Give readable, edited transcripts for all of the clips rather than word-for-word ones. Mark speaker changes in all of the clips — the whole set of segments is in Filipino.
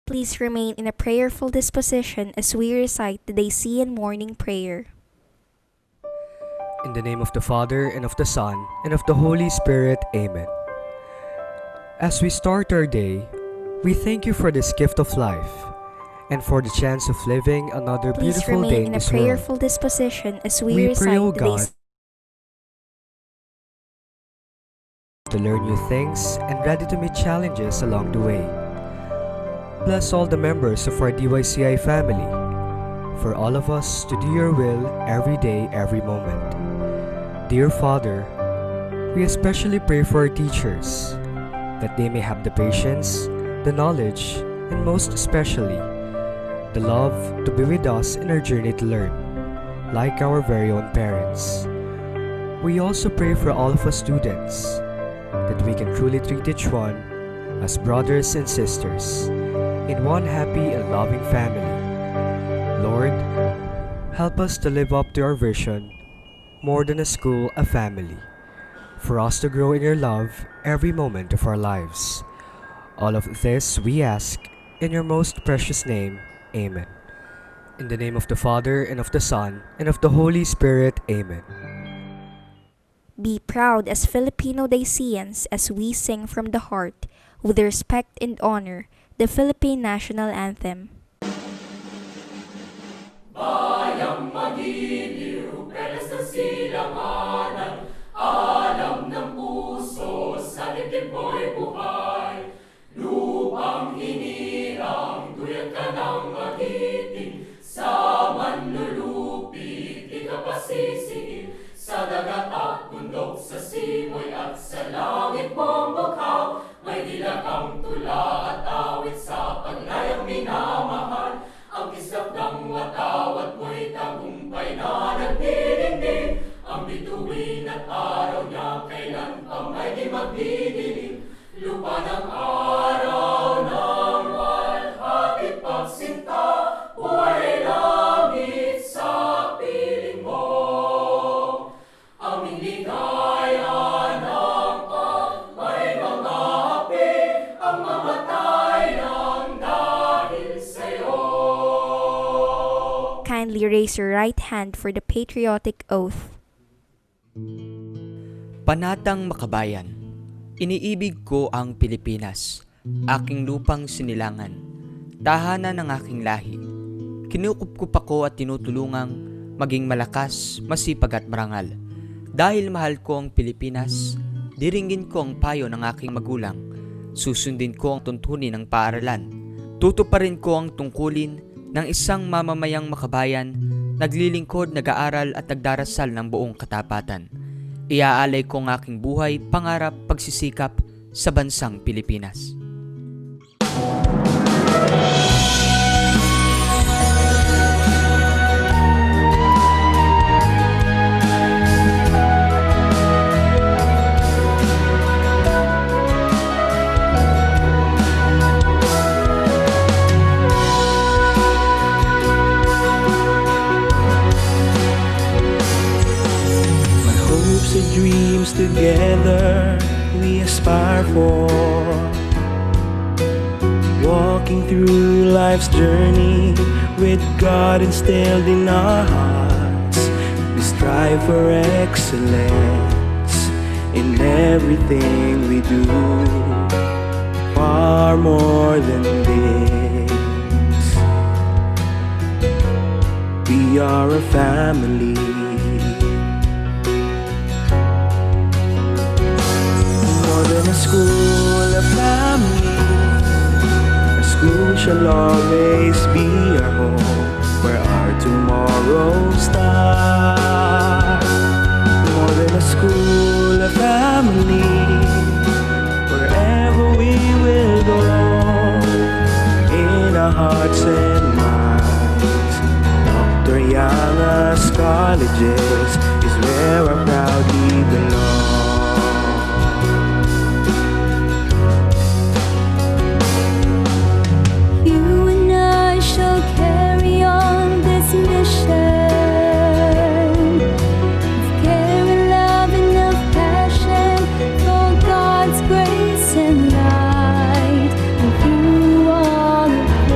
Speaker 1: Please remain in a prayerful disposition as we recite the Dacian morning prayer.
Speaker 2: In the name of the Father, and of the Son, and of the Holy Spirit. Amen. As we start our day, we thank you for this gift of life, and for the chance of living another
Speaker 1: Please
Speaker 2: beautiful day
Speaker 1: remain
Speaker 2: in
Speaker 1: in a
Speaker 2: this world.
Speaker 1: prayerful disposition as we
Speaker 2: We
Speaker 1: recite
Speaker 2: pray, O
Speaker 1: the
Speaker 2: God,
Speaker 1: Dacian.
Speaker 2: to learn new things and ready to meet challenges along the way. Bless all the members of our DYCI family, for all of us to do your will every day, every moment. Dear Father, we especially pray for our teachers, that they may have the patience, the knowledge, and most especially, the love to be with us in our journey to learn, like our very own parents. We also pray for all of us students, that we can truly treat each one as brothers and sisters in one happy and loving family. Lord, help us to live up to our vision, more than a school, a family, for us to grow in your love every moment of our lives. All of this we ask in your most precious name. Amen. In the name of the Father, and of the Son, and of the Holy Spirit. Amen.
Speaker 1: Be proud as Filipino Dacians as we sing from the heart, with respect and honor, the Philippine National Anthem.
Speaker 3: Bayang magiliw, pelas ng silanganan, alam ng puso, sa dibdib mo'y buhay. Lupang hinirang, tuyat ka ng magiting, sa manlulupit, di ka pasisiin. Sa dagat at bundok, sa simoy at sa langit mong bughaw, may dila kang tula at awit sa paglayang minamahal. Ang kislap ng watawat mo'y tagumpay na nagdidingding. Ang bituin at araw niya kailan pa may di magdidilim. Lupa ng araw ng walhati pagsinta, buhay langit sa piling mo. Aming ligaya ng may mga api, ang mamatay ng dahil sa'yo.
Speaker 1: Kindly raise your right hand for the patriotic oath.
Speaker 4: Panatang Makabayan, iniibig ko ang Pilipinas, aking lupang sinilangan, tahanan ng aking lahi. Kinukupkup ako at tinutulungang maging malakas, masipag at marangal. Dahil mahal ko ang Pilipinas, diringgin ko ang payo ng aking magulang. Susundin ko ang tuntunin ng paaralan. Tutuparin ko ang tungkulin ng isang mamamayang makabayan, naglilingkod, nag-aaral at nagdarasal ng buong katapatan. Iaalay ko ang aking buhay, pangarap, pagsisikap sa bansang Pilipinas.
Speaker 5: Dreams together we aspire for, walking through life's journey with God instilled in our hearts. We strive for excellence in everything we do, far more than this. We are a family, a school, a family. Our school shall always be our home, where our tomorrows start. More than a school, a family. Wherever we will go, in our hearts and minds, Dr. Yanga's colleges is where I proudly belong.
Speaker 6: Grace and light, and through all of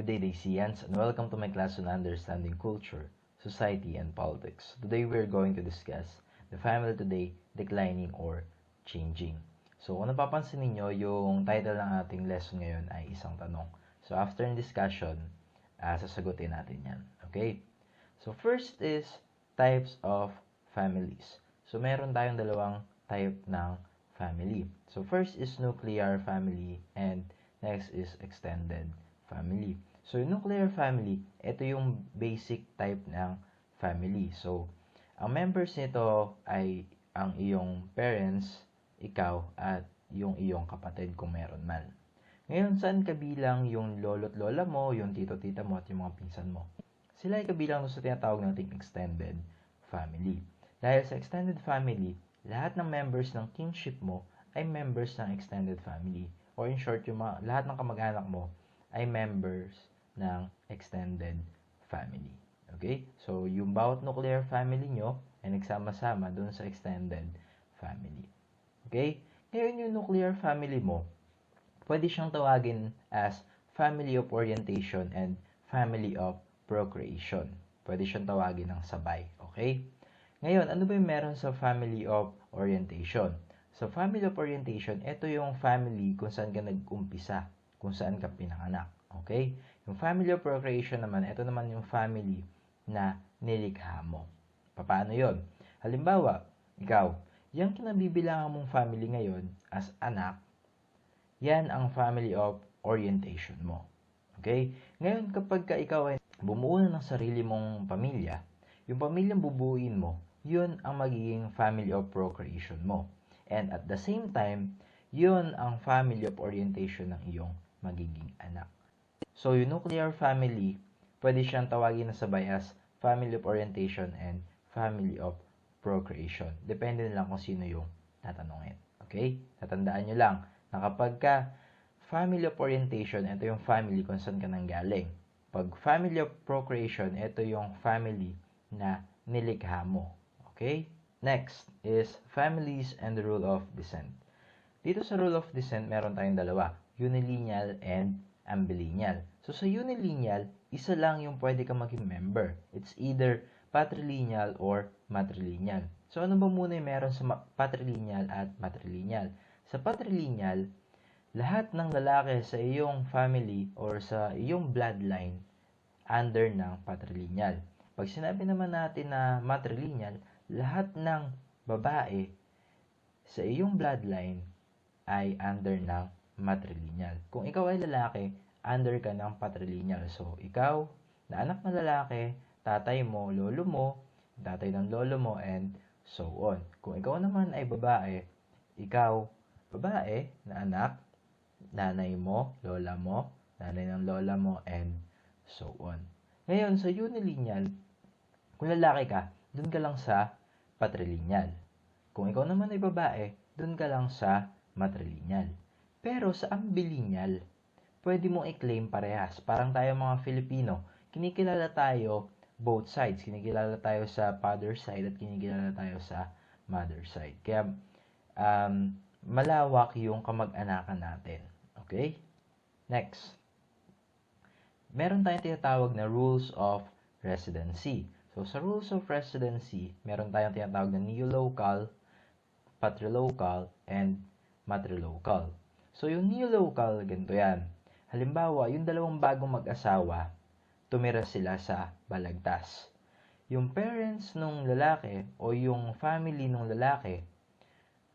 Speaker 6: Good day, Dacians, and welcome to my class on Understanding Culture, Society, and Politics. Today, we're going to discuss the family today, declining or changing. So, kung napapansin ninyo, yung title ng ating lesson ngayon ay isang tanong. So, after discussion, sasagutin natin yan. Okay? So, first is types of families. So, meron tayong dalawang type ng family. So, first is nuclear family and next is extended family. So, yung nuclear family, ito yung basic type ng family. So, ang members nito ay ang iyong parents, ikaw, at yung iyong kapatid kung meron man. Ngayon, saan kabilang yung lolo't lola mo, yung tito-tita mo, at yung mga pinsan mo? Sila ay kabilang sa tinatawag nating extended family. Dahil sa extended family, lahat ng members ng kinship mo ay members ng extended family. Or in short, lahat ng kamag-anak mo ay members ng extended family. Okay? So, yung bawat nuclear family nyo ay nagsama-sama doon sa extended family. Okay? Ngayon yung nuclear family mo, pwede siyang tawagin as family of orientation and family of procreation. Pwede siyang tawagin ng sabay. Okay? Ngayon, ano ba yung meron sa family of orientation? Sa family of orientation, ito yung family kung saan ka nag-umpisa, kung saan ka pinanganak. Okay? Yung family of procreation naman, ito naman yung family na nilikha mo. Paano yon? Halimbawa, ikaw, yung kinabibilangan mong family ngayon as anak, yan ang family of orientation mo. Okay? Ngayon, kapag ikaw ay bumuo na ng sarili mong pamilya, yung pamilyang bubuuin mo, yun ang magiging family of procreation mo. And at the same time, yun ang family of orientation ng iyong magiging anak. So, yung nuclear family, pwede siyang tawagin na sabay as family of orientation and family of procreation. Depende na lang kung sino yung tatanungin. Okay? Tatandaan nyo lang na kapag ka family of orientation, ito yung family kung saan ka nanggaling. Pag family of procreation, ito yung family na nilikha mo. Okay? Next is families and the rule of descent. Dito sa rule of descent, meron tayong dalawa, unilineal and ambilineal. So sa unilineal, isa lang yung pwede ka maging member. It's either patrilineal or matrilineal. So ano ba muna yung meron sa patrilineal at matrilineal? Sa patrilineal, lahat ng lalaki sa iyong family or sa iyong bloodline under ng patrilineal. Pag sinabi naman natin na matrilineal, lahat ng babae sa iyong bloodline ay under ng matrilineal. Kung ikaw ay lalaki, under ka ng patrilineal. So, ikaw na anak na lalaki, tatay mo, lolo mo, tatay ng lolo mo, and so on. Kung ikaw naman ay babae, ikaw, babae na anak, nanay mo, lola mo, nanay ng lola mo, and so on. Ngayon, sa unilineal, kung lalaki ka, dun ka lang sa patrilineal. Kung ikaw naman ay babae, dun ka lang sa matrilineal. Pero sa ambilineal, pwede mong i-claim parehas. Parang tayo mga Filipino, kinikilala tayo both sides. Kinikilala tayo sa father side at kinikilala tayo sa mother side. Kaya, malawak yung kamag-anakan natin. Okay? Next. Meron tayong tinatawag na rules of residency. So, sa rules of residency, meron tayong tinatawag na neolocal, patrilocal, and matrilocal. So, yung neolocal, ganito yan. Halimbawa, yung dalawang bagong mag-asawa, tumira sila sa balagtas. Yung parents nung lalaki o yung family nung lalaki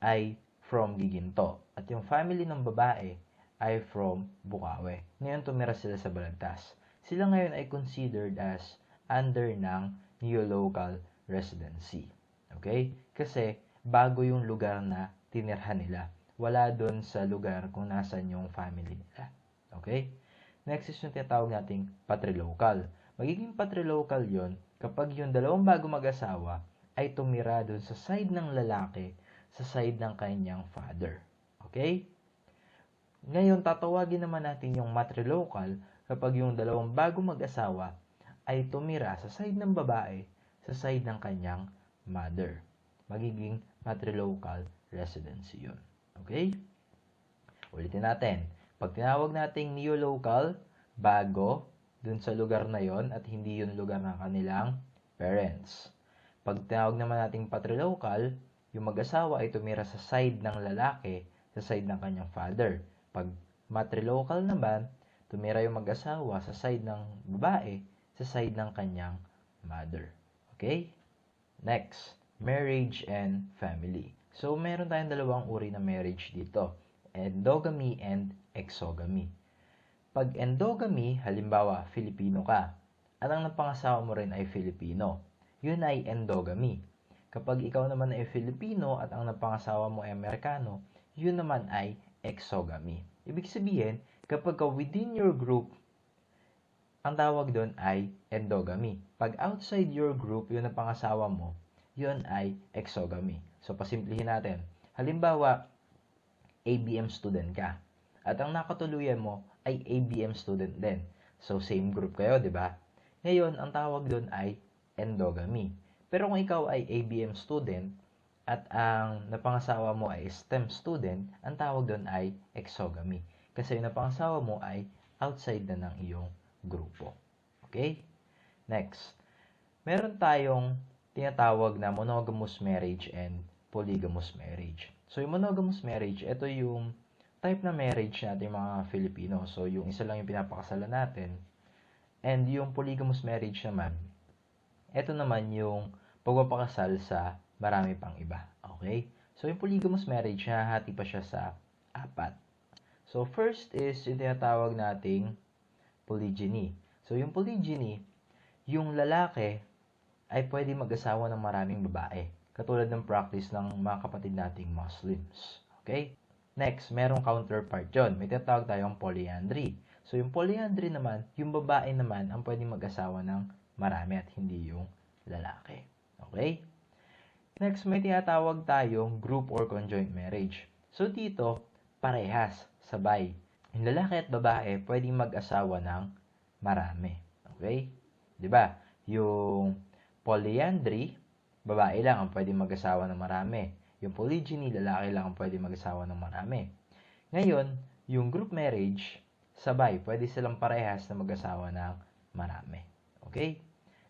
Speaker 6: ay from Giginto. At yung family ng babae ay from Bukawe. Ngayon, tumira sila sa balagtas. Sila ngayon ay considered as under ng neolocal residency. Okay? Kasi bago yung lugar na tinirhan nila. Wala doon sa lugar kung nasan yung family nila. Okay? Next is yung tinatawag nating patrilocal. Magiging patrilocal yon kapag yung dalawang bago mag-asawa ay tumira doon sa side ng lalaki, sa side ng kanyang father. Okay? Ngayon, tatawagin naman natin yung matrilocal kapag yung dalawang bago mag-asawa ay tumira sa side ng babae, sa side ng kanyang mother. Magiging matrilocal residency yun. Okay? Ulitin natin. Pag tinawag nating neolocal, bago, dun sa lugar na yon at hindi yun lugar ng kanilang parents. Pag tinawag naman nating patrilocal, yung mag-asawa ay tumira sa side ng lalaki, sa side ng kanyang father. Pag matrilocal naman, tumira yung mag-asawa sa side ng babae, sa side ng kanyang mother. Okay? Next, marriage and family. So, meron tayong dalawang uri ng marriage dito. Endogamy and exogamy. Pag endogamy, halimbawa, Filipino ka, at ang napangasawa mo rin ay Filipino, yun ay endogamy. Kapag ikaw naman ay Filipino at ang napangasawa mo ay Amerikano, yun naman ay exogamy. Ibig sabihin, kapag within your group, ang tawag doon ay endogamy. Pag outside your group, yun ang pangasawa mo, yun ay exogamy. So, pasimplihin natin. Halimbawa, ABM student ka. At ang nakatuluyan mo ay ABM student din. So, same group kayo, di ba? Ngayon, ang tawag doon ay endogamy. Pero kung ikaw ay ABM student at ang napangasawa mo ay STEM student, ang tawag doon ay exogamy. Kasi yung napangasawa mo ay outside na ng iyong grupo. Okay? Next. Meron tayong tinatawag na monogamous marriage and polygamous marriage. So, yung monogamous marriage, ito yung type na marriage natin mga Filipino. So, yung isa lang yung pinapakasalan natin. And yung polygamous marriage naman, ito naman yung pagpapakasal sa marami pang iba. Okay? So, yung polygamous marriage, nahahati pa siya sa 4. So, first is yung tinatawag nating polygyny. So, yung polygyny, yung lalaki ay pwede mag-asawa ng maraming babae. Katulad ng practice ng mga kapatid nating Muslims. Okay? Next, merong counterpart yun. May tinatawag tayong polyandry. So, yung polyandry naman, yung babae naman ang pwede mag-asawa ng marami at hindi yung lalaki. Okay? Next, may tinatawag tayong group or conjoint marriage. So, dito, parehas, sabay. Yung lalaki at babae pwedeng mag-asawa ng marami. Okay? 'Di ba? Yung polyandry, babae lang ang pwedeng mag-asawa ng marami. Yung polygyny, lalaki lang ang pwedeng mag-asawa ng marami. Ngayon, yung group marriage, sabay, pwede silang parehas na mag-asawa ng marami. Okay?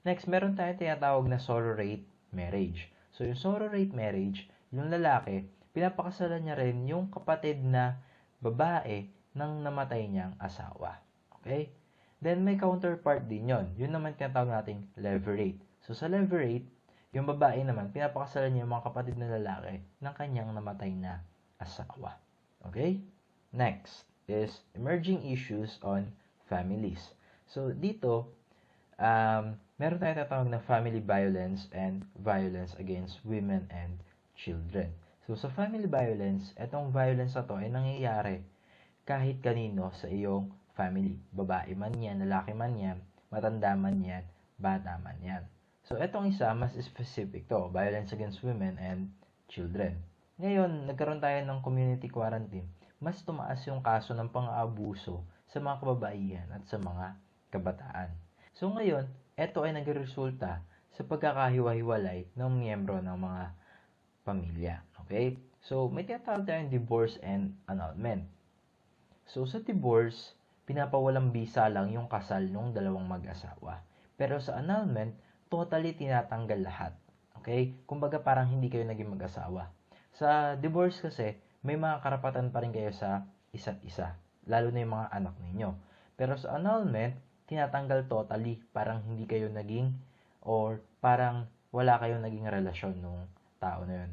Speaker 6: Next, meron tayong tinatawag na sororate marriage. So, yung sororate marriage, yung lalaki, pinapakasalan niya rin yung kapatid na babae ng namatay niyang asawa. Okay? Then, may counterpart din yon. Yun naman tinatawag nating levirate. So, sa levirate, yung babae naman, pinapakasalan niya yung mga kapatid na lalaki ng kanyang namatay na asawa. Okay? Next is emerging issues on families. So, dito, meron tayong tatawag na family violence and violence against women and children. So, sa family violence, etong violence na to ay nangyayari kahit kanino sa iyong family. Babae man yan, lalaki man yan, matanda man yan, bata man yan. So, etong isa, mas specific to, violence against women and children. Ngayon, nagkaroon tayo ng community quarantine. Mas tumaas yung kaso ng pang-aabuso sa mga kababaihan at sa mga kabataan. So, ngayon, eto ay nagresulta sa pagkakahiwa-hiwalay ng miyembro ng mga pamilya. Okay? So, may tinatawag tayong divorce and annulment. So, sa divorce, pinapawalang bisa lang yung kasal ng dalawang mag-asawa. Pero sa annulment, totally tinatanggal lahat. Okay? Kumbaga parang hindi kayo naging mag-asawa. Sa divorce kasi, may mga karapatan pa rin kayo sa isa't isa. Lalo na yung mga anak ninyo. Pero sa annulment, tinatanggal totally. Parang hindi kayo naging or parang wala kayong naging relasyon nung tao na yun.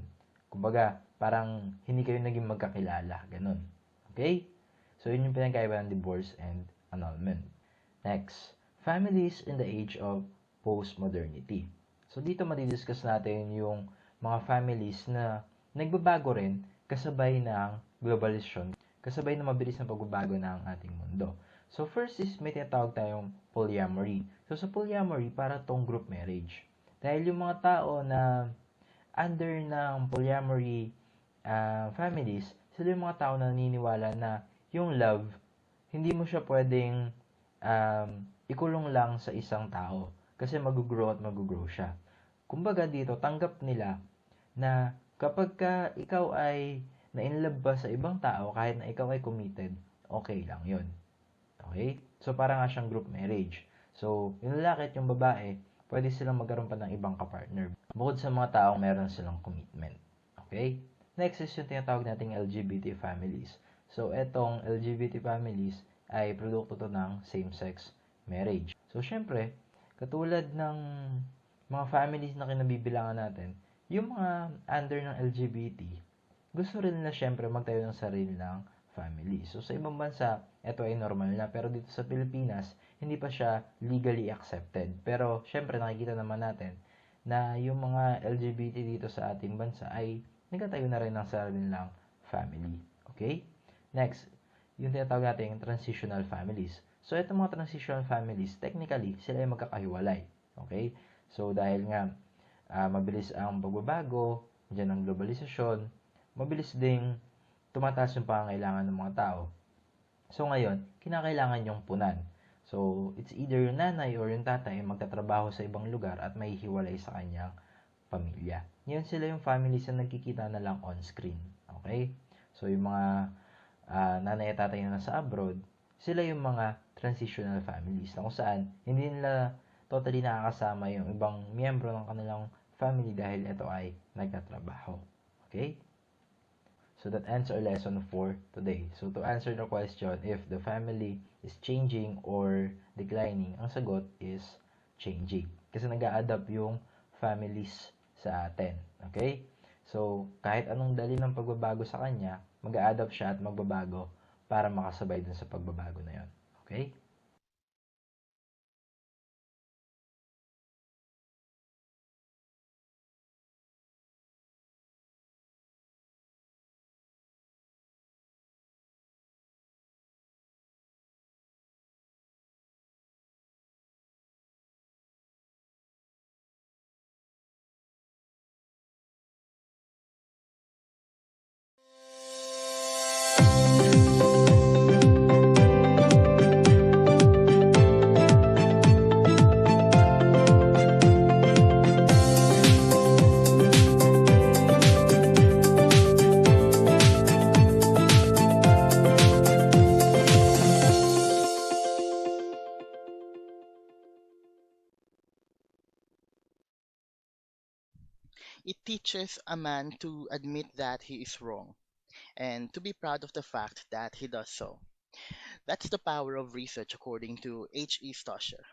Speaker 6: Kumbaga, parang hindi kayo naging magkakilala. Ganun. Okay? So, yun yung pinagkaiba ng divorce and annulment. Next, families in the age of postmodernity. So, dito madidiscuss natin yung mga families na nagbabago rin kasabay ng globalization, kasabay ng mabilis na pagbabago ng ating mundo. So, first is may tinatawag tayong polyamory. So, sa polyamory, para tong group marriage. Dahil yung mga tao na under ng polyamory families, sila yung mga tao na naniniwala na yung love, hindi mo siya pwedeng ikulong lang sa isang tao. Kasi mag-grow at mag-grow siya. Kumbaga dito, tanggap nila na kapag ka ikaw ay na-inlove ba sa ibang tao, kahit na ikaw ay committed, okay lang yun. Okay? So, parang nga siyang group marriage. So, yung lalaki at yung babae, pwede silang magkaroon pa ng ibang kapartner. Bukod sa mga taong meron silang commitment. Okay? Next is yung tinatawag nating LGBT families. So, etong LGBT families ay produkto to ng same-sex marriage. So, syempre, katulad ng mga families na kinabibilangan natin, yung mga under ng LGBT, gusto rin nila syempre magtayo ng sarili ng family. So, sa ibang bansa, ito ay normal na. Pero dito sa Pilipinas, hindi pa siya legally accepted. Pero, syempre, nakikita naman natin na yung mga LGBT dito sa ating bansa ay nagkatayo na rin ng sarili nilang family. Okay? Next, yung tinatawag natin transitional families. So, itong mga transitional families, technically, sila ay magkakahiwalay. Okay? So, dahil nga, mabilis ang pagbabago, dyan ang globalisasyon, mabilis ding tumataas yung pangangailangan ng mga tao. So, ngayon, kinakailangan yung punan. So, it's either yung nanay or yung tatay magtatrabaho sa ibang lugar at may hiwalay sa kanyang pamilya. Yan sila yung families na nagkikita na lang on screen. Okay? So, yung mga nanay at tatay na nasa abroad, sila yung mga transitional families na kung saan hindi nila totally nakakasama yung ibang miyembro ng kanilang family dahil ito ay nagtatrabaho. Okay? So that ends our lesson for today. So to answer the question if the family is changing or declining, ang sagot is changing. Kasi nag-a-adapt yung families sa atin. Okay? So kahit anong dali ng pagbabago sa kanya, mag-a-adapt siya at magbabago para makasabay dun sa pagbabago na yon. Okay?
Speaker 7: It teaches a man to admit that he is wrong and to be proud of the fact that he does so. That's the power of research, according to H.E. Stosher.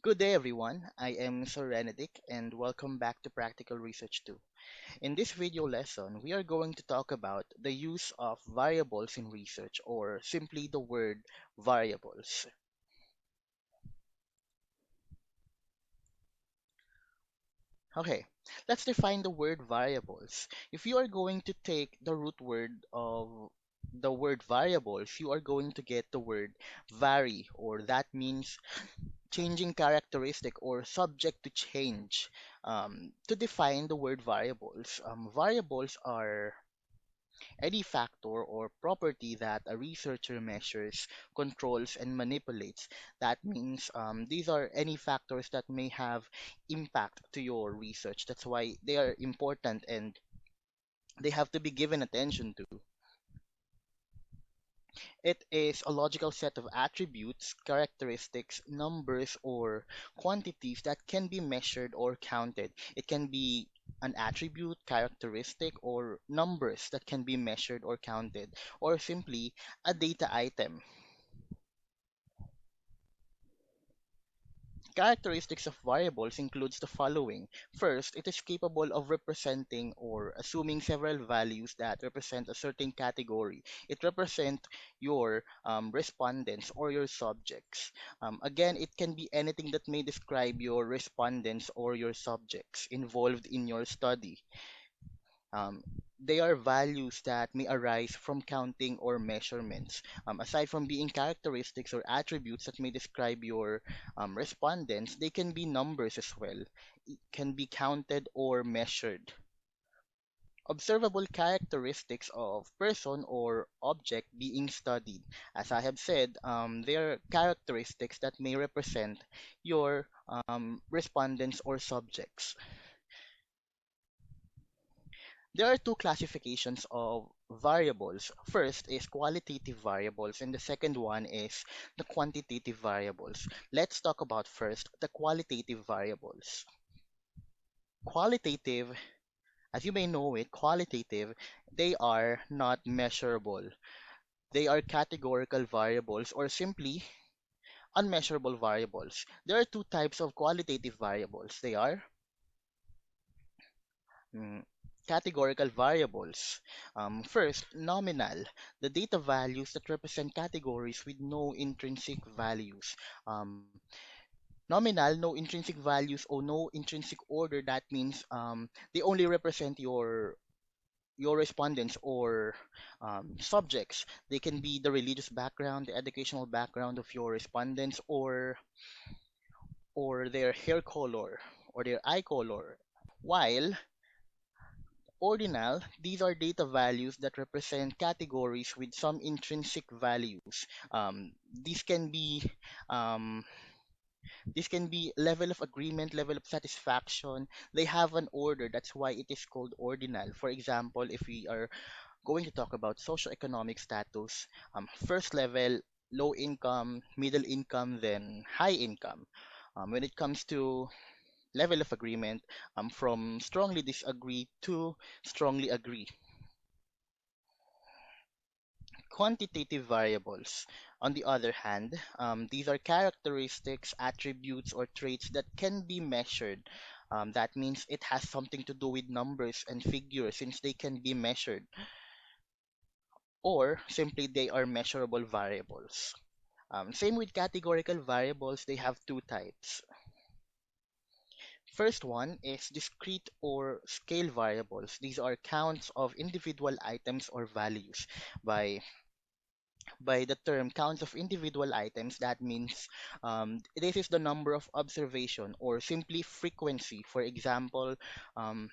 Speaker 7: Good day, everyone. I am Sir Renedic, and welcome back to Practical Research 2. In this video lesson, we are going to talk about the use of variables in research, or simply the word variables. Okay, let's define the word variables. If you are going to take the root word of the word variables, you are going to get the word vary, or that means changing characteristic or subject to change. To define the word variables, variables are any factor or property that a researcher measures, controls, and manipulates. That means these are any factors that may have impact to your research. That's why they are important and they have to be given attention to. It is a logical set of attributes, characteristics, numbers, or quantities that can be measured or counted. It can be an attribute, characteristic, or numbers that can be measured or counted, or simply a data item. Characteristics of variables includes the following. First, it is capable of representing or assuming several values that represent a certain category. It represents your respondents or your subjects. Again, it can be anything that may describe your respondents or your subjects involved in your study. Um, they are values that may arise from counting or measurements. Aside from being characteristics or attributes that may describe your respondents, they can be numbers as well. It can be counted or measured. Observable characteristics of person or object being studied. As I have said, they are characteristics that may represent your respondents or subjects. There are two classifications of variables. First is qualitative variables, and the second one is the quantitative variables. Let's talk about first the qualitative variables. Qualitative, as you may know it, qualitative, they are not measurable. They are categorical variables or simply unmeasurable variables. There are two types of qualitative variables. They are mm, categorical variables. First, nominal, the data values that represent categories with no intrinsic values. Um, Nominal, no intrinsic values or no intrinsic order. That means they only represent your respondents or subjects. They can be the religious background, the educational background of your respondents, or their hair color or their eye color. While ordinal, these are data values that represent categories with some intrinsic values. These can be um, level of agreement, level of satisfaction. They have an order. That's why it is called ordinal. For example, if we are going to talk about socioeconomic status, first level, low income, middle income, then high income. When it comes to level of agreement, from strongly disagree to strongly agree. Quantitative variables, on the other hand, these are characteristics, attributes, or traits that can be measured. That means it has something to do with numbers and figures since they can be measured, or simply they are measurable variables. Same with categorical variables, they have two types. First one is discrete or scale variables. These are counts of individual items or values. By the term counts of individual items, that means this is the number of observation or simply frequency. For example, um,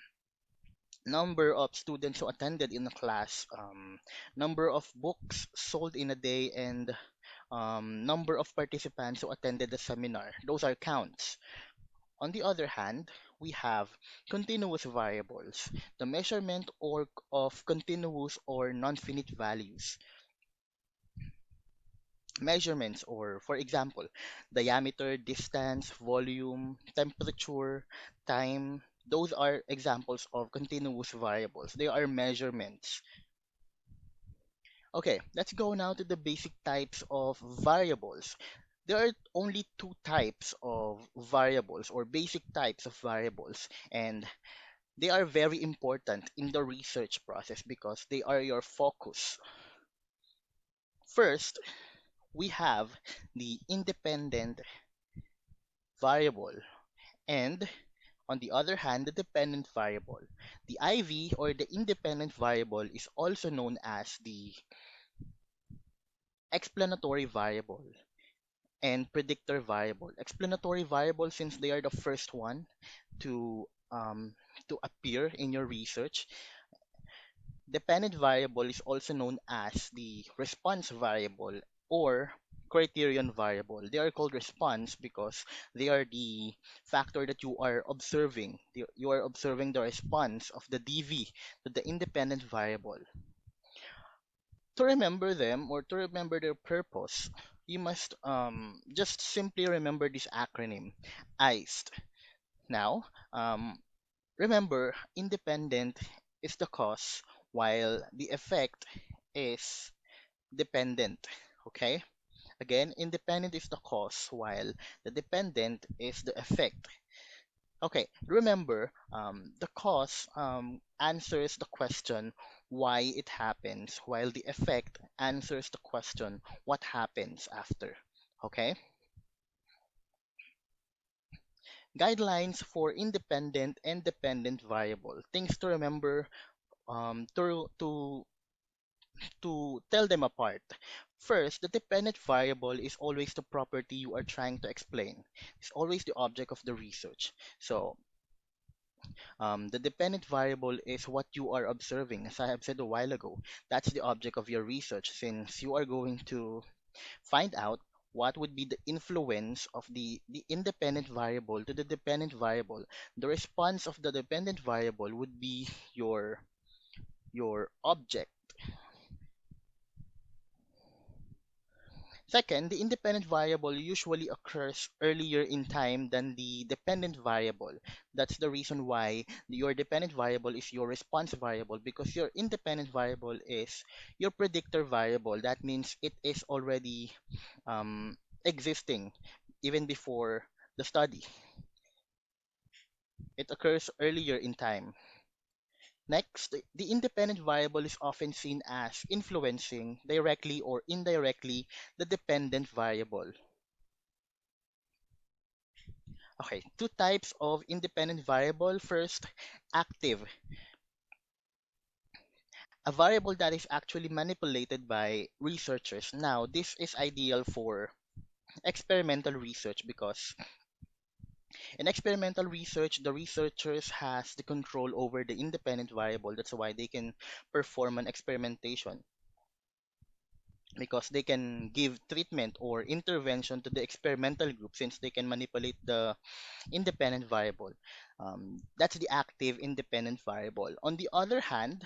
Speaker 7: number of students who attended in a class, number of books sold in a day, and number of participants who attended the seminar. Those are counts. On the other hand, we have continuous variables, the measurement or of continuous or non-finite values. Measurements, or for example, diameter, distance, volume, temperature, time, those are examples of continuous variables. They are measurements. Okay, let's go now to the basic types of variables. There are only two types of variables or basic types of variables, and they are very important in the research process because they are your focus. First, we have the independent variable, and on the other hand, the dependent variable. The IV or the independent variable is also known as the explanatory variable and predictor variable. Explanatory variable, since they are the first one to appear in your research. Dependent variable is also known as the response variable or criterion variable. They are called response because they are the factor that you are observing. You are observing the response of the DV to the independent variable. To remember them or to remember their purpose, you must just simply remember this acronym, ICE. Now, remember, independent is the cause while the effect is dependent. Okay? Again, independent is the cause while the dependent is the effect. Okay, remember, the cause answers the question why it happens, while the effect answers the question what happens after. Okay? Guidelines for independent and dependent variable. Things to remember to tell them apart. First, the dependent variable is always the property you are trying to explain. It's always the object of the research. So, the dependent variable is what you are observing. As I have said a while ago, that's the object of your research since you are going to find out what would be the influence of the independent variable to the dependent variable. The response of the dependent variable would be your object. Second, the independent variable usually occurs earlier in time than the dependent variable. That's the reason why your dependent variable is your response variable, because your independent variable is your predictor variable. That means it is already existing even before the study. It occurs earlier in time. Next, the independent variable is often seen as influencing directly or indirectly the dependent variable. Okay, two types of independent variable. First, active, a variable that is actually manipulated by researchers. Now, this is ideal for experimental research because in experimental research, the researchers has the control over the independent variable. That's why they can perform an experimentation because they can give treatment or intervention to the experimental group since they can manipulate the independent variable. That's the active independent variable. On the other hand,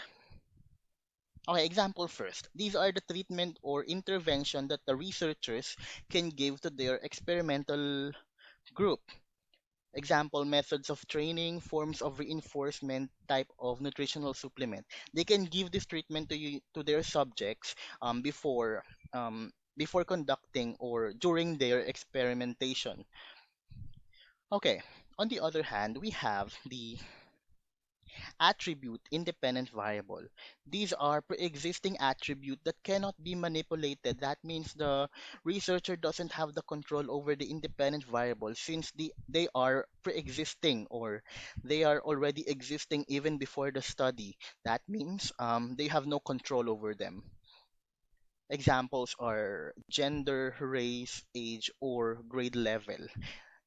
Speaker 7: okay, example first. These are the treatment or intervention that the researchers can give to their experimental group. Example, methods of training, forms of reinforcement, type of nutritional supplement. They can give this treatment to their subjects before conducting or during their experimentation. Okay. On the other hand, we have the attribute independent variable. These are pre-existing attribute that cannot be manipulated. That means the researcher doesn't have the control over the independent variable since they are pre-existing or they are already existing even before the study. That means they have no control over them. Examples are gender, race, age, or grade level.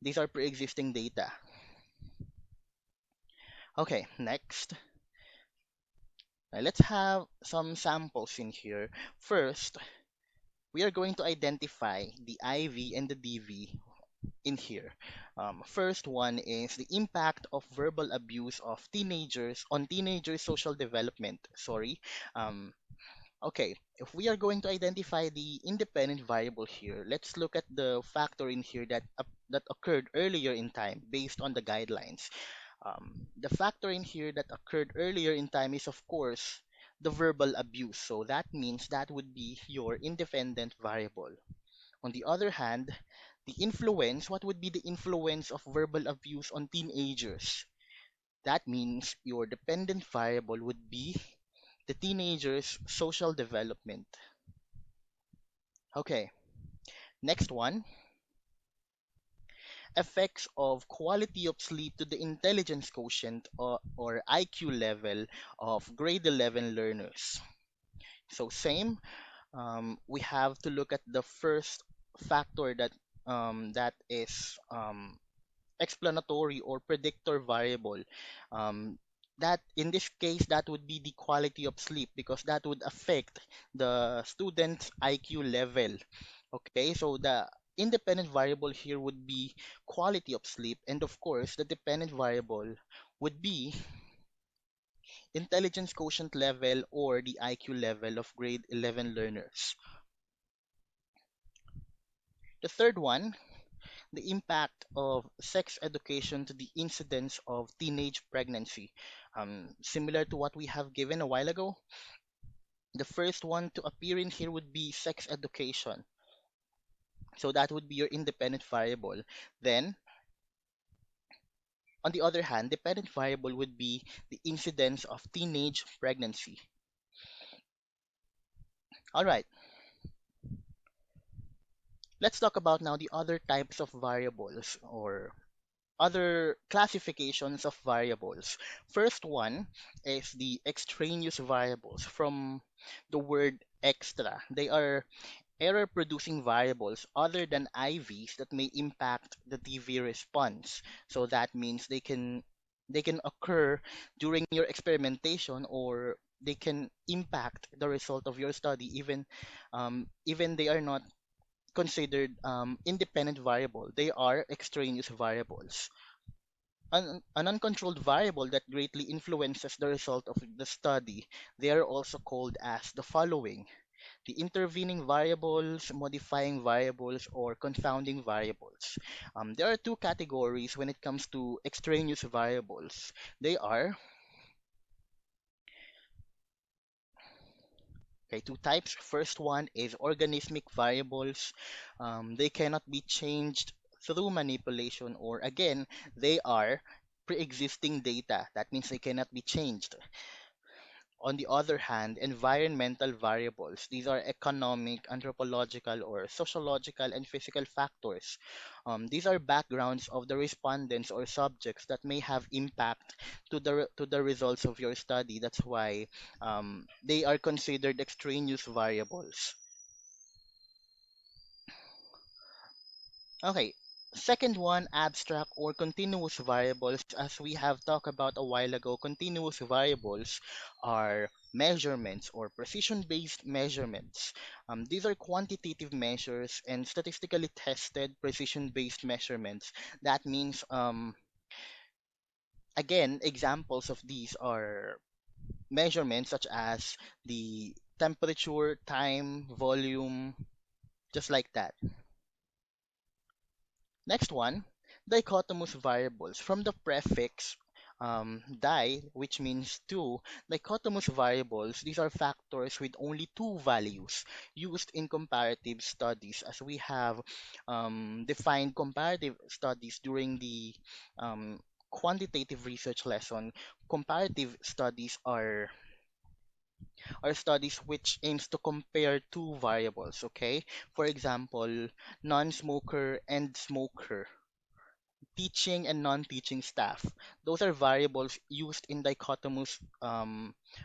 Speaker 7: These are pre-existing data. Okay, next. Let's have some samples in here. First, we are going to identify the IV and the DV in here. First one is the impact of verbal abuse of teenagers on teenagers' social development. Sorry. Um, okay, if we are going to identify the independent variable here, let's look at the factor in here that occurred earlier in time based on the guidelines. The factor in here that occurred earlier in time is, of course, the verbal abuse. So that means that would be your independent variable. On the other hand, the influence, what would be the influence of verbal abuse on teenagers? That means your dependent variable would be the teenager's social development. Okay, next one. Effects of quality of sleep to the intelligence quotient or IQ level of grade 11 learners. So same, we have to look at the first factor that is explanatory or predictor variable. Um, that in this case, that would be the quality of sleep because that would affect the student's IQ level. Okay, so the independent variable here would be quality of sleep, and of course, the dependent variable would be intelligence quotient level or the IQ level of grade 11 learners. The third one, the impact of sex education to the incidence of teenage pregnancy. Similar to what we have given a while ago, the first one to appear in here would be sex education. So that would be your independent variable. Then, on the other hand, dependent variable would be the incidence of teenage pregnancy. All right, let's talk about now the other types of variables or other classifications of variables. First one is the extraneous variables from the word extra. They are error producing variables other than IVs that may impact the TV response. So that means they can occur during your experimentation or they can impact the result of your study even they are not considered independent variable. They are extraneous variables. An uncontrolled variable that greatly influences the result of the study, they are also called as the following. the intervening variables, modifying variables, or confounding variables. There are two categories when it comes to extraneous variables. They are okay, two types. First one is organismic variables. They cannot be changed through manipulation, or again, they are pre-existing data. That means they cannot be changed. On the other hand, environmental variables, these are economic, anthropological, or sociological and physical factors. These are backgrounds of the respondents or subjects that may have impact to the results of your study. That's why they are considered extraneous variables. Okay. Second one, abstract or continuous variables. As we have talked about a while ago, continuous variables are measurements or precision-based measurements. These are quantitative measures and statistically tested precision-based measurements. That means, again, examples of these are measurements such as the temperature, time, volume, just like that. Next one, dichotomous variables. From the prefix di, which means two, dichotomous variables, these are factors with only two values used in comparative studies. As we have defined comparative studies during the quantitative research lesson, comparative studies are studies which aims to compare two variables, okay? For example, non-smoker and smoker, teaching and non-teaching staff. Those are variables used in dichotomous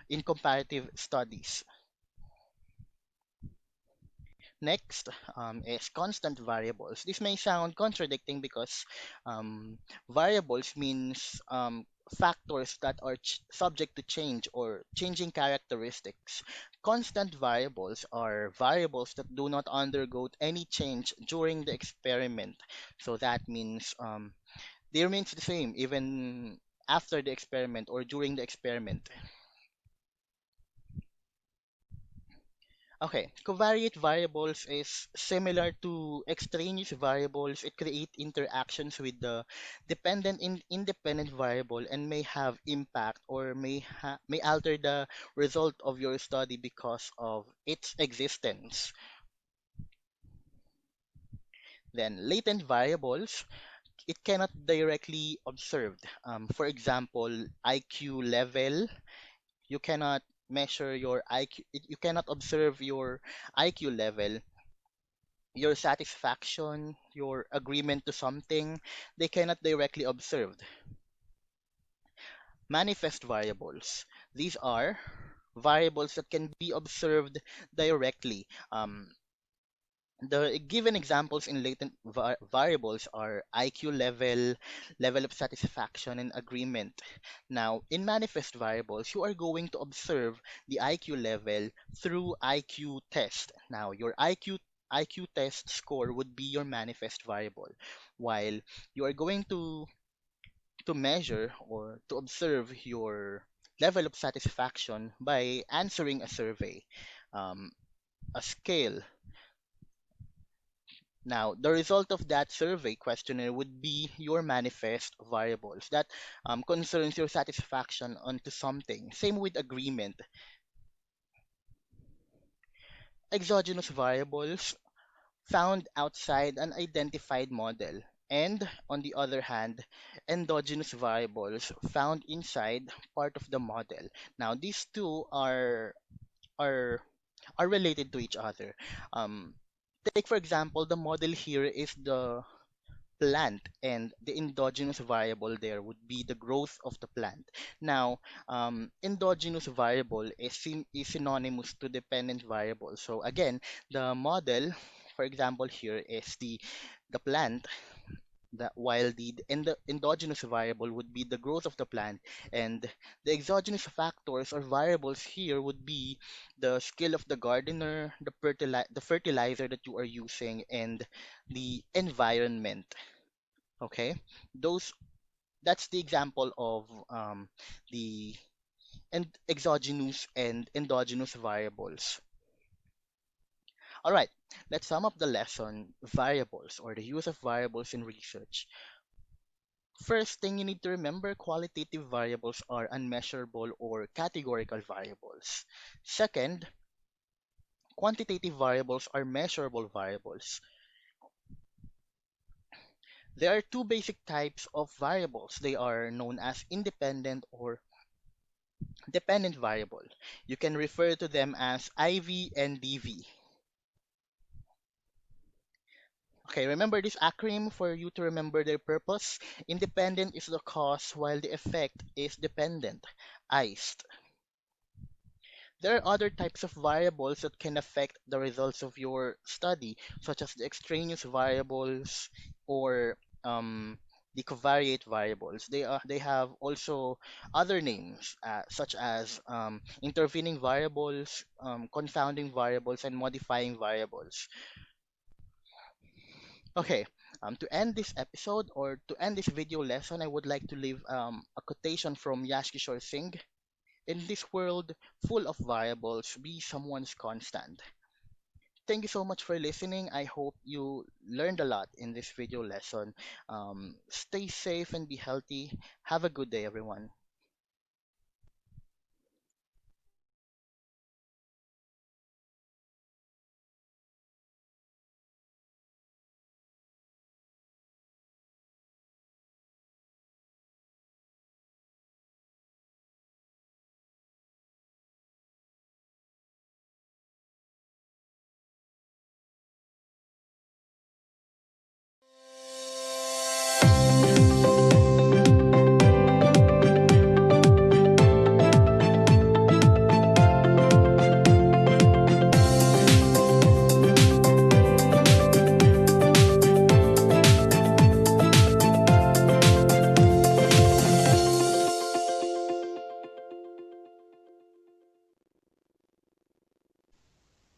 Speaker 7: in comparative studies. Next is constant variables. This may sound contradicting because variables means factors that are subject to change or changing characteristics. Constant variables are variables that do not undergo any change during the experiment. So that means they remain the same even after the experiment or during the experiment. Okay, covariate variables is similar to extraneous variables. It creates interactions with the dependent and independent variable and may have impact or may alter the result of your study because of its existence. Then latent variables, it cannot directly observed. For example, IQ level, you cannot measure your IQ, you cannot observe your IQ level, your satisfaction, your agreement to something, they cannot directly observed. Manifest variables. These are variables that can be observed directly. The given examples in latent variables are IQ level, level of satisfaction, and agreement. Now, in manifest variables, you are going to observe the IQ level through IQ test. Now, your IQ test score would be your manifest variable, while you are going to measure or to observe your level of satisfaction by answering a survey, um, a scale. Now, the result of that survey questionnaire would be your manifest variables that concerns your satisfaction onto something. Same with agreement. Exogenous variables found outside an identified model. And on the other hand, endogenous variables found inside part of the model. Now, these two are are related to each other. Um, Take for example, the model here is the plant, and the endogenous variable there would be the growth of the plant. Now, endogenous variable is synonymous to dependent variable. So again, the model, for example, here is the plant, while the endogenous variable would be the growth of the plant, and the exogenous factors or variables here would be the skill of the gardener, the fertilizer that you are using, and the environment. Okay, those that's the example of the exogenous and endogenous variables. All right, let's sum up the lesson: variables, or the use of variables in research. First thing you need to remember: qualitative variables are unmeasurable or categorical variables. Second, quantitative variables are measurable variables. There are two basic types of variables. They are known as independent or dependent variable. You can refer to them as IV and DV. Okay, remember this acronym for you to remember their purpose. Independent is the cause while the effect is dependent. ICE. There are other types of variables that can affect the results of your study, such as the extraneous variables or the covariate variables. They have also other names, such as intervening variables, confounding variables, and modifying variables. Okay, to end this episode, or to end this video lesson, I would like to leave a quotation from Yashkishore Singh. In this world full of variables, be someone's constant. Thank you so much for listening. I hope you learned a lot in this video lesson. Stay safe and be healthy. Have a good day, everyone.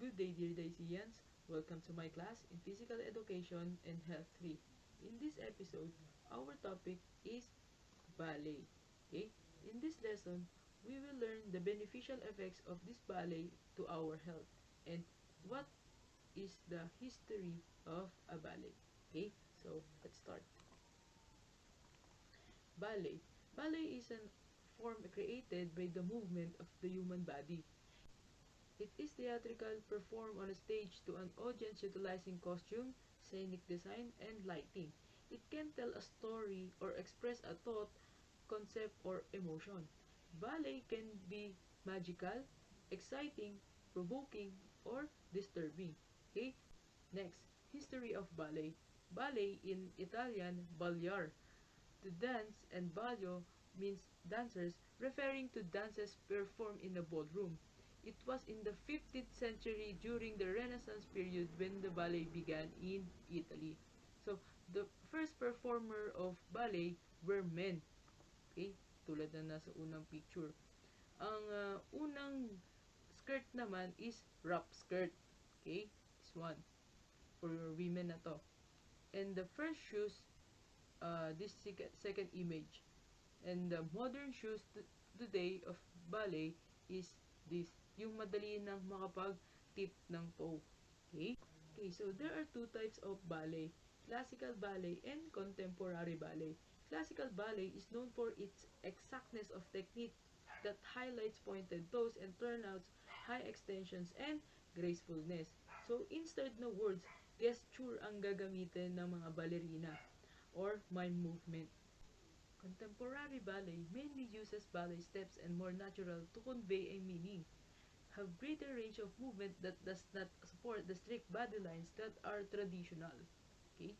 Speaker 8: Good day, dear Daisians. Welcome to my class in Physical Education and Health 3. In this episode, our topic is ballet. Okay? In this lesson, we will learn the beneficial effects of this ballet to our health and what is the history of a ballet. Okay? So, let's start. Ballet. Ballet is a form created by the movement of the human body. It is theatrical, performed on a stage to an audience utilizing costume, scenic design, and lighting. It can tell a story or express a thought, concept, or emotion. Ballet can be magical, exciting, provoking, or disturbing. Okay? Next, history of ballet. Ballet in Italian, balliare, to dance, and ballo means dancers, referring to dances performed in a ballroom. It was in the 15th century during the Renaissance period when the ballet began in Italy. So, the first performer of ballet were men. Okay? Tulad na nasa unang picture. Ang unang skirt naman is wrap skirt. Okay? This one. For women na to. And the first shoes, this second image. And the modern shoes today of ballet is this. Yung madali nang makapag-tip ng toe. Okay? Okay, so there are two types of ballet. Classical ballet and contemporary ballet. Classical ballet is known for its exactness of technique that highlights pointed toes and turnouts, high extensions, and gracefulness. So, instead na words, gesture ang gagamitin ng mga ballerina or mime movement. Contemporary ballet mainly uses ballet steps and more natural to convey a meaning, have greater range of movement that does not support the strict body lines that are traditional. Okay?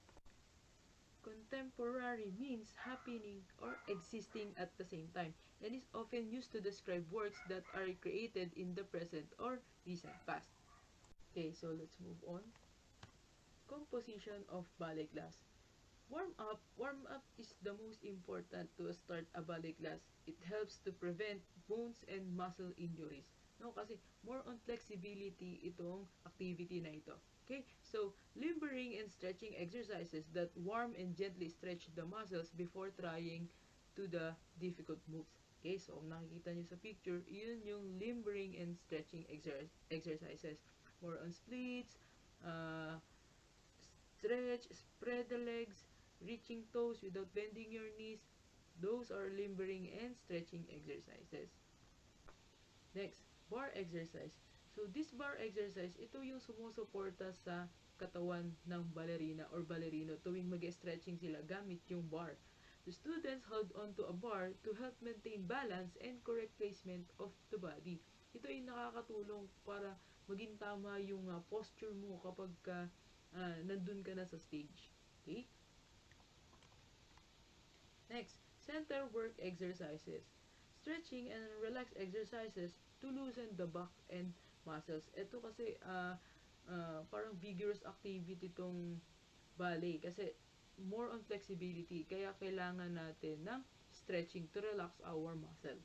Speaker 8: Contemporary means happening or existing at the same time and is often used to describe works that are created in the present or recent past. Okay, so let's move on. Composition of ballet class. Warm up. Warm up is the most important to start a ballet class. It helps to prevent bones and muscle injuries. No, kasi more on flexibility itong activity na ito. Okay? So, limbering and stretching exercises that warm and gently stretch the muscles before trying to the difficult moves. Okay? So, kung nakikita nyo sa picture, yun yung limbering and stretching exercises. More on splits, uh, stretch, spread the legs, reaching toes without bending your knees. Those are limbering and stretching exercises. Next, bar exercise. So this bar exercise, ito yung sumusuporta sa katawan ng ballerina or ballerino tuwing mag-stretching sila gamit yung bar. The students hold onto a bar to help maintain balance and correct placement of the body. Ito ay nakakatulong para maging tama yung posture mo kapag nandun ka na sa stage. Okay? Next, center work exercises. Stretching and relax exercises to loosen the back and muscles. Ito kasi parang vigorous activity tong ballet kasi more on flexibility kaya kailangan natin ng stretching to relax our muscle.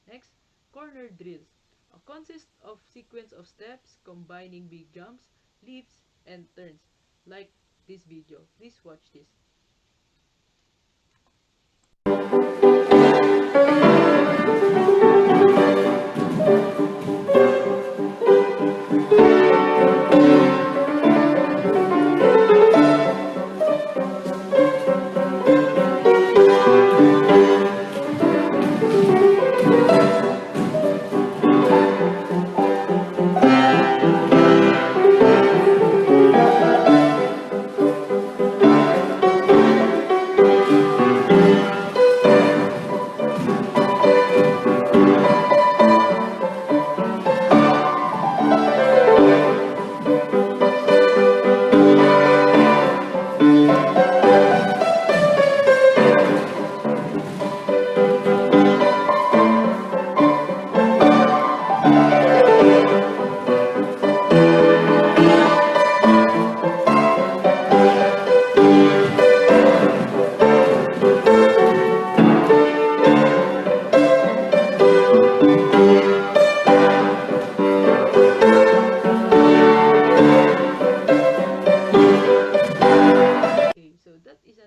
Speaker 8: Next, corner drills. Consists of sequence of steps combining big jumps, leaps, and turns. Like this video. Please watch this.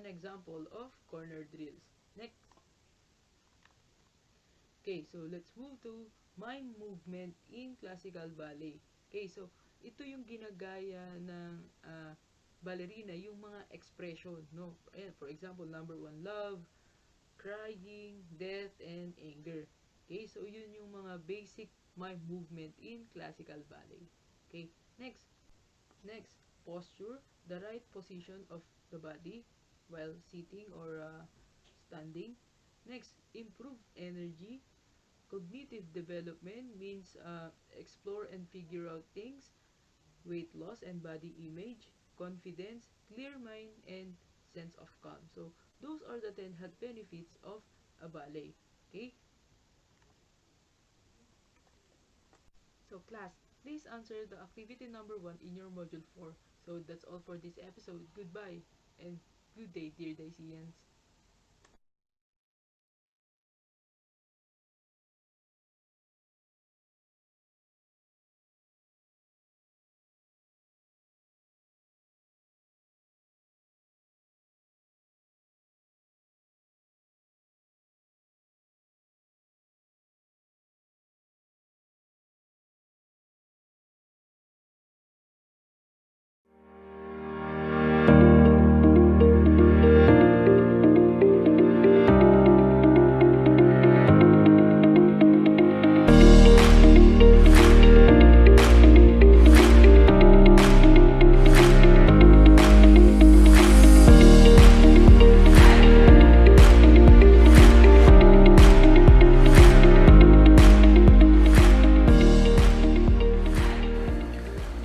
Speaker 8: Example of corner drills. Next. Okay, so let's move to mime movement in classical ballet. Okay, so ito yung ginagaya ng ballerina, yung mga expression, no? Ayan, for example, number 1, love, crying, death, and anger. Okay, so yun yung mga basic mime movement in classical ballet. Okay, next. Next, posture, the right position of the body while sitting or standing. Next, improve energy. Cognitive development means explore and figure out things. Weight loss and body image. Confidence, clear mind, and sense of calm. So, those are the 10 health benefits of a ballet. Okay? So, class, please answer the activity number 1 in your module 4. So, that's all for this episode. Goodbye and good day, dear Daisians.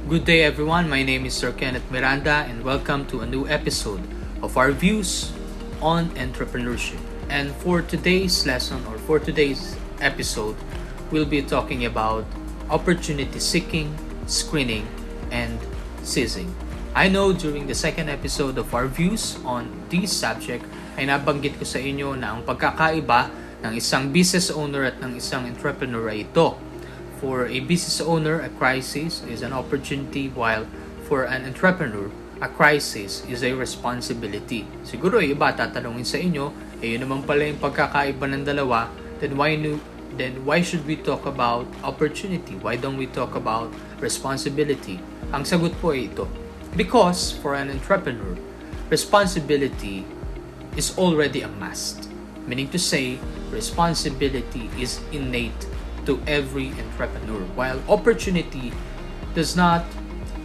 Speaker 9: Good day everyone, my name is Sir Kenneth Miranda and welcome to a new episode of our views on entrepreneurship. And for today's lesson or for today's episode, we'll be talking about opportunity seeking, screening, and seizing. I know during the second episode of our views on this subject ay nabanggit ko sa inyo na ang pagkakaiba ng isang business owner at ng isang entrepreneur ay ito. For a business owner, a crisis is an opportunity, while for an entrepreneur, a crisis is a responsibility. Siguro iba tatanungin sa inyo, yun naman pala yung pagkakaiba ng dalawa, then why should we talk about opportunity? Why don't we talk about responsibility? Ang sagot po ay ito. Because for an entrepreneur, responsibility is already a must. Meaning to say, responsibility is innate to every entrepreneur, while opportunity does not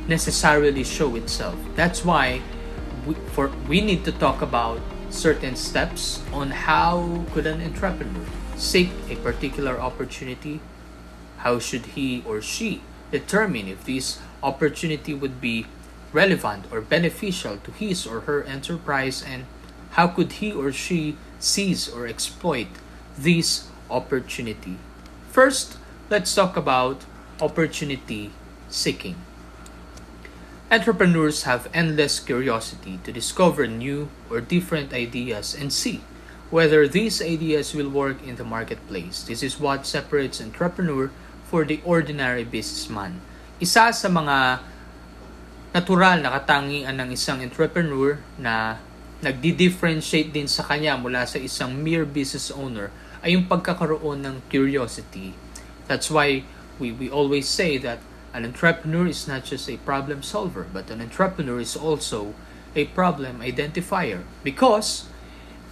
Speaker 9: necessarily show itself. That's why we need to talk about certain steps on how could an entrepreneur seek a particular opportunity. How should he or she determine if this opportunity would be relevant or beneficial to his or her enterprise, and how could he or she seize or exploit this opportunity? First, let's talk about opportunity seeking. Entrepreneurs have endless curiosity to discover new or different ideas and see whether these ideas will work in the marketplace. This is what separates entrepreneur for the ordinary businessman. Isa sa mga natural na katangian ng isang entrepreneur na nagdi-differentiate din sa kanya mula sa isang mere business owner ay yung pagkakaroon ng curiosity. That's why we always say that an entrepreneur is not just a problem solver, but an entrepreneur is also a problem identifier. Because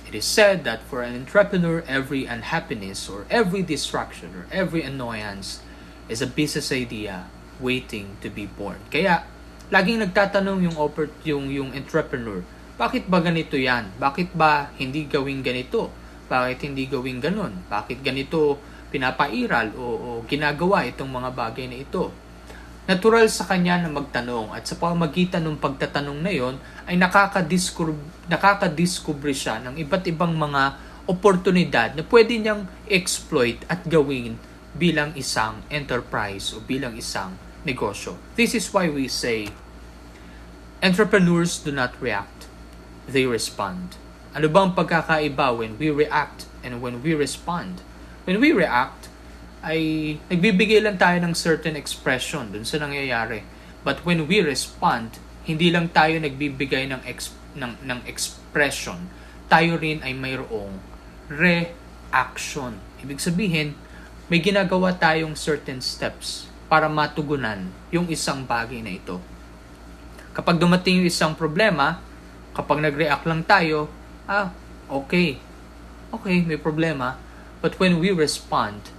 Speaker 9: it is said that for an entrepreneur, every unhappiness or every distraction or every annoyance is a business idea waiting to be born. Kaya laging nagtatanong yung entrepreneur, bakit ba ganito yan? Bakit ba hindi gawing ganito? Bakit hindi gawing ganon? Bakit ganito pinapairal o ginagawa itong mga bagay na ito? Natural sa kanya na magtanong, at sa pamamagitan ng pagtatanong na yon ay nakakadiscover siya ng iba't ibang mga oportunidad na pwede niyang exploit at gawin bilang isang enterprise o bilang isang negosyo. This is why we say, entrepreneurs do not react, they respond. Ano bang pagkakaiba when we react and when we respond? When we react, ay nagbibigay lang tayo ng certain expression dun sa nangyayari. But when we respond, hindi lang tayo nagbibigay ng expression. Tayo rin ay mayroong reaction. Ibig sabihin, may ginagawa tayong certain steps para matugunan yung isang bagay na ito. Kapag dumating yung isang problema, kapag nag-react lang tayo, okay, may problema. But when we respond,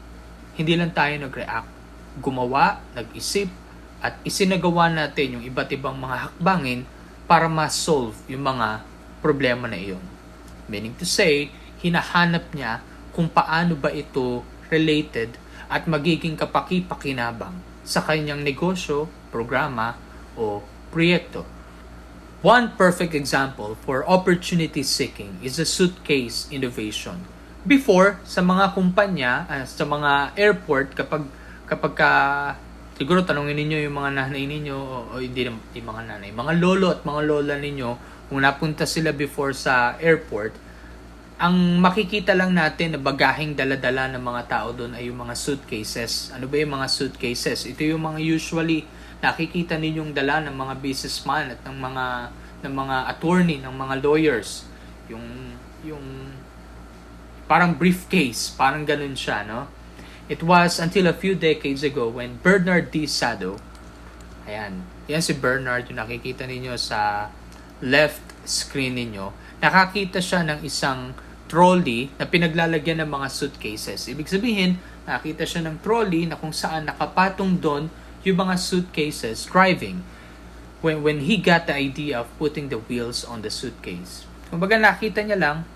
Speaker 9: hindi lang tayo nag-react, gumawa, nag-isip, at isinagawa natin yung iba't ibang mga hakbangin para ma-solve yung mga problema na iyon. Meaning to say, hinahanap niya kung paano ba ito related at magiging kapaki-pakinabang sa kanyang negosyo, programa, o proyekto. One perfect example for opportunity seeking is the suitcase innovation. Before, sa mga kumpanya, sa mga airport, kapag siguro tanongin ninyo yung mga nanay ninyo, o hindi mga nanay, mga lolo at mga lola ninyo, kung napunta sila before sa airport, ang makikita lang natin na bagaheng dala-dala ng mga tao doon ay yung mga suitcases. Ano ba yung mga suitcases? Ito yung mga usually nakikita ninyong dala ng mga businessman at ng mga attorney, ng mga lawyers. Yung parang briefcase, parang ganun siya, no? It was until a few decades ago when Bernard D. Sado, yan si Bernard, yung nakikita ninyo sa left screen ninyo, nakakita siya ng isang trolley na pinaglalagyan ng mga suitcases. Ibig sabihin, nakita siya ng trolley na kung saan nakapatong doon yung mga suitcases driving when he got the idea of putting the wheels on the suitcase. Kumbaga nakita niya lang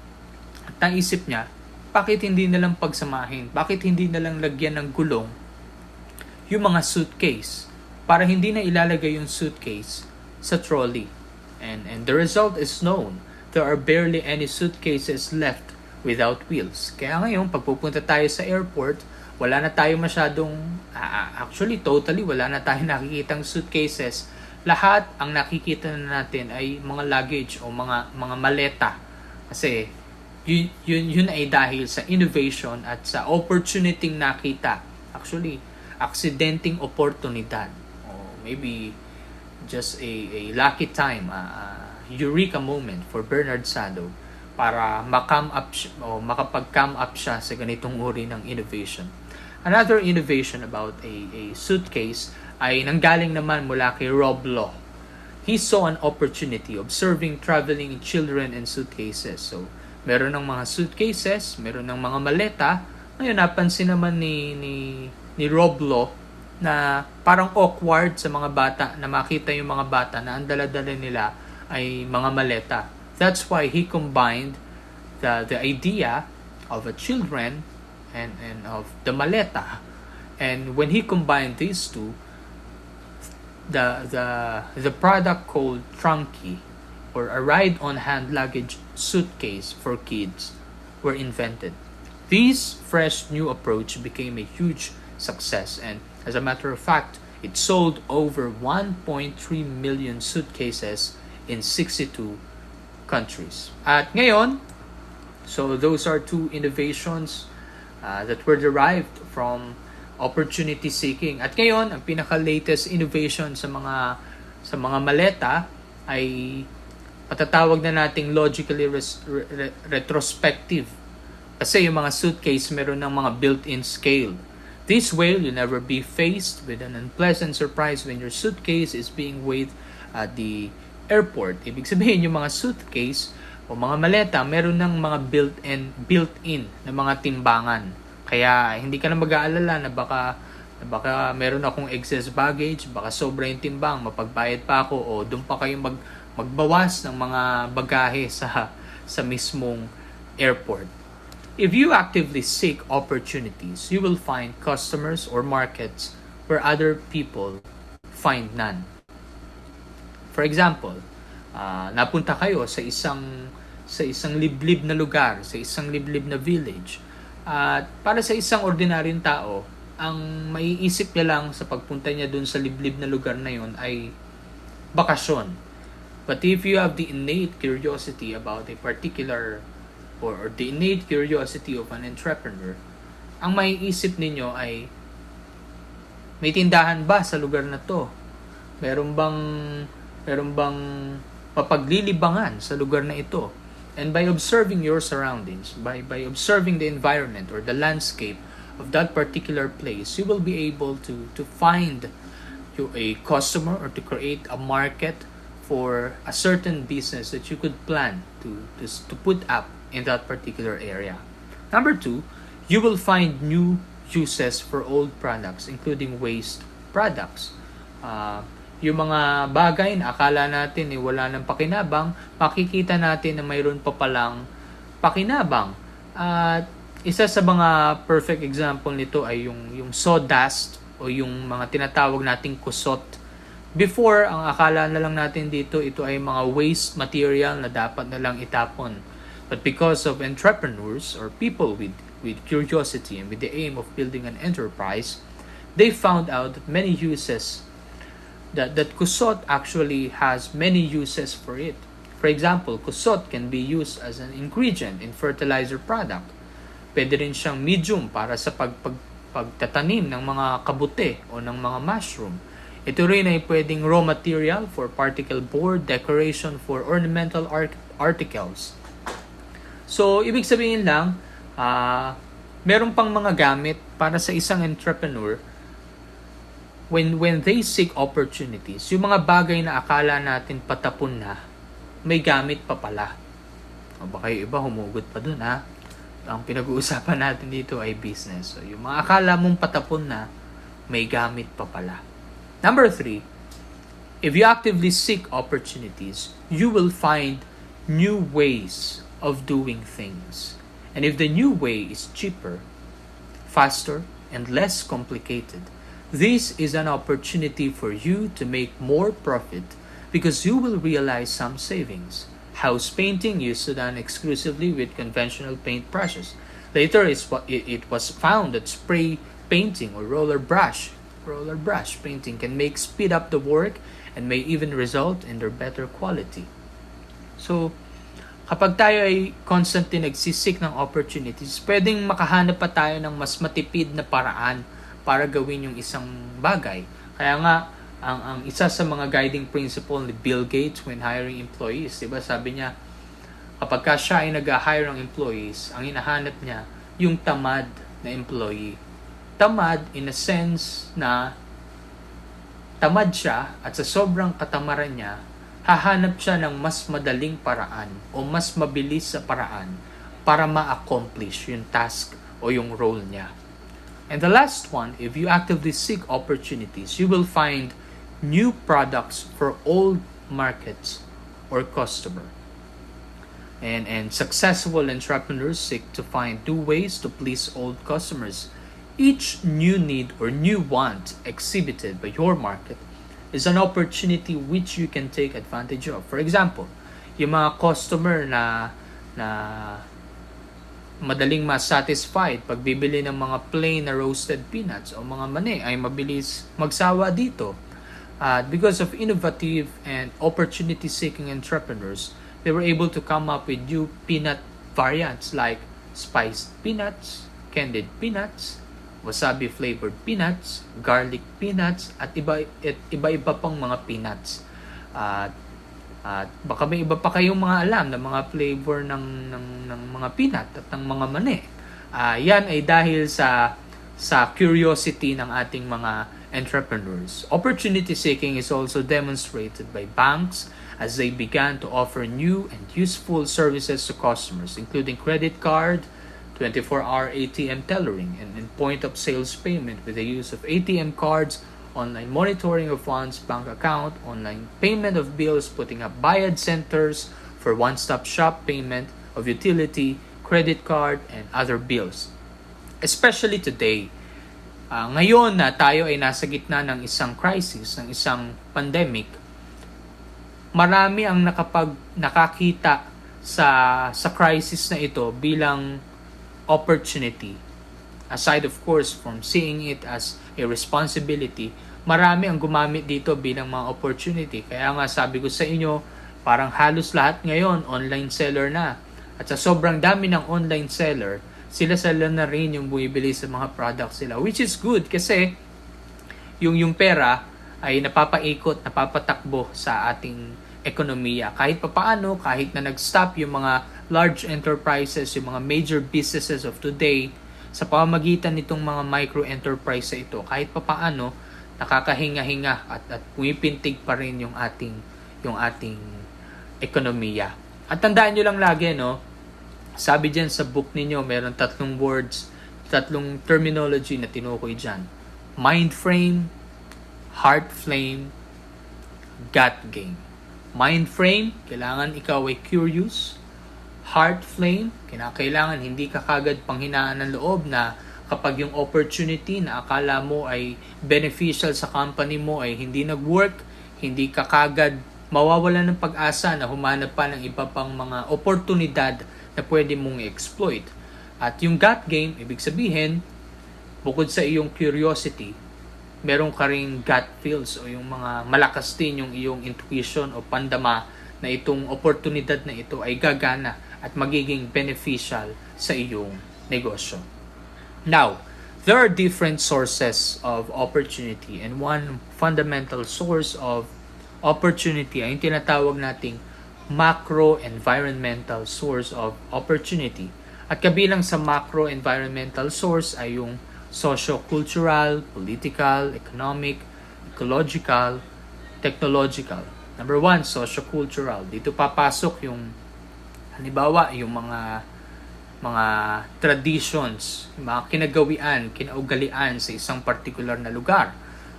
Speaker 9: at naisip niya, bakit hindi na lang pagsamahin? Bakit hindi na lang lagyan ng gulong yung mga suitcase para hindi na ilalagay yung suitcase sa trolley? And the result is known. There are barely any suitcases left without wheels. Kaya ngayon, pag pupunta tayo sa airport, wala na tayo masyadong, actually totally wala na tayo nakikitang suitcases. Lahat ang nakikita na natin ay mga luggage o mga maleta. Kasi yun ay dahil sa innovation at sa opportunity nakita. Actually, aksidenteng oportunidad. Or maybe just a lucky time, eureka moment for Bernard Sado para makapag-come up siya sa ganitong uri ng innovation. Another innovation about a suitcase ay nanggaling naman mula kay Rob Law. He saw an opportunity observing traveling children in suitcases. So, meron ng mga suitcases, meron ng mga maleta. Ngayon, napansin naman ni Rob Law na parang awkward sa mga bata na makita yung mga bata na ang dala-dala nila ay mga maleta. That's why he combined the idea of a children and of the maleta. And when he combined these two, the product called Trunky, or a ride-on-hand luggage suitcase for kids, were invented. This fresh new approach became a huge success, and as a matter of fact, it sold over 1.3 million suitcases in 62 countries. At ngayon, so those are two innovations that were derived from opportunity seeking. At ngayon, ang pinaka-latest innovation sa mga maleta ay patatawag na nating logically retrospective. Kasi yung mga suitcase meron ng mga built-in scale. This way, you'll never be faced with an unpleasant surprise when your suitcase is being weighed at the airport. Ibig sabihin, yung mga suitcase o mga maleta, meron ng mga built-in na mga timbangan. Kaya hindi ka na mag-aalala na baka meron akong excess baggage, baka sobra yung timbang, mapagbayad pa ako, o doon pa kayong magbawas ng mga bagahe sa mismong airport. If you actively seek opportunities, you will find customers or markets where other people find none. For example, napunta kayo sa isang liblib na lugar, sa isang liblib na village. At para sa isang ordinaryong tao, ang maiisip niya lang sa pagpunta niya dun sa liblib na lugar na yon ay bakasyon. But if you have the innate curiosity about a particular or the innate curiosity of an entrepreneur, ang maiisip ninyo ay, may tindahan ba sa lugar na to? Meron bang mapaglilibangan sa lugar na ito? And by observing your surroundings, by observing the environment or the landscape of that particular place, you will be able to find a customer or to create a market for a certain business that you could plan to put up in that particular area. Number 2, you will find new uses for old products, including waste products. Yung mga bagay na akala natin wala nang pakinabang, makikita natin na mayroon pa palang pakinabang. At isa sa mga perfect example nito ay yung sawdust o yung mga tinatawag nating kusot. Before, ang akala na lang natin dito, ito ay mga waste material na dapat na lang itapon. But because of entrepreneurs or people with curiosity and with the aim of building an enterprise, they found out that many uses that kusot actually has many uses for it. For example, kusot can be used as an ingredient in fertilizer product. Pwede rin siyang medium para sa pagtatanim ng mga kabute o ng mga mushroom. Ito rin ay pwedeng raw material for particle board, decoration for ornamental articles. So, ibig sabihin lang, meron pang mga gamit para sa isang entrepreneur when they seek opportunities. Yung mga bagay na akala natin patapon na, may gamit pa pala. O baka yung iba humugot pa dun ha. Ang pinag-uusapan natin dito ay business. So, yung mga akala mong patapon na, may gamit pa pala. Number 3, if you actively seek opportunities, you will find new ways of doing things. And if the new way is cheaper, faster, and less complicated, this is an opportunity for you to make more profit because you will realize some savings. House painting used to done exclusively with conventional paint brushes. Later, it was found that spray painting or roller brush painting can speed up the work and may even result in their better quality. So, kapag tayo ay constantly nagsisik ng opportunities, pwedeng makahanap pa tayo ng mas matipid na paraan para gawin yung isang bagay. Kaya nga, ang isa sa mga guiding principle ni Bill Gates when hiring employees, diba sabi niya, kapag ka siya ay nag-hire ng employees, ang hinahanap niya, yung tamad na employee. Tamad in a sense na tamad siya at sa sobrang katamaran niya, hahanap siya ng mas madaling paraan o mas mabilis sa paraan para ma-accomplish yung task o yung role niya. And the last one, if you actively seek opportunities, you will find new products for old markets or customer. And successful entrepreneurs seek to find new ways to please old customers. Each new need or new want exhibited by your market is an opportunity which you can take advantage of. For example, yung mga customer na madaling ma-satisfied pag bibili ng mga plain na roasted peanuts o mga mani ay mabilis magsawa dito. Because of innovative and opportunity-seeking entrepreneurs, they were able to come up with new peanut variants like spiced peanuts, candied peanuts, wasabi-flavored peanuts, garlic peanuts, at iba-iba pang mga peanuts. At baka may iba pa kayong mga alam na mga flavor ng mga peanut at ng mga mani. Yan ay dahil sa curiosity ng ating mga entrepreneurs. Opportunity seeking is also demonstrated by banks as they began to offer new and useful services to customers, including credit card, 24-hour ATM tellering, and point of sales payment with the use of ATM cards, online monitoring of funds, bank account, online payment of bills, putting up bayad centers for one-stop shop payment of utility, credit card, and other bills. Especially today, ngayon na tayo ay nasa gitna ng isang crisis, ng isang pandemic, marami ang nakakita sa crisis na ito bilang opportunity. Aside of course from seeing it as a responsibility, marami ang gumamit dito bilang mga opportunity. Kaya nga sabi ko sa inyo, parang halos lahat ngayon online seller na. At sa sobrang dami ng online seller, sila na rin yung bumibili sa mga products sila. Which is good kasi yung pera ay napapaikot, napapatakbo sa ating ekonomiya. Kahit papaano, kahit na nag-stop yung mga large enterprises, yung mga major businesses of today, sa pamamagitan nitong mga micro-enterprise sa ito, kahit papaano, nakakahinga-hinga at pumipintig pa rin yung ating ekonomiya. At tandaan nyo lang lagi, no? Sabi dyan sa book ninyo, meron 3 words, 3 terminology na tinukoy dyan. Mind frame, heart flame, gut game. Mind frame, kailangan ikaw ay curious. Heart flame, kailangan hindi ka kagad panghinaan ng loob na kapag yung opportunity na akala mo ay beneficial sa company mo ay hindi nag-work, hindi ka kagad mawawalan ng pag-asa na humanap pa ng iba pang mga oportunidad na pwede mong exploit. At yung gut game, ibig sabihin, bukod sa iyong curiosity, meron ka ring gut feels o yung mga malakas din yung iyong intuition o pandama na itong oportunidad na ito ay gagana at magiging beneficial sa iyong negosyo. Now, there are different sources of opportunity and one fundamental source of opportunity ay yung tinatawag nating macro-environmental source of opportunity. At kabilang sa macro-environmental source ay yung socio-cultural, political, economic, ecological, technological. Number 1, socio-cultural. Dito papasok yung halimbawa yung mga traditions, mga kinagawian, kinaugalian sa isang particular na lugar.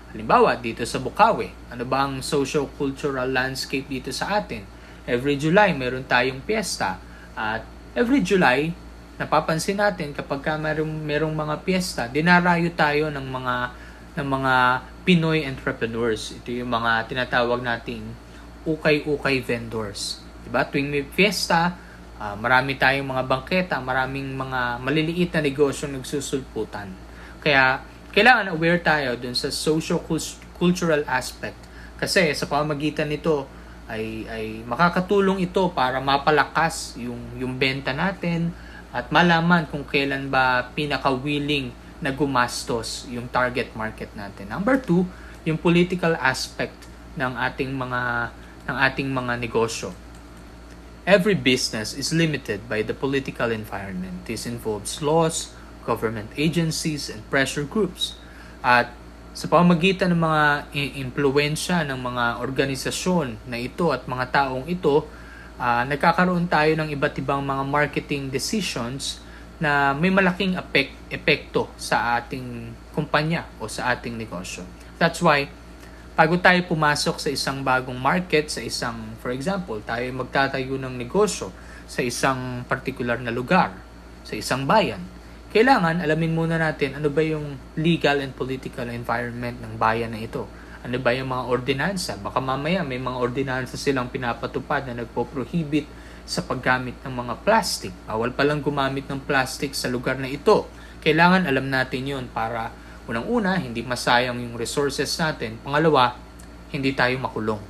Speaker 9: Halimbawa, dito sa Bukawi, ano ba ang socio-cultural landscape dito sa atin? Every July, meron tayong piyesta. At every July, napapansin natin kapag merong mga piyesta, dinarayo tayo ng mga Pinoy entrepreneurs. Ito yung mga tinatawag nating ukay-ukay vendors. Diba? Tuwing may piyesta, marami tayong mga bangketa, maraming mga maliliit na negosyo nagsusulputan. Kaya, kailangan aware tayo dun sa socio-cultural aspect. Kasi sa pamamagitan nito, ay makakatulong ito para mapalakas yung benta natin at malaman kung kailan ba pinaka-willing na gumastos yung target market natin. Number 2, yung political aspect ng ating mga negosyo. Every business is limited by the political environment. This involves laws, government agencies, and pressure groups. At Sa pamamagitan ng mga impluwensya ng mga organisasyon na ito at mga taong ito, nagkakaroon tayo ng iba't ibang mga marketing decisions na may malaking epekto sa ating kumpanya o sa ating negosyo. That's why, bago tayo pumasok sa isang bagong market, for example, tayo magtatayo ng negosyo sa isang particular na lugar, sa isang bayan, kailangan alamin muna natin ano ba yung legal and political environment ng bayan na ito. Ano ba yung mga ordinansa? Baka mamaya may mga ordinansa silang pinapatupad na nagpo-prohibit sa paggamit ng mga plastic. Bawal palang gumamit ng plastic sa lugar na ito. Kailangan alam natin yun para unang-una, hindi masayang yung resources natin. Pangalawa, hindi tayo makulong.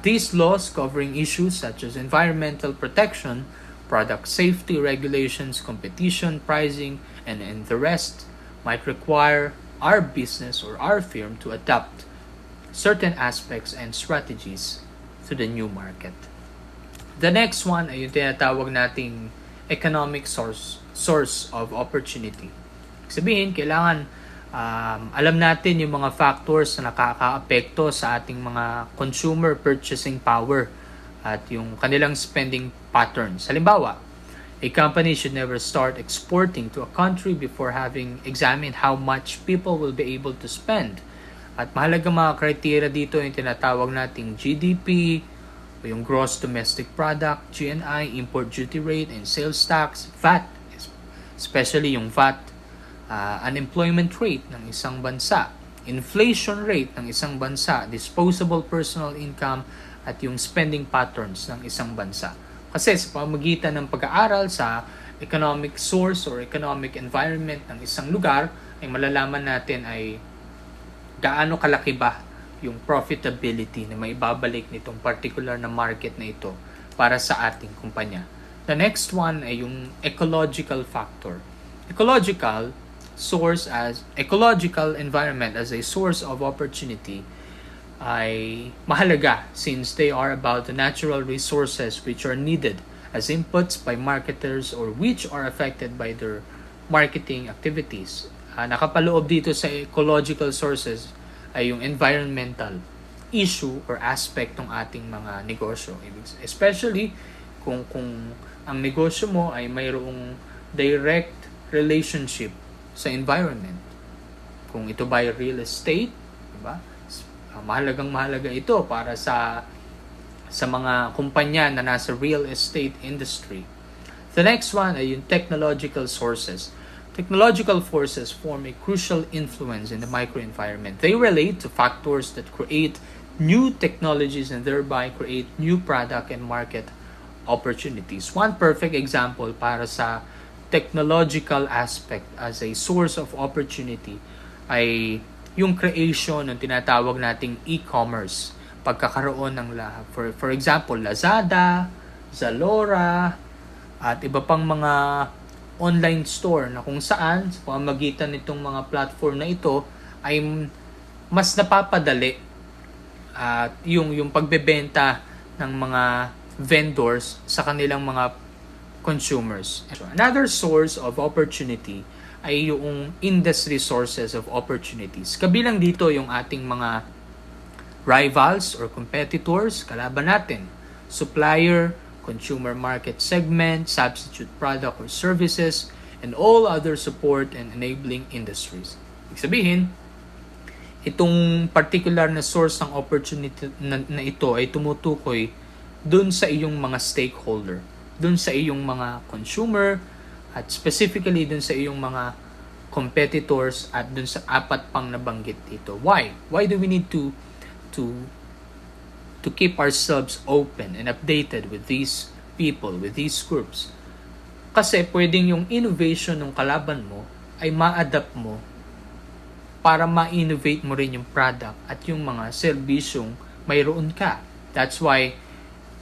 Speaker 9: These laws covering issues such as environmental protection, product safety regulations, competition, pricing, and the rest might require our business or our firm to adapt certain aspects and strategies to the new market. The next one ay yung tinatawag nating economic source of opportunity. Sabihin, kailangan alam natin yung mga factors na nakakaapekto sa ating mga consumer purchasing power at yung kanilang spending patterns. Halimbawa, a company should never start exporting to a country before having examined how much people will be able to spend. At mahalagang mga criteria dito yung tinatawag nating GDP, o yung gross domestic product, GNI, import duty rate, and sales tax, VAT, especially yung VAT, unemployment rate ng isang bansa, inflation rate ng isang bansa, disposable personal income, at yung spending patterns ng isang bansa. Kasi sa pamamagitan ng pag-aaral sa economic source or economic environment ng isang lugar, ay malalaman natin ay gaano kalaki ba yung profitability na maibabalik nitong particular na market na ito para sa ating kumpanya. The next one ay yung ecological factor. Ecological environment as a source of opportunity ay mahalaga since they are about the natural resources which are needed as inputs by marketers or which are affected by their marketing activities. Nakapaloob dito sa ecological sources ay yung environmental issue or aspect ng ating mga negosyo. Especially kung ang negosyo mo ay mayroong direct relationship sa environment. Kung ito ba ay real estate, diba? Mahalaga ito para sa mga kumpanya na nasa real estate industry. The next one ay yung technological sources. Technological forces form a crucial influence in the microenvironment. They relate to factors that create new technologies and thereby create new product and market opportunities. One perfect example para sa technological aspect as a source of opportunity ay yung creation ng tinatawag nating e-commerce. Pagkakaroon ng for example, Lazada, Zalora, at iba pang mga online store na kung saan sa pamamagitan nitong mga platform na ito ay mas napapadali at yung pagbebenta ng mga vendors sa kanilang mga consumers. Another source of opportunity ay yung industry sources of opportunities. Kabilang dito yung ating mga rivals or competitors, kalaban natin, supplier, consumer market segment, substitute product or services, and all other support and enabling industries. Ibig sabihin, itong particular na source ng opportunity na ito ay tumutukoy dun sa iyong mga stakeholder, dun sa iyong mga consumer, at specifically dun sa iyong mga competitors at dun sa apat pang nabanggit dito. Why? Why do we need to keep ourselves open and updated with these people, with these groups? Kasi pwedeng yung innovation ng kalaban mo ay ma-adapt mo para ma-innovate mo rin yung product at yung mga serbisyong mayroon ka. That's why,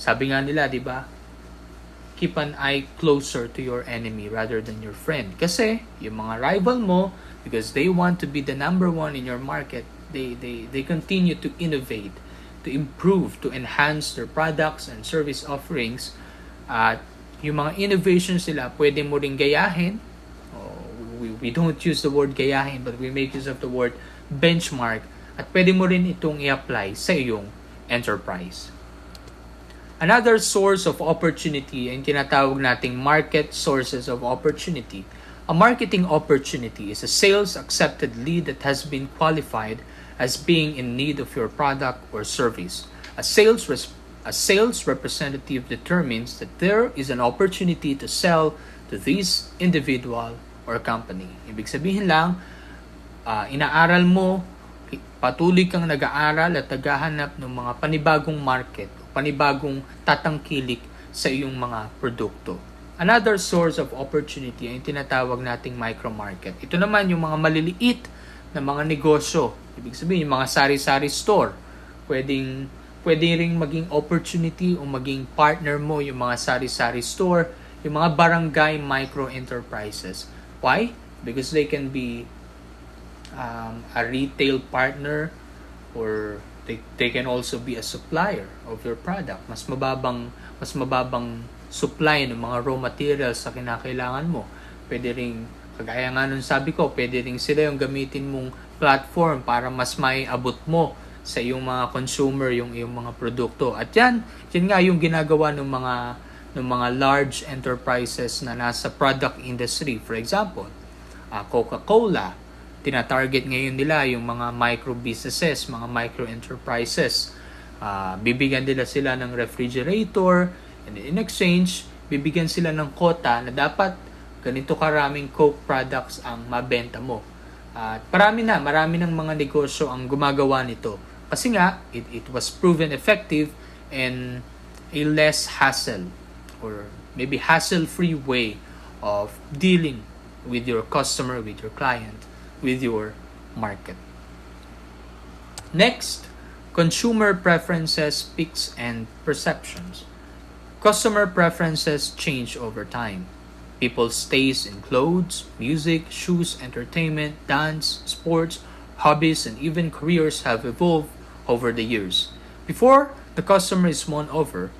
Speaker 9: sabi nga nila, di ba, keep an eye closer to your enemy rather than your friend. Kasi yung mga rival mo, because they want to be the number one in your market, they continue to innovate, to improve, to enhance their products and service offerings. At yung mga innovations nila, pwede mo ring gayahin. We We don't use the word gayahin, but we make use of the word benchmark. At pwede mo rin itong i-apply sa iyong enterprise. Another source of opportunity ay tinatawag nating market sources of opportunity. A marketing opportunity is a sales accepted lead that has been qualified as being in need of your product or service. A sales representative determines that there is an opportunity to sell to this individual or company. Ibig sabihin lang, inaaral mo, patuloy kang nag-aaral at naghahanap ng mga panibagong market, panibagong tatangkilik sa iyong mga produkto. Another source of opportunity ay tinatawag nating micro-market. Ito naman yung mga maliliit na mga negosyo. Ibig sabihin, yung mga sari-sari store. Pwede ring maging opportunity o maging partner mo yung mga sari-sari store, yung mga barangay micro-enterprises. Why? Because they can be a retail partner, or they can also be a supplier of your product. Mas mababang supply ng mga raw materials sa kinakailangan mo. Pwede ring, kagaya nga nung sabi ko, pwede ring sila yung gamitin mong platform para mas maiabot mo sa iyong mga consumer yung iyong mga produkto. At yan nga yung ginagawa ng mga large enterprises na nasa product industry. For example, Coca-Cola, tina-target ngayon nila yung mga micro businesses, mga micro enterprises. Bibigyan nila sila ng refrigerator, and in exchange, bibigyan sila ng quota na dapat ganito karaming Coke products ang mabenta mo. Marami ng mga negosyo ang gumagawa nito. Kasi nga, it was proven effective and a less hassle, or maybe hassle-free way of dealing with your customer, with your client, with your market. Next, consumer preferences, peaks, and perceptions. Customer preferences change over time. People's taste in clothes, music, shoes, entertainment, dance, sports, hobbies, and even careers have evolved over the years. Before the customer is won over,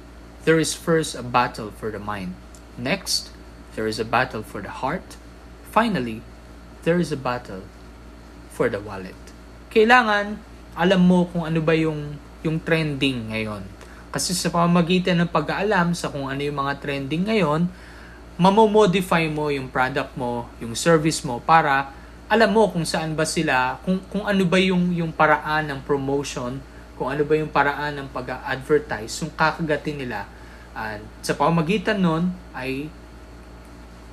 Speaker 9: there is first a battle for the mind. Next, there is a battle for the heart. Finally, there is a battle for the wallet. Kailangan alam mo kung ano ba yung trending ngayon. Kasi sa pamamagitan ng pag-aalam sa kung ano yung mga trending ngayon, mamomodify mo yung product mo, yung service mo, para alam mo kung saan ba sila, kung ano ba yung paraan ng promotion, kung ano ba yung paraan ng pag-advertise, yung kakagatin nila. At sa pamamagitan nun ay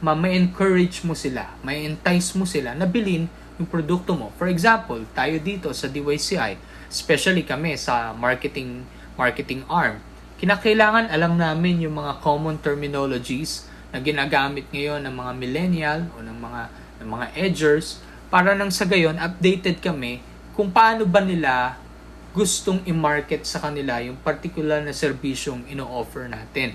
Speaker 9: may-encourage mo sila, may-entice mo sila na bilhin yung produkto mo. For example, tayo dito sa DYCI, especially kami sa marketing arm, kinakailangan alam namin yung mga common terminologies na ginagamit ngayon ng mga millennial o ng mga edgers, para nang sa gayon updated kami kung paano ba nila gustong i-market sa kanila yung particular na serbisyong ino-offer natin.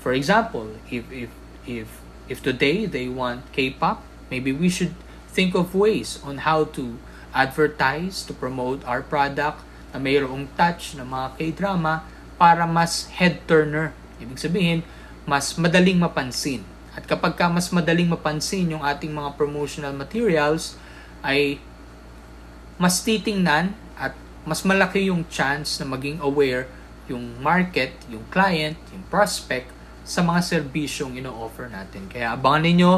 Speaker 9: For example, if today they want K-pop, maybe we should think of ways on how to advertise, to promote our product na mayroong touch ng mga K-drama para mas head-turner. Ibig sabihin, mas madaling mapansin. At kapag mas madaling mapansin yung ating mga promotional materials, ay mas titingnan at mas malaki yung chance na maging aware yung market, yung client, yung prospect sa mga serbisyong ino-offer natin. Kaya abangan ninyo,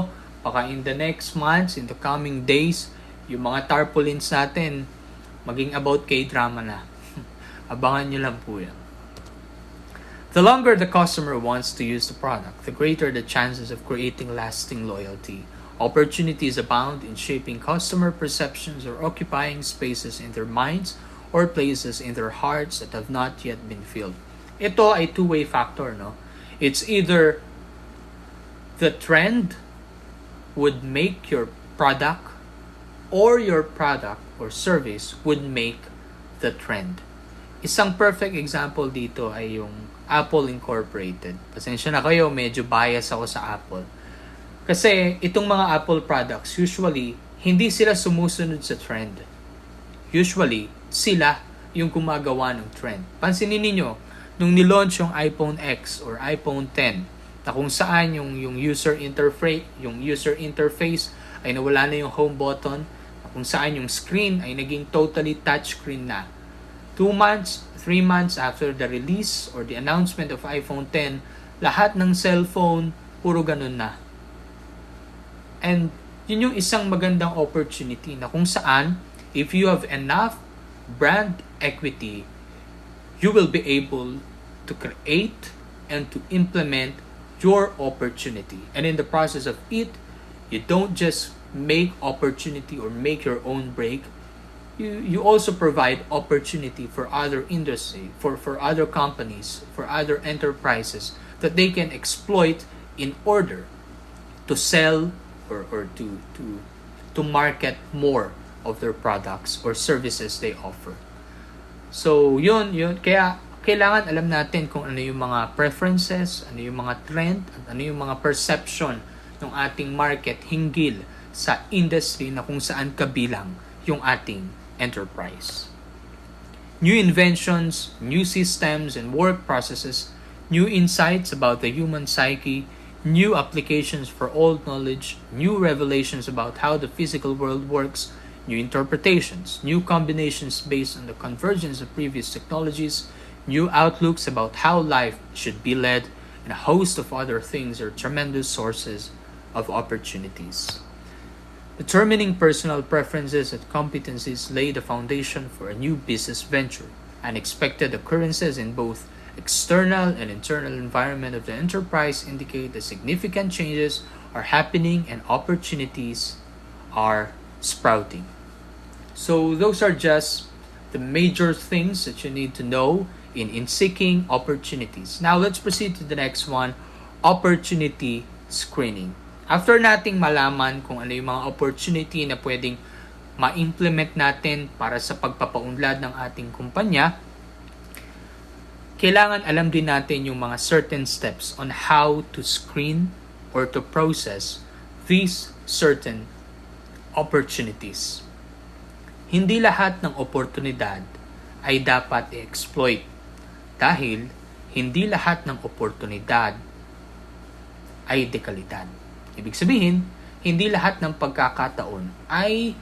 Speaker 9: baka in the next months, in the coming days, yung mga tarpaulins natin maging about K-drama na. Abangan nyo lang po yan. The longer the customer wants to use the product, the greater the chances of creating lasting loyalty. Opportunities abound in shaping customer perceptions or occupying spaces in their minds or places in their hearts that have not yet been filled. Ito ay two-way factor, no? It's either the trend would make your product, or your product or service would make the trend. Isang perfect example dito ay yung Apple Incorporated. Pasensya na kayo, medyo bias ako sa Apple. Kasi itong mga Apple products, usually, hindi sila sumusunod sa trend. Usually, sila yung gumagawa ng trend. Pansinin niyo, nung nilaunch yung iPhone X or iPhone 10, na kung saan yung user interface ay nawala na yung home button, na kung saan yung screen ay naging totally touchscreen na. 2 months, 3 months after the release or the announcement of iPhone 10, lahat ng cellphone puro ganun na. And yun yung isang magandang opportunity na kung saan if you have enough brand equity, you will be able to create and to implement your opportunity. And in the process of it, you don't just make opportunity or make your own break. You also provide opportunity for other industry, for other companies, for other enterprises that they can exploit in order to sell or to market more of their products or services they offer. So yun kaya kailangan alam natin kung ano yung mga preferences, ano yung mga trend, at ano yung mga perception ng ating market hinggil sa industry na kung saan kabilang yung ating enterprise. New inventions, new systems and work processes, new insights about the human psyche, new applications for old knowledge, new revelations about how the physical world works, new interpretations, new combinations based on the convergence of previous technologies, new outlooks about how life should be led, and a host of other things are tremendous sources of opportunities. Determining personal preferences and competencies lay the foundation for a new business venture. Unexpected occurrences in both external and internal environment of the enterprise indicate that significant changes are happening and opportunities are sprouting. So those are just the major things that you need to know in seeking opportunities. Now let's proceed to the next one, opportunity screening. After nating malaman kung ano yung mga opportunity na pwedeng ma-implement natin para sa pagpapaunlad ng ating kumpanya, kailangan alam din natin yung mga certain steps on how to screen or to process these certain opportunities. Hindi lahat ng oportunidad ay dapat i-exploit dahil hindi lahat ng oportunidad ay dekalidad. Ibig sabihin, hindi lahat ng pagkakataon ay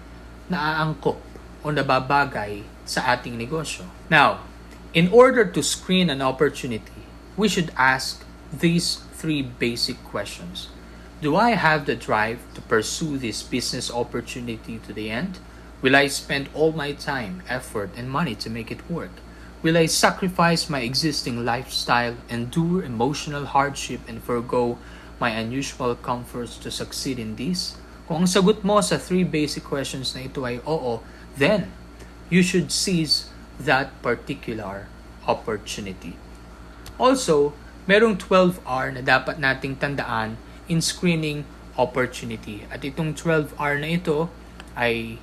Speaker 9: naaangkop o nababagay sa ating negosyo. Now, in order to screen an opportunity, we should ask these 3 basic questions. Do I have the drive to pursue this business opportunity to the end? Will I spend all my time, effort, and money to make it work? Will I sacrifice my existing lifestyle, endure emotional hardship, and forgo my unusual comforts to succeed in this? Kung ang sagot mo sa 3 basic questions na ito ay oo, then you should seize that particular opportunity. Also, merong 12R na dapat nating tandaan in screening opportunity. At itong 12R na ito ay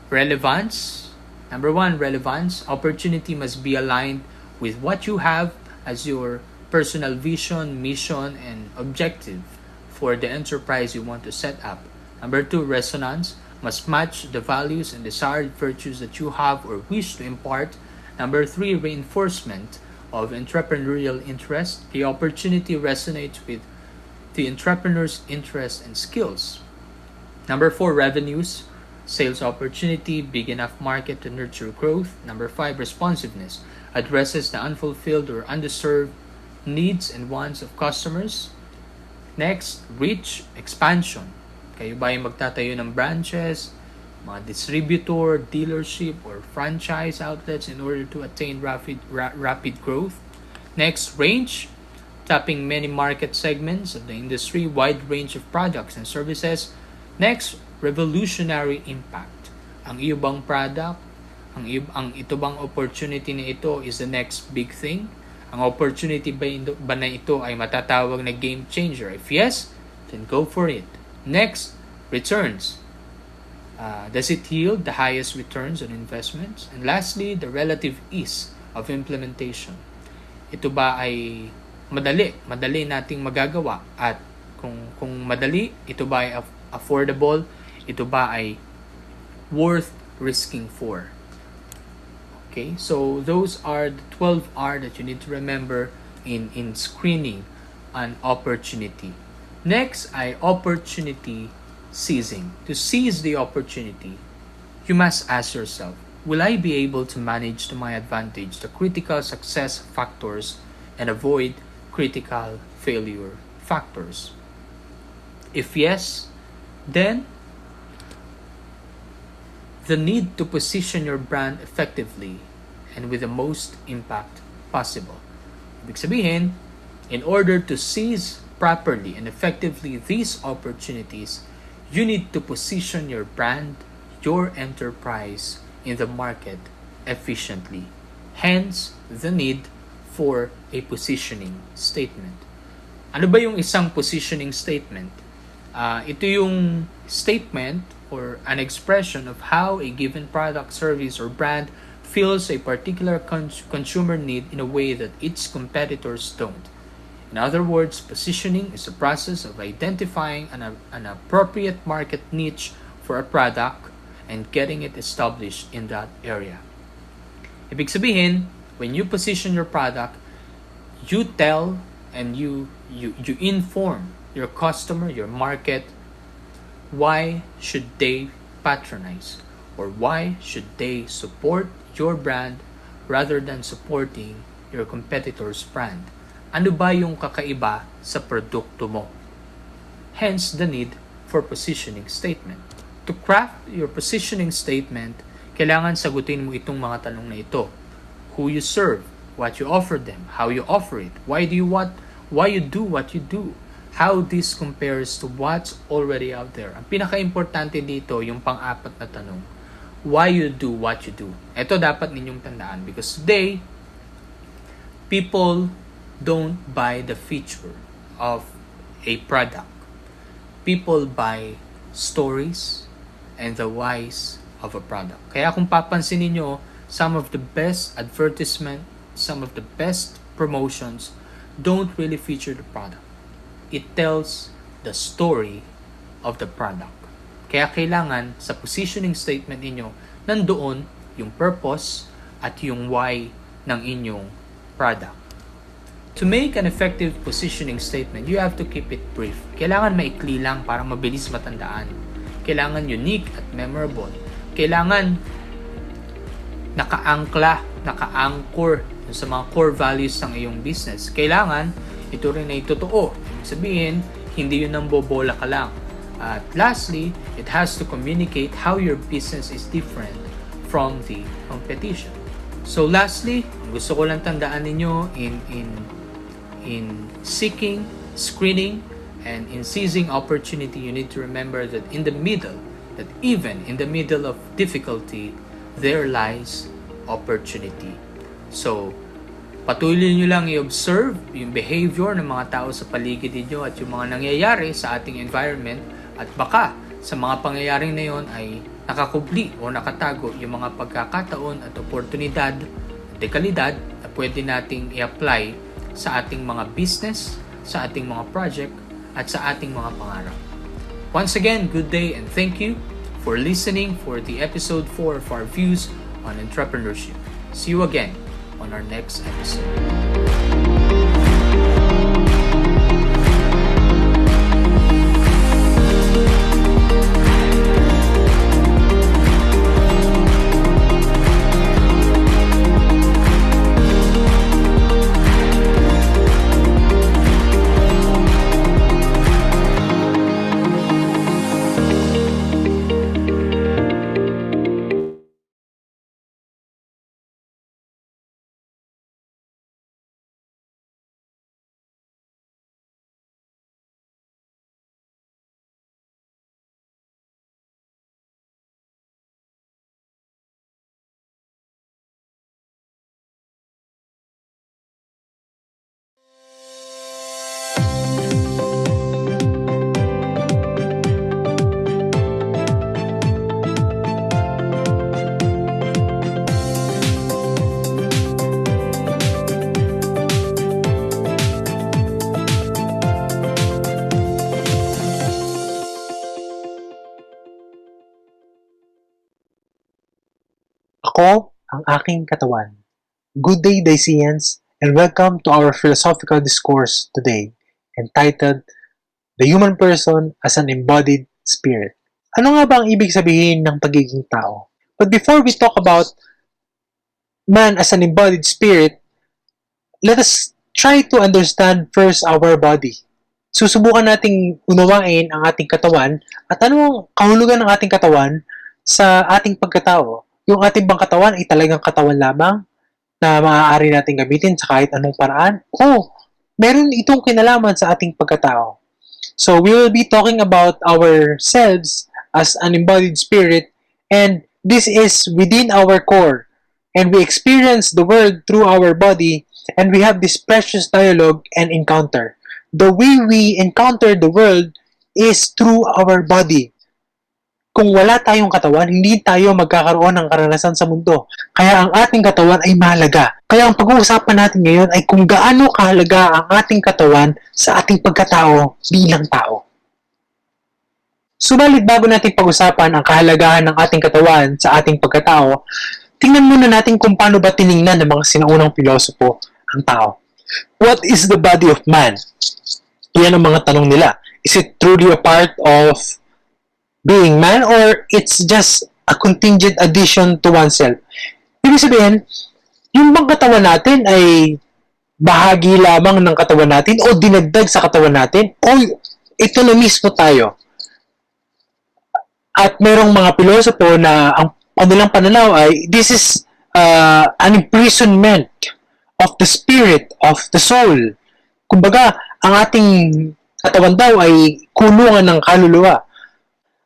Speaker 9: relevance. Number 1, relevance. Opportunity must be aligned with what you have as your personal vision, mission, and objective for the enterprise you want to set up. Number 2, resonance must match the values and desired virtues that you have or wish to impart. Number 3, reinforcement of entrepreneurial interest. The opportunity resonates with the entrepreneur's interest and skills. Number 4, revenues. Sales opportunity, big enough market to nurture growth. Number 5, responsiveness. Addresses the unfulfilled or underserved needs and wants of customers. Next, reach, expansion. Kayo ba ay magtatayo ng branches, mga distributor, dealership, or franchise outlets in order to attain rapid growth? Next, range, tapping many market segments of the industry, wide range of products and services. Next, revolutionary impact. Ang iyo bang product, ang ito bang opportunity na ito is the next big thing? Ang opportunity ba na ito ay matatawag na game changer? If yes, then go for it. Next, returns. Does it yield the highest returns on investments? And lastly, the relative ease of implementation. Ito ba ay madali nating magagawa? At kung madali, ito ba ay affordable? Ito ba ay worth risking for? Okay, so those are the 12R that you need to remember in screening an opportunity. Next ay opportunity seizing. To seize the opportunity, you must ask yourself, will I be able to manage to my advantage the critical success factors and avoid critical failure factors? If yes, then the need to position your brand effectively and with the most impact possible. Ibig sabihin, in order to seize properly and effectively these opportunities, you need to position your brand, your enterprise in the market efficiently. Hence, the need for a positioning statement. Ano ba yung isang positioning statement? Ito yung statement or an expression of how a given product, service, or brand fills a particular consumer need in a way that its competitors don't. In other words, positioning is a process of identifying an appropriate market niche for a product and getting it established in that area. Ibig sabihin, when you position your product, you tell and you inform your customer, your market, why should they patronize or why should they support your brand rather than supporting your competitor's brand. Ano ba yung kakaiba sa produkto mo? Hence the need for positioning statement. To craft your positioning statement, kailangan sagutin mo itong mga tanong na ito. Who you serve, what you offer them, how you offer it, why you do what you do, how this compares to what's already out there. Ang pinaka-importante dito, yung pang-apat na tanong, why you do what you do. Ito dapat ninyong tandaan because today, people don't buy the feature of a product. People buy stories and the whys of a product. Kaya kung papansin niyo, some of the best advertisement, some of the best promotions don't really feature the product. It tells the story of the product. Kaya kailangan sa positioning statement ninyo, nandoon yung purpose at yung why ng inyong product. To make an effective positioning statement, you have to keep it brief. Kailangan maikli lang para mabilis matandaan. Kailangan unique at memorable. Kailangan naka-anchor sa mga core values ng iyong business. Kailangan ito rin ay totoo. Ibig sabihin, hindi yun ang bobola ka lang. At lastly, it has to communicate how your business is different from the competition. So lastly, gusto ko lang tandaan ninyo in seeking, screening, and in seizing opportunity, you need to remember that even in the middle of difficulty, there lies opportunity. So, patuloy nyo lang i-observe yung behavior ng mga tao sa paligid ninyo at yung mga nangyayari sa ating environment at baka sa mga pangyayaring na yon ay nakakubli o nakatago yung mga pagkakataon at oportunidad at dekalidad na pwede nating i-apply sa ating mga business, sa ating mga project, at sa ating mga pangarap. Once again, good day and thank you for listening for the episode 4 of our views on entrepreneurship. See you again on our next episode.
Speaker 10: Ako ang aking katawan. Good day, Daisians, and welcome to our philosophical discourse today. entitled The Human Person as an Embodied Spirit. Ano nga ba ang ibig sabihin ng pagiging tao? But before we talk about man as an embodied spirit, let us try to understand first our body. Susubukan nating unawain ang ating katawan at ano ang kahulugan ng ating katawan sa ating pagkatao. Yung ating bang katawan ay talagang katawan lamang na maaari nating gamitin sa kahit anong paraan? O meron itong kinalaman sa ating pagkatao. So we will be talking about ourselves as an embodied spirit, and this is within our core. And we experience the world through our body, and we have this precious dialogue and encounter. The way we encounter the world is through our body. Kung wala tayong katawan, hindi tayo magkakaroon ng karanasan sa mundo. Kaya ang ating katawan ay mahalaga. Kaya ang pag-uusapan natin ngayon ay kung gaano kahalaga ang ating katawan sa ating pagkatao bilang tao. Subalit bago natin pag-usapan ang kahalagahan ng ating katawan sa ating pagkatao, tingnan muna natin kung paano ba tiningnan ng mga sinaunang pilosopo ang tao. What is the body of man? Yan ang mga tanong nila. Is it truly a part of being man, or it's just a contingent addition to oneself? Ibig sabihin, yung bang katawan natin ay bahagi lamang ng katawan natin o dinagdag sa katawan natin o ito na mismo tayo? At merong mga pilosopo na ang kanilang pananaw ay this is an imprisonment of the spirit, of the soul. Kumbaga, ang ating katawan daw ay kulungan ng kaluluwa.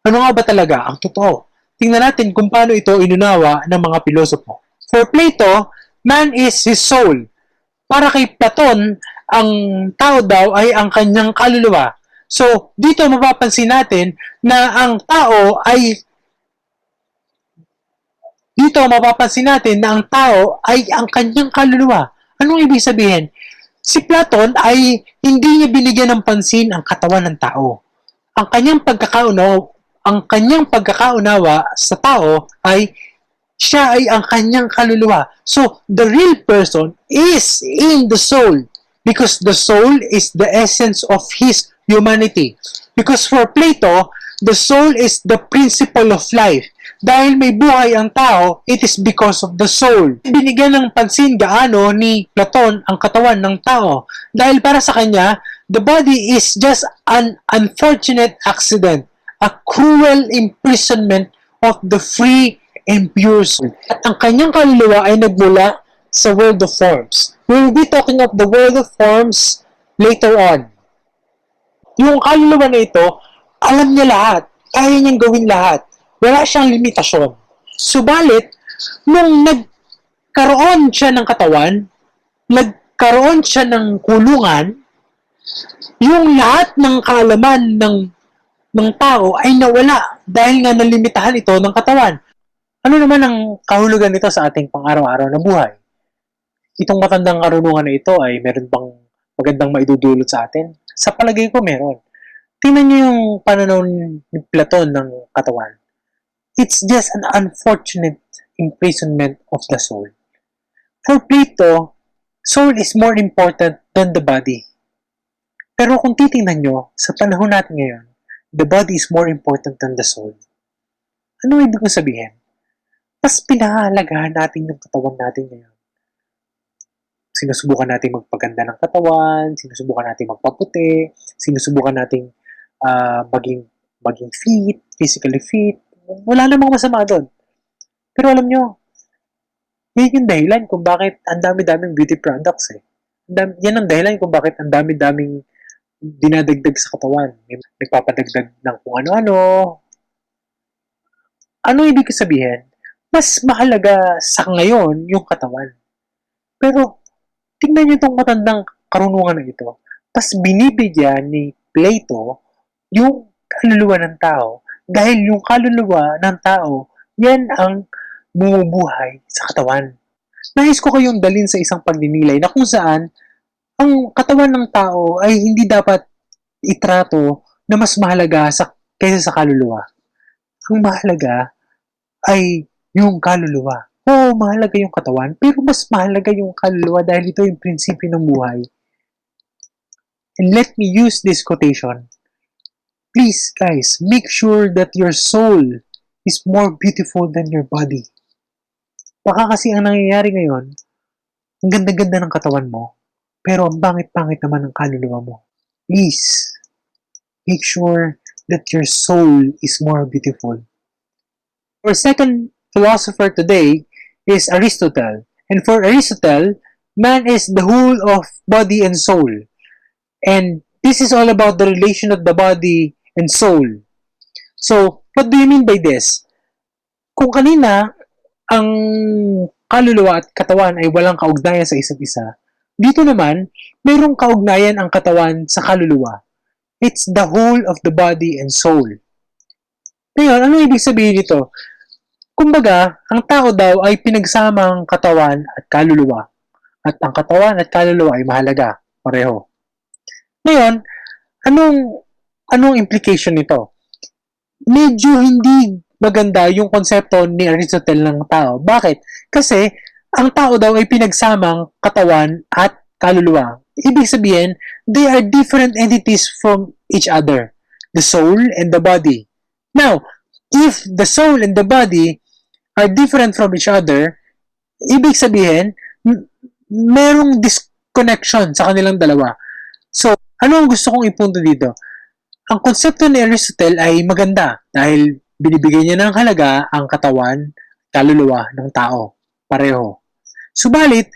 Speaker 10: Ano nga ba talaga ang totoo? Tingnan natin kung paano ito inunawa ng mga pilosopo. For Plato, man is his soul. Para kay Platon, ang tao daw ay ang kanyang kaluluwa. So, dito mapapansin natin na ang tao ay ang kanyang kaluluwa. Anong ibig sabihin? Si Platon ay hindi niya binigyan ng pansin ang katawan ng tao. Ang kanyang pagkakaunawa sa tao ay siya ay ang kanyang kaluluwa. So, the real person is in the soul because the soul is the essence of his humanity. Because for Plato, the soul is the principle of life. Dahil may buhay ang tao, it is because of the soul. Binigyan ng pansin gaano ni Platon ang katawan ng tao. Dahil para sa kanya, the body is just an unfortunate accident, a cruel imprisonment of the free and pure soul. At ang kanyang kaluluwa ay nagmula sa world of forms. We will be talking of the world of forms later on. Yung kaluluwa na ito, alam niya lahat. Kaya niyang gawin lahat. Wala siyang limitasyon. Subalit, nung nagkaroon siya ng katawan, nagkaroon siya ng kulungan, yung lahat ng kaalaman ng tao ay nawala dahil nga nalimitahan ito ng katawan. Ano naman ang kahulugan nito sa ating pang-araw-araw na buhay? Itong matandang karunungan na ito ay meron bang magandang maidudulot sa atin? Sa palagay ko, meron. Tingnan niyo yung pananaw ni Platon ng katawan. It's just an unfortunate imprisonment of the soul. For Plato, soul is more important than the body. Pero kung titingnan nyo, sa panahon natin ngayon, the body is more important than the soul. Ano ibig kong sabihin? Mas pinahalagahan natin yung katawan natin ngayon. Sinusubukan natin magpaganda ng katawan, sinusubukan natin magpaputi, sinusubukan natin maging fit, physically fit. Wala namang masama doon. Pero alam nyo, yan yung dahilan kung bakit ang dami-daming beauty products eh. Yan ang dahilan kung bakit ang dami-daming dinadagdag sa katawan. Nagpapadagdag ng kung ano-ano. Ano ibig sabihin? Mas mahalaga sa ngayon yung katawan. Pero, tingnan nyo itong matandang karunungan na ito. Tapos binibigyan ni Plato yung kaluluwa ng tao. Dahil yung kaluluwa ng tao, yan ang bumubuhay sa katawan. Nais ko kayong dalhin sa isang pagninilay na kung saan ang katawan ng tao ay hindi dapat itrato na mas mahalaga kaysa sa kaluluwa. Ang mahalaga ay yung kaluluwa. Oo, mahalaga yung katawan, pero mas mahalaga yung kaluluwa dahil ito yung prinsipyo ng buhay. And let me use this quotation. Please, guys, make sure that your soul is more beautiful than your body. Baka kasi ang nangyayari ngayon, ang ganda-ganda ng katawan mo, pero ang pangit-pangit naman ng kaluluwa mo. Please, make sure that your soul is more beautiful. Our second philosopher today is Aristotle. And for Aristotle, man is the whole of body and soul. And this is all about the relation of the body and soul. So, what do you mean by this? Kung kanina, ang kaluluwa at katawan ay walang kaugnayan sa isa't isa, dito naman, mayroong kaugnayan ang katawan sa kaluluwa. It's the whole of the body and soul. Ngayon, ano ibig sabihin nito? Kumbaga, ang tao daw ay pinagsamang katawan at kaluluwa. At ang katawan at kaluluwa ay mahalaga, pareho. Ngayon, anong implication nito? Medyo hindi maganda yung konsepto ni Aristotle ng tao. Bakit? Kasi, ang tao daw ay pinagsamang katawan at kaluluwa. Ibig sabihin, they are different entities from each other. The soul and the body. Now, if the soul and the body are different from each other, ibig sabihin, merong disconnection sa kanilang dalawa. So, ano ang gusto kong ipunto dito? Ang konsepto ni Aristotle ay maganda dahil binibigay niya ng halaga ang katawan, kaluluwa ng tao. Pareho. Subalit,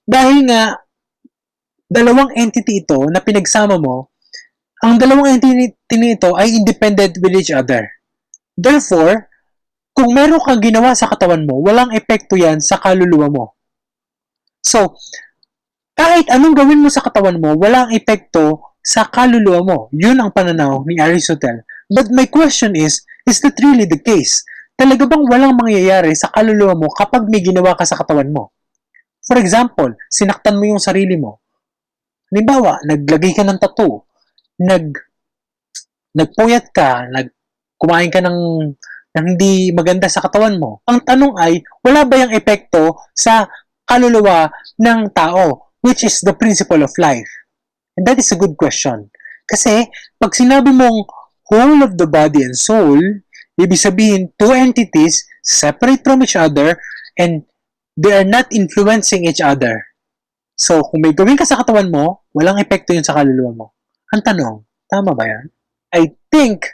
Speaker 10: dahil nga dalawang entity ito na pinagsama mo, ang dalawang entity nito ay independent with each other. Therefore, kung meron kang ginawa sa katawan mo, walang epekto yan sa kaluluwa mo. So, kahit anong gawin mo sa katawan mo, walang epekto sa kaluluwa mo. Yun ang pananaw ni Aristotle. But my question is that really the case? Talaga bang walang mangyayari sa kaluluwa mo kapag may ginawa ka sa katawan mo? For example, sinaktan mo yung sarili mo. Halimbawa, naglagay ka ng tattoo, nagpuyat ka, kumain ka ng hindi maganda sa katawan mo. Ang tanong ay, wala ba yung epekto sa kaluluwa ng tao, which is the principle of life? And that is a good question. Kasi, pag sinabi mong whole of the body and soul, ibig sabihin, two entities separate from each other and they are not influencing each other. So, kung may gawin ka sa katawan mo, walang epekto yun sa kaluluwa mo. Ang tanong, tama ba yan? I think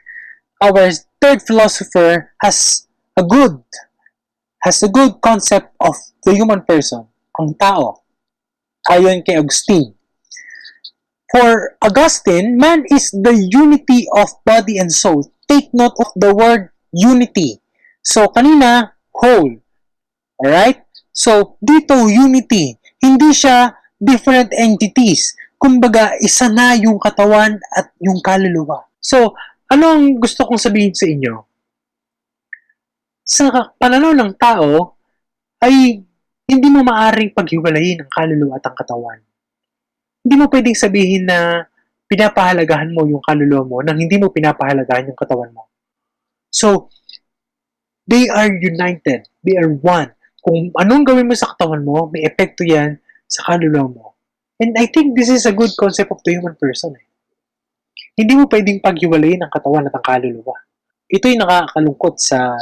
Speaker 10: our third philosopher has a good concept of the human person, ang tao. Ayon kay Augustine. For Augustine, man is the unity of body and soul. Take note of the word unity. So, kanina, whole. Alright? So, dito, unity. Hindi siya different entities. Kumbaga, isa na yung katawan at yung kaluluwa. So, ano ang gusto kong sabihin sa inyo? Sa pananaw ng tao, ay hindi mo maaring paghiwalayin ang kaluluwa at ang katawan. Hindi mo pwedeng sabihin na pinapahalagahan mo yung kaluluwa mo nang hindi mo pinapahalagahan yung katawan mo. So, they are united. They are one. Kung anong gawin mo sa katawan mo, may epekto yan sa kaluluwa mo. And I think this is a good concept of the human person. Hindi mo pwedeng paghiwalayin ang katawan at ang kaluluwa. Ito'y nakakalungkot sa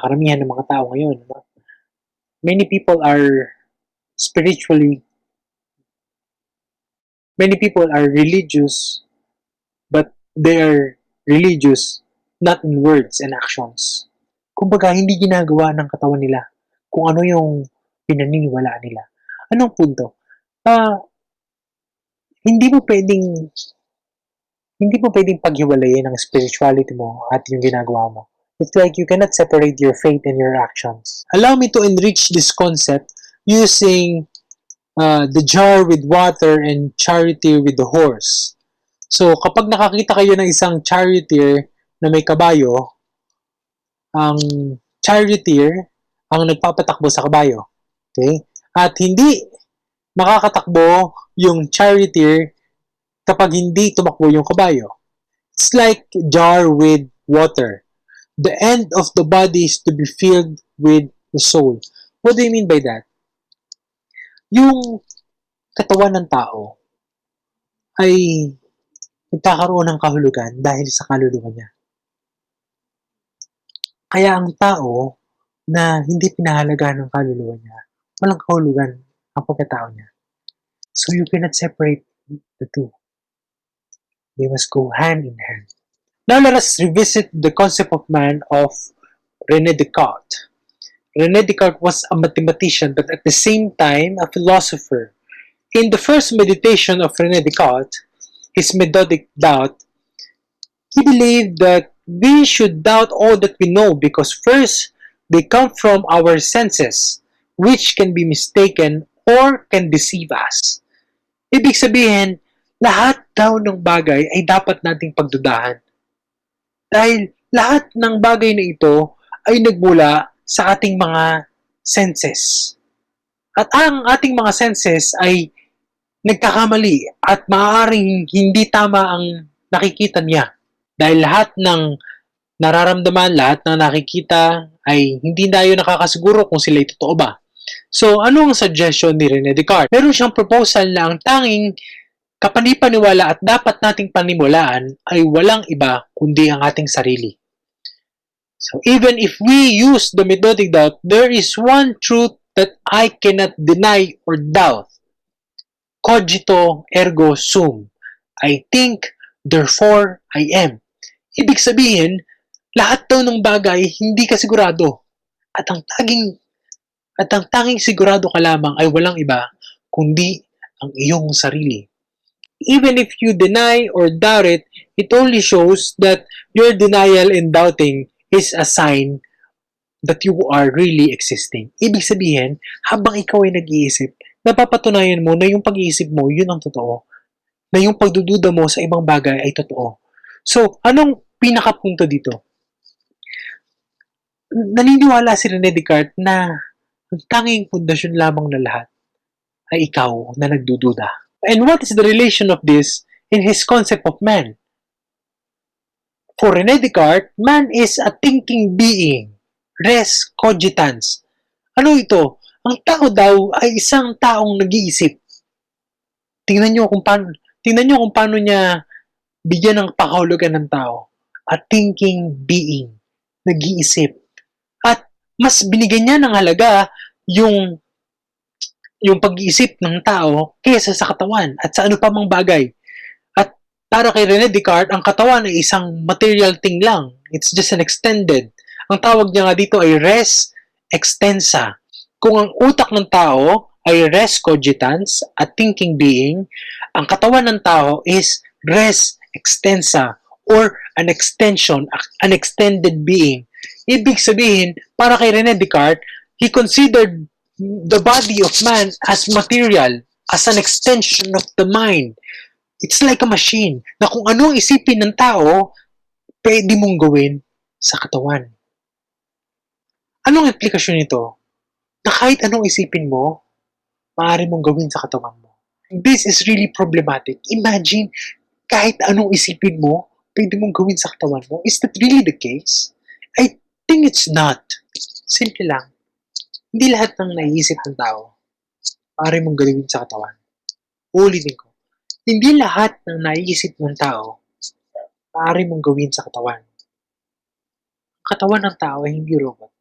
Speaker 10: karamihan ng mga tao ngayon. Many people are religious, but they are religious not in words and actions. Kumbaga, hindi ginagawa ng katawan nila kung ano yung pinaniniwalaan nila. Anong punto? Hindi mo pwedeng paghiwalayin ang spirituality mo at yung ginagawa mo. It's like you cannot separate your faith and your actions. Allow me to enrich this concept using the jar with water and charioteer with the horse. So, kapag nakakita kayo ng isang charioteer na may kabayo, ang charioteer ang nagpapatakbo sa kabayo. Okay? At hindi makakatakbo yung charioteer kapag hindi tumakbo yung kabayo. It's like a jar with water. The end of the body is to be filled with the soul. What do you mean by that? Yung katawan ng tao, ay nagkakaroon ng kahulugan dahil sa kaluluwa niya. Kaya ang tao na hindi pinahalagahan ng kaluluwa niya, walang kahulugan ang pagkatao niya. So you cannot separate the two. They must go hand in hand. Now let us revisit the concept of man of René Descartes. René Descartes was a mathematician but at the same time a philosopher. In the first meditation of René Descartes, his methodic doubt, he believed that we should doubt all that we know because first, they come from our senses, which can be mistaken or can deceive us. Ibig sabihin, lahat daw ng bagay ay dapat nating pagdudahan. Dahil lahat ng bagay na ito ay nagmula sa ating mga senses. At ang ating mga senses ay nagkakamali at maaaring hindi tama ang nakikita niya. Dahil lahat ng nararamdaman, lahat ng nakikita ay hindi tayo nakakasiguro kung sila ay totoo ba. So, ano ang suggestion ni René Descartes? Meron siyang proposal na ang tanging kapanipaniwala at dapat nating panimulaan ay walang iba kundi ang ating sarili. So, even if we use the methodic doubt, there is one truth that I cannot deny or doubt. Cogito ergo sum. I think, therefore I am. Ibig sabihin, lahat daw ng bagay hindi ka sigurado. At ang tanging sigurado ka lamang ay walang iba kundi ang iyong sarili. Even if you deny or doubt it, it only shows that your denial and doubting is a sign that you are really existing. Ibig sabihin, habang ikaw ay nag-iisip, napapatunayan mo na yung pag-iisip mo, yun ang totoo. Na yung pagdududa mo sa ibang bagay ay totoo. So, anong pinakapunto dito? Naniniwala si René Descartes na ang tanging pundasyon lamang na lahat ay ikaw na nagdududa. And what is the relation of this in his concept of man? For René Descartes, man is a thinking being, res cogitans. Ano ito? Ang tao daw ay isang taong nag-iisip. Tingnan niyo kung paano niya bigyan ng pakahulugan ng tao. A thinking being, nag-iisip. At mas binigyan niya ng halaga yung pag-iisip ng tao kaysa sa katawan at sa ano pa mang bagay. At para kay René Descartes, ang katawan ay isang material thing lang. It's just an extended. Ang tawag niya nga dito ay res extensa. Kung ang utak ng tao ay res cogitans, a thinking being, ang katawan ng tao is res extensa or an extension, an extended being. Ibig sabihin, para kay René Descartes, he considered the body of man as material, as an extension of the mind. It's like a machine na kung anong isipin ng tao, pwede mong gawin sa katawan. Anong implikasyon nito? Na kahit anong isipin mo, maaari mong gawin sa katawan mo. This is really problematic. Imagine, kahit anong isipin mo, pwede mong gawin sa katawan mo. Is that really the case? I think it's not. Simple lang. Hindi lahat ng naiisip ng tao, maaari mong gawin sa katawan. Ulitin ko. Hindi lahat ng naiisip ng tao, maaari mong gawin sa katawan. Ang katawan ng tao ay hindi robot.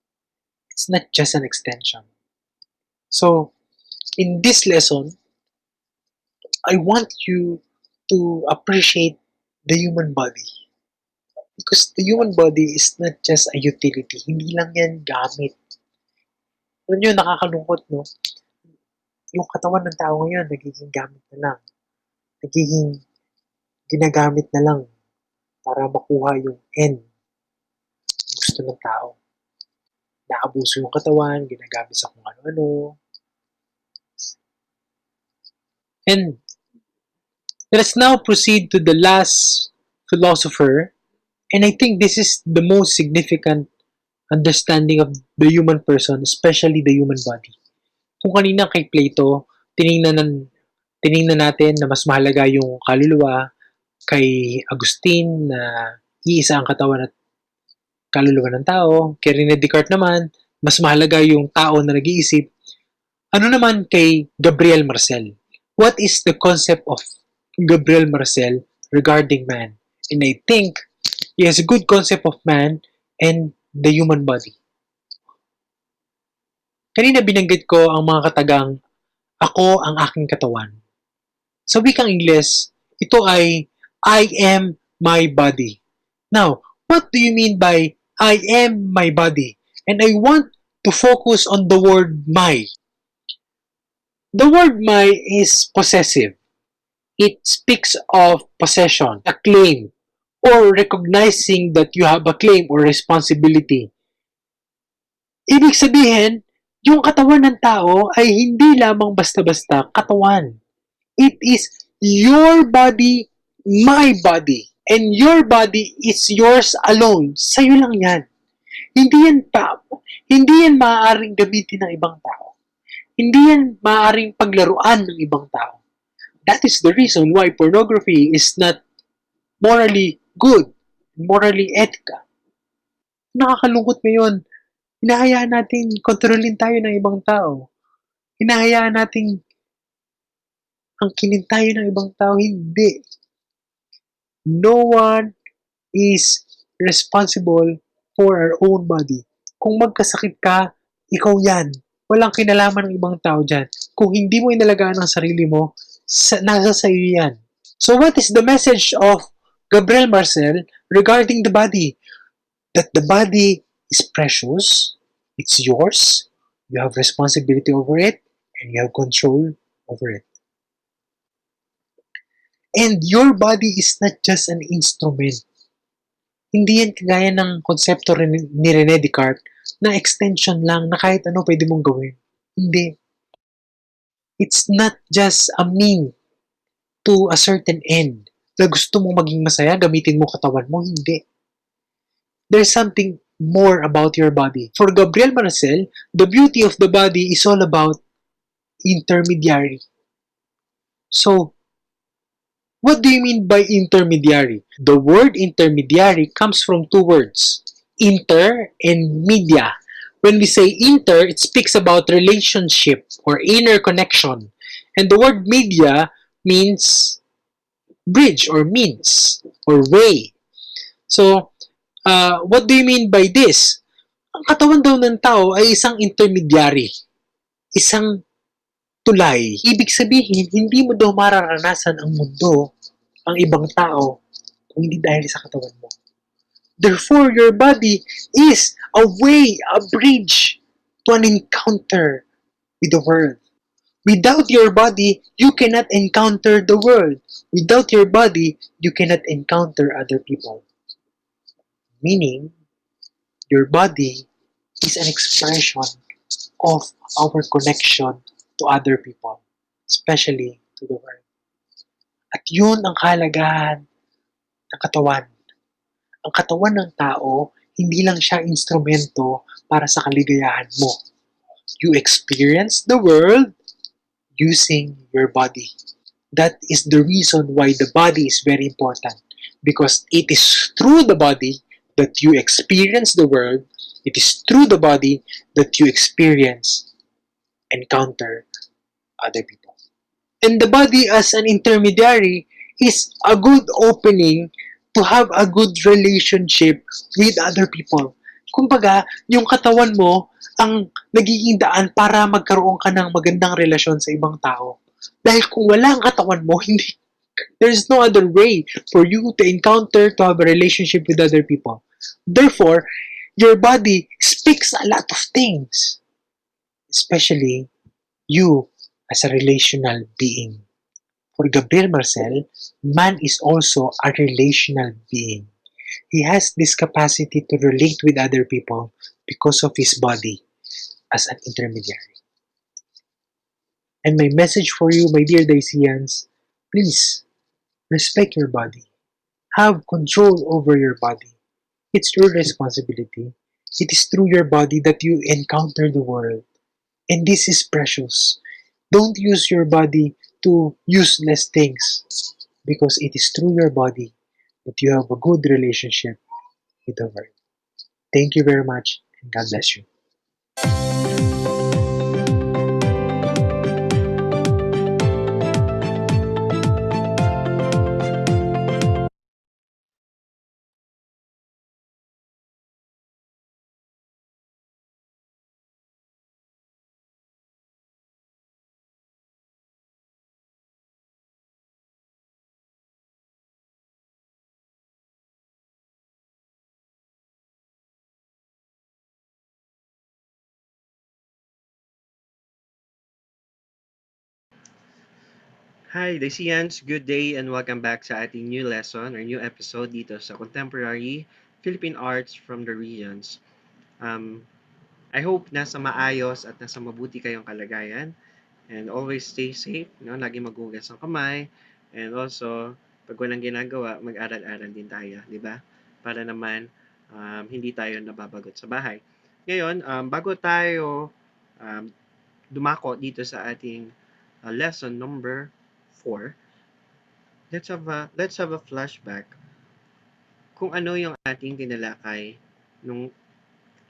Speaker 10: It's not just an extension. So, in this lesson, I want you to appreciate the human body. Because the human body is not just a utility. Hindi lang yan gamit. Alam nyo, nakakalungkot, no? Yung katawan ng tao ngayon, nagiging gamit na lang. Nagiging ginagamit na lang para makuha yung end. Gusto ng tao. Naabuso yung katawan, ginagamit sa kung ano-ano. And let's now proceed to the last philosopher. And I think this is the most significant understanding of the human person, especially the human body. Kung kanina kay Plato, tiningnan natin na mas mahalaga yung kaluluwa, kay Agustin na iisa ang katawan at kaluluwa ng tao, kay René Descartes naman, mas mahalaga yung tao na nag-iisip. Ano naman kay Gabriel Marcel? What is the concept of Gabriel Marcel regarding man. And I think he has a good concept of man and the human body. Kanina binanggit ko ang mga katagang ako ang aking katawan. Sa wikang Ingles, ito ay I am my body. Now, what do you mean by I am my body? And I want to focus on the word my. The word my is possessive. It speaks of possession, a claim, or recognizing that you have a claim or responsibility. Ibig sabihin, yung katawan ng tao ay hindi lamang basta-basta katawan. It is your body, my body. And your body is yours alone. Sa'yo lang yan. Hindi yan maaaring gamitin ng ibang tao. Hindi yan maaaring paglaruan ng ibang tao. That is the reason why pornography is not morally good, morally ethical. Nakakalungkot ngayon. Hinahayaan natin kontrolin tayo ng ibang tao. Hinahayaan natin angkinin tayo ng ibang tao. Hindi. No one is responsible for our own body. Kung magkasakit ka, ikaw yan. Walang kinalaman ng ibang tao dyan. Kung hindi mo inalagaan ang sarili mo, nasa sa'yo yan. So what is the message of Gabriel Marcel regarding the body? That the body is precious, it's yours, you have responsibility over it, and you have control over it. And your body is not just an instrument. Hindi yan kagaya ng konsepto ni René Descartes na extension lang na kahit ano pwede mong gawin. Hindi. It's not just a mean to a certain end. Na gusto mong maging masaya, gamitin mo katawan mo. Hindi. There's something more about your body. For Gabriel Marcel, the beauty of the body is all about intermediary. So, what do you mean by intermediary? The word intermediary comes from two words, inter and media. When we say inter, it speaks about relationship or inner connection. And the word media means bridge or means or way. So, what do you mean by this? Ang katawan daw ng tao ay isang intermediary. Isang tulay. Ibig sabihin, hindi mo daw mararanasan ang mundo, ang ibang tao, kung hindi dahil sa katawan mo. Therefore, your body is a way, a bridge to an encounter with the world. Without your body, you cannot encounter the world. Without your body, you cannot encounter other people. Meaning, your body is an expression of our connection to other people, especially to the world. At yun ang kahalagahan ng katawan. Ang katawan ng tao, hindi lang siya instrumento para sa kaligayahan mo. You experience the world using your body. That is the reason why the body is very important. Because it is through the body that you experience the world. It is through the body that you encounter other people. And the body as an intermediary is a good opening to have a good relationship with other people. Kumbaga, yung katawan mo ang nagiging daan para magkaroon ka ng magandang relasyon sa ibang tao. Dahil kung wala ang katawan mo, hindi, there's no other way for you to encounter, to have a relationship with other people. Therefore, your body speaks a lot of things. Especially you as a relational being. For Gabriel Marcel, man is also a relational being. He has this capacity to relate with other people because of his body as an intermediary. And my message for you, my dear Daisians, please respect your body. Have control over your body. It's your responsibility. It is through your body that you encounter the world. And this is precious. Don't use your body to useless things because it is through your body that you have a good relationship with the world. Thank you very much and God bless you.
Speaker 11: Hi, Dacians! Good day and welcome back sa ating new lesson or new episode dito sa Contemporary Philippine Arts from the Regions. Um, I hope nasa maayos at nasa mabuti kayong kalagayan and always stay safe, no? Lagi maghugas ng kamay and also pag walang ginagawa, mag-aral-aral din tayo, di ba? Para naman hindi tayo nababagot sa bahay. Ngayon, bago tayo um, dumako dito sa ating lesson number 4, let's have a flashback kung ano yung ating tinalakay nung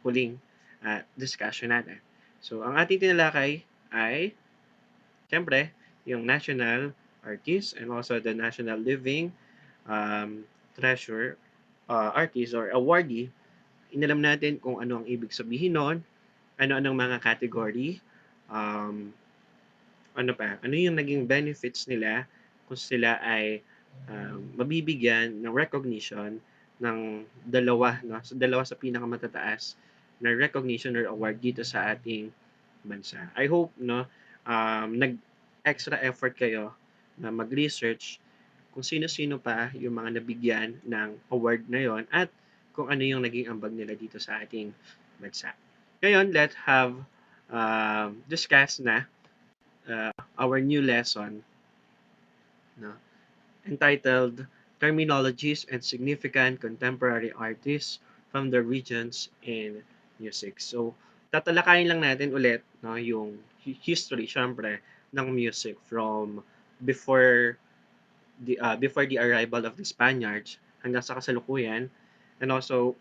Speaker 11: huling discussion natin. So, ang ating tinalakay ay, siyempre, yung national artist and also the national living treasure artist or awardee. Inalam natin kung ano ang ibig sabihin nun, ano-anong mga category, um, ano yung naging benefits nila kung sila ay mabibigyan ng recognition ng dalawa, no? So, dalawa sa pinakamatataas na recognition or award dito sa ating bansa. I hope, no, nag-extra effort kayo na mag-research kung sino-sino pa yung mga nabigyan ng award na yon at kung ano yung naging ambag nila dito sa ating bansa. Ngayon, let's have discuss na our new lesson, no, entitled Terminologies and Significant Contemporary Artists from the Regions in Music. So, tatalakayin lang natin ulit, no, yung history, syempre, ng music from before the arrival of the Spaniards hanggang sa kasalukuyan, and also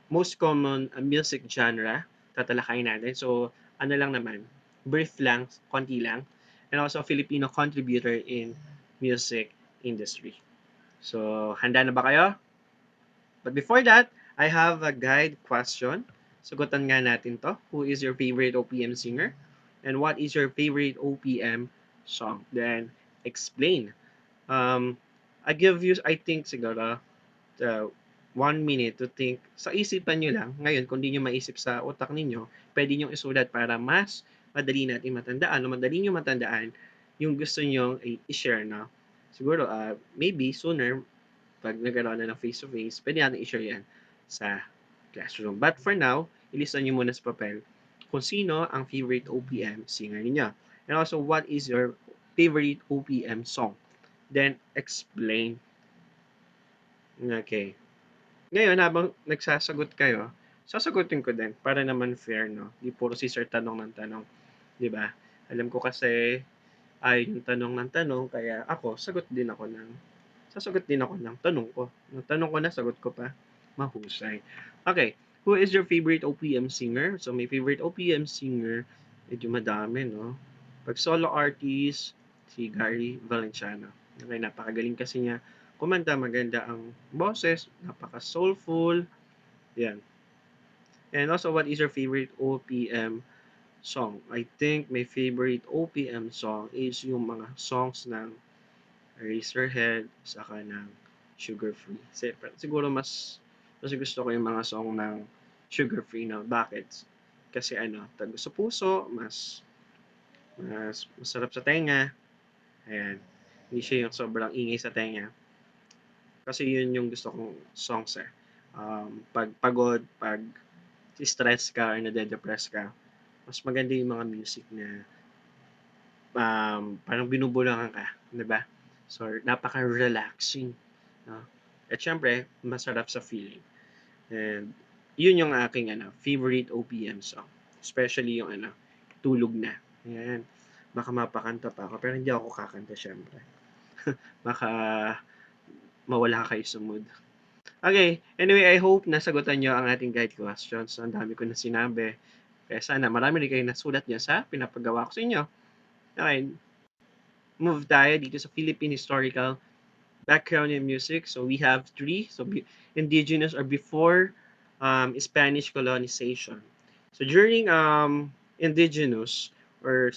Speaker 11: most common music genre tatalakayin natin. So, ano lang naman, brief lang, konti lang, and also Filipino contributor in music industry. So, handa na ba kayo? But before that, I have a guide question. Sagutan nga natin to. Who is your favorite OPM singer? And what is your favorite OPM song? Then, explain. I give you, I think, siguro, 1 minute to think. Sa isipan nyo lang, ngayon, kung di nyo maisip sa utak ninyo, pwede nyo isulat para mas madali natin matandaan o madali nyo matandaan yung gusto nyo i-share na. Siguro, maybe sooner, pag nagkaroon na ng face-to-face, pwede natin i-share yan sa classroom. But for now, ilista nyo muna sa papel kung sino ang favorite OPM singer niya. And also, what is your favorite OPM song? Then, explain. Okay. Ngayon, habang nagsasagot kayo, sasagutin ko din para naman fair, no? Di puro si sir tanong ng tanong. Di ba? Alam ko kasi ay yung tanong ng tanong, kaya ako, sasagot din ako ng tanong ko. Yung tanong ko na, sagot ko pa. Mahusay. Okay. Who is your favorite OPM singer? So, my favorite OPM singer, medyo madami, no? Pag solo artist, si Gary Valenciano. Okay, napakagaling kasi niya kumanta, maganda ang boses, napaka-soulful. Yan. And also, what is your favorite OPM song? I think my favorite OPM song is yung mga songs ng Eraserhead, saka ng Sugar Free. Siguro mas gusto ko yung mga song ng Sugar Free na. Bakit? Kasi tago sa puso, mas masarap sa tenga. Ayan. Hindi siya yung sobrang ingay sa tenga. Kasi yun yung gusto kong songs eh. Pag pagod, pag stress ka or nade-depress ka, mas maganda yung mga music na parang binubulangan ka, di ba? So, napaka-relaxing. No? At syempre, masarap sa feeling. And yun yung aking favorite OPM song. Especially yung Tulog Na. Ayan. Baka mapakanta pa ako, pero hindi ako kakanta syempre. Baka mawala kayo sa mood. Okay, anyway, I hope nasagutan nyo ang ating guide questions. Ang dami ko na sinabi. Kaya sana marami rin kayo nasulat nyo sa pinapagawa ko sa inyo. Okay, move tayo dito sa Philippine historical background in music. So we have 3. So indigenous or before Spanish colonization. So during indigenous or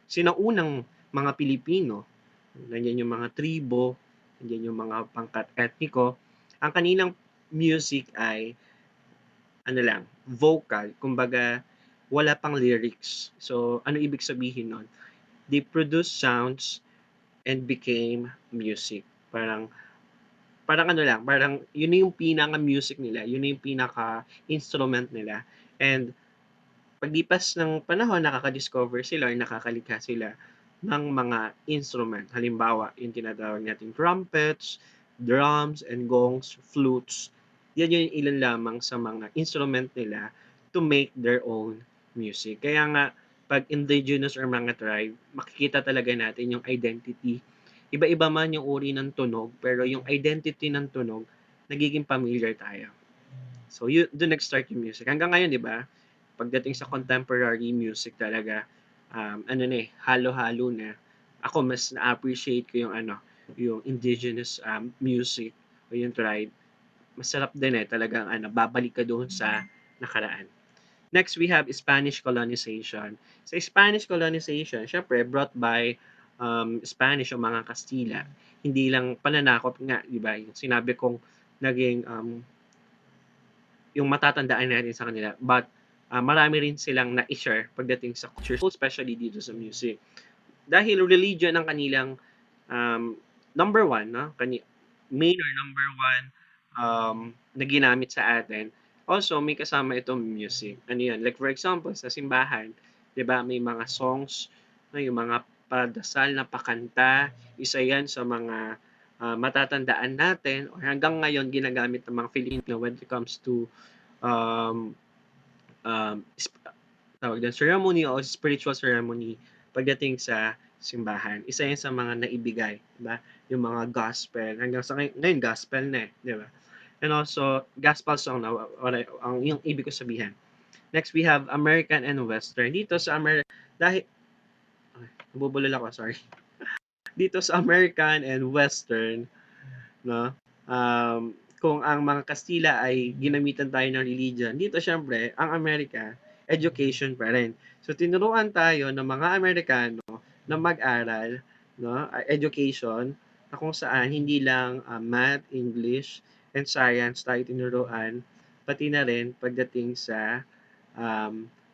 Speaker 11: sinaunang mga Pilipino, nandiyan yung mga tribo, nandiyan yung mga pangkat etniko, ang kanilang music ay vocal, kumbaga wala pang lyrics. So ano ibig sabihin nun? They produce sounds and became music. Parang parang ano lang, parang yun na yung pinaka-music nila, yun na yung pinaka-instrument nila. And paglipas ng panahon, nakaka-discover sila or nakakalika sila ng mga instrument. Halimbawa, yung tinatawag nating trumpets, drums, and gongs, flutes. Yan yung ilan lamang sa mga instrument nila to make their own music. Kaya nga, pag indigenous or mga tribe, makikita talaga natin yung identity. Iba-iba man yung uri ng tunog, pero yung identity ng tunog, nagiging familiar tayo. So, doon nag-start yung music. Hanggang ngayon, di ba? Pagdating sa contemporary music talaga, ano na halo-halo na. Ako, mas na-appreciate ko yung yung indigenous music o yung tribe. Masarap din talagang babalik ka doon sa nakaraan. Next, we have Spanish colonization. Sa Spanish colonization, syempre, brought by Spanish o mga Kastila. Hindi lang pananakop nga, di ba? Yung sinabi kong naging yung matatandaan natin sa kanila. But marami rin silang na-share pagdating sa culture, especially dito sa music. Dahil religion ang kanilang number one, no? Main or number one na ginamit sa atin. Also, may kasama itong music. Ano yan? Like for example, sa simbahan, di ba, may mga songs, no, yung mga padasal na pakanta, isa yan sa mga matatandaan natin or hanggang ngayon ginagamit ng mga Filipino when it comes to um, tawag din, ceremony o spiritual ceremony pagdating sa simbahan. Isa yan sa mga naibigay, diba? Yung mga gospel. Hanggang sa ngayon, gospel na diba? And also, gospel song na, ang yung ibig ko sabihin. Next, we have American and Western. Dito sa dahil, nabubulol ako, sorry. Dito sa American and Western, no? Kung ang mga Kastila ay ginamitan tayo ng religion, dito syempre, ang Amerika, education pa rin. So, tinuruan tayo ng mga Amerikano na mag-aral, no? Education, na kung saan hindi lang math, English, and science tayo tinuruan, pati na rin pagdating sa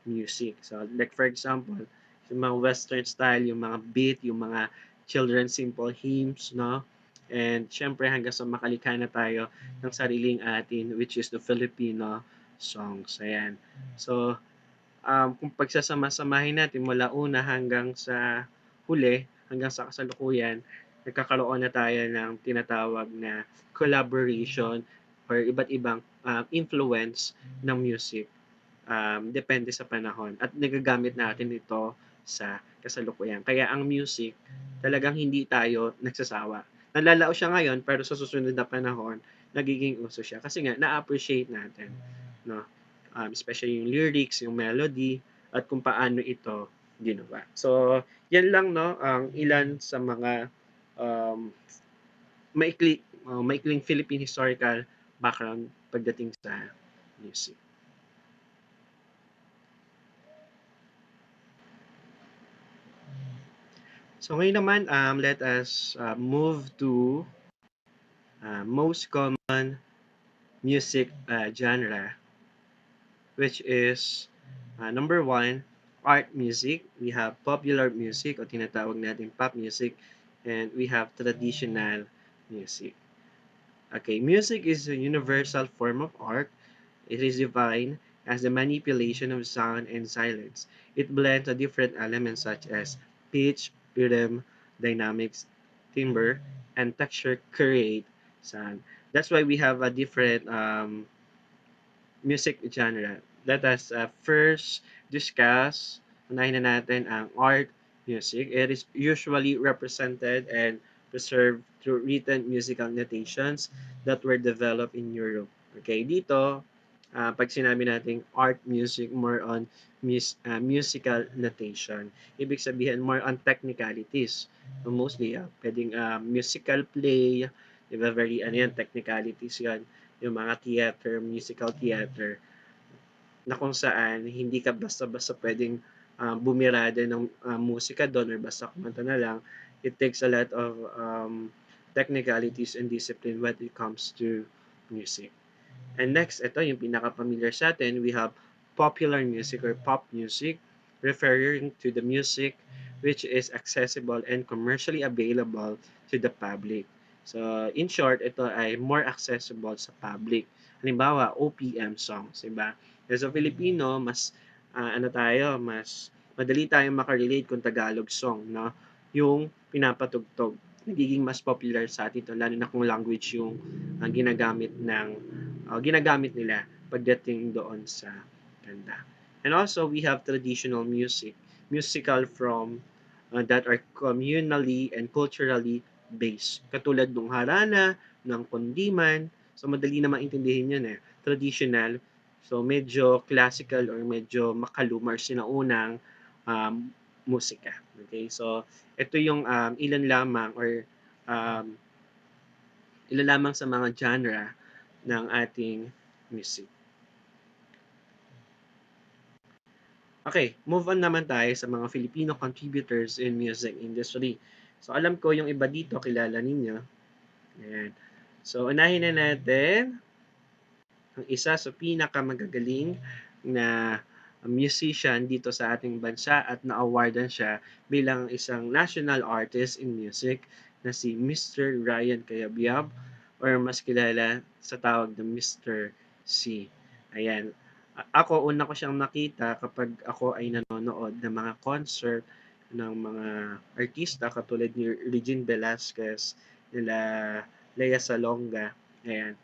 Speaker 11: music. So, like for example, yung mga Western style, yung mga beat, yung mga children's simple hymns, no? And syempre hanggang sa makalikha na tayo ng sariling atin, which is the Filipino songs. Ayan. So, kung pagsasama-samahin natin mula una hanggang sa huli, hanggang sa kasalukuyan, nagkakaroon na tayo ng tinatawag na collaboration or iba't ibang influence ng music. Depende sa panahon at nagagamit natin ito sa kasalukuyan. Kaya ang music, talagang hindi tayo nagsasawa. Nalalao siya ngayon pero sa susunod na panahon, nagiging uso siya. Kasi nga, na-appreciate natin. No? Especially yung lyrics, yung melody, at kung paano ito ginawa. So, yan lang no, ang ilan sa mga um, maikling Philippine historical background pagdating sa music. So ngayon naman, let us move to most common music genre, which is number one, art music. We have popular music o tinatawag natin pop music, and we have traditional music. Okay, music is a universal form of art. It is defined as the manipulation of sound and silence. It blends the different elements such as pitch, rhythm, dynamics, timbre, and texture create sound. That's why we have a different music genre. Let us first discuss, unahin na natin ang art music. It is usually represented and preserved through written musical notations that were developed in Europe. Okay, dito, pag sinabi natin art music, more on musical notation. Ibig sabihin, more on technicalities. So mostly, pwedeng musical play, diba, very, technicalities yan, yung mga theater, musical theater, na kung saan hindi ka basta-basta pwedeng bumirada ng musika doon or basta kumanta na lang. It takes a lot of technicalities and discipline when it comes to music. And next, ito yung pinaka-familiar sa atin, we have popular music or pop music, referring to the music which is accessible and commercially available to the public. So, in short, ito ay more accessible sa public. Halimbawa, OPM songs, diba? Kasi sa Filipino, mas mas madali tayong makarelate kung Tagalog song, no? Yung pinapatugtog. Nagiging mas popular sa atin ito, lalo na kung language yung ginagamit nila pagdating doon sa kanta. And also, we have traditional musical from that are communally and culturally based. Katulad ng harana, ng kundiman. So, madali na maintindihin yun eh. Traditional. So, medyo classical or medyo makalumar sinaunang um, musika. Okay? So, ito yung um, ilan lamang sa mga genre ng ating music. Okay, move on naman tayo sa mga Filipino contributors in music industry. So, alam ko yung iba dito, kilala ninyo. Ayan. So, unahin na natin ang isa sa pinakamagagaling na musician dito sa ating bansa at na-awardan siya bilang isang national artist in music na si Mr. Ryan Cayabyab or mas kilala sa tawag na Mr. C. Ayan. Ako, una ko siyang nakita kapag ako ay nanonood ng mga concert ng mga artista katulad ni Regine Velasquez, nila Lea Salonga. Ayan.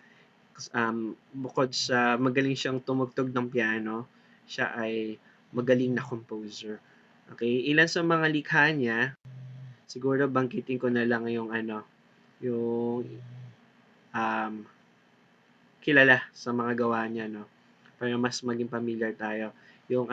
Speaker 11: Bukod sa magaling siyang tumugtog ng piano, siya ay magaling na composer. Okay, ilan sa mga likha niya, siguro banggitin ko na lang yung um, kilala sa mga gawa niya, no? Para mas maging familiar tayo. Yung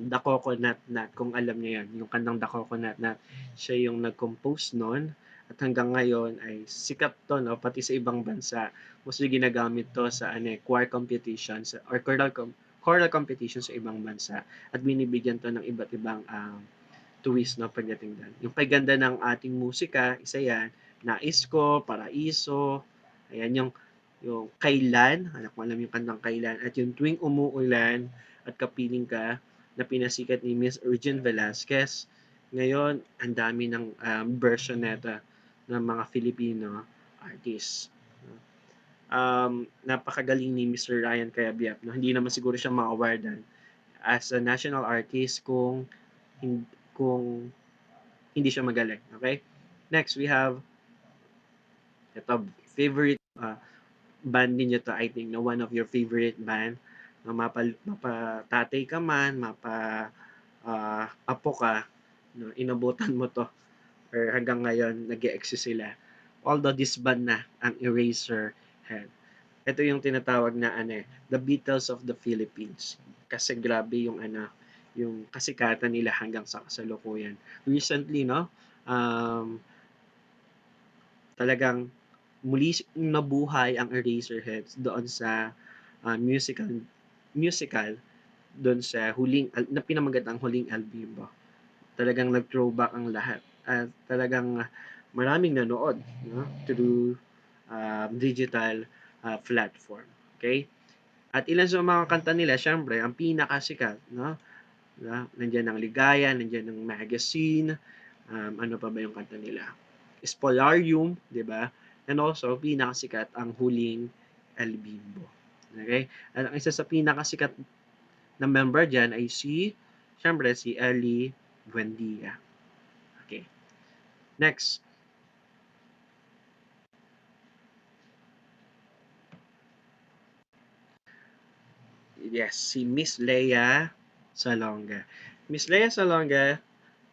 Speaker 11: The Coconut Nut, kung alam niyo yan, yung kantang The Coconut Nut, siya yung nag-compose nun, at hanggang ngayon ay sikat to, no? Pati sa ibang bansa, mostly ginagamit to sa choir competitions or choral competitions sa ibang bansa, at binibigyan to ng iba't ibang twist, no, pagdating doon. Yung pagganda ng ating musika, isa yan, Nais Ko, Paraiso, ayan yung Kailan, anak ko alam yung kantang Kailan, at yung Tuwing Umuulan at Kapiling Ka na pinasikat ni Miss Regine Velasquez. Ngayon, ang dami ng version neta ng mga Filipino artists. Napakagaling ni Mr. Ryan Cayabyab. No? Hindi naman siguro siya ma-awardan as a national artist kung hindi siya magaling. Okay? Next, we have ito, favorite band ninyo to, I think, na one of your favorite band, na mapatatay ka man, apo ka, no, inabutan mo to, or hanggang ngayon, nag-e-exist sila. Although this band na, ang Eraserhead. Ito yung tinatawag na, the Beatles of the Philippines. Kasi grabe yung kasikatan nila hanggang sa kasalukuyan. Recently, no, talagang muli nabuhay ang Eraserheads doon sa musical doon sa na pinamagat ang huling album. Talagang nag-throwback ang lahat at talagang maraming nanood, no, through digital platform. Okay? At ilan sa mga kanta nila, syempre, ang pinakasikat, no? Nandiyan ang Ligaya, nandiyan ang Magazine, ano pa ba yung kanta nila? Spolarium, di ba? And also, pinakasikat ang Huling El Bimbo. Okay? At ang isa sa pinakasikat na member dyan ay syempre, si Ellie Buendia. Okay. Next. Yes, si Miss Lea Salonga. Miss Lea Salonga,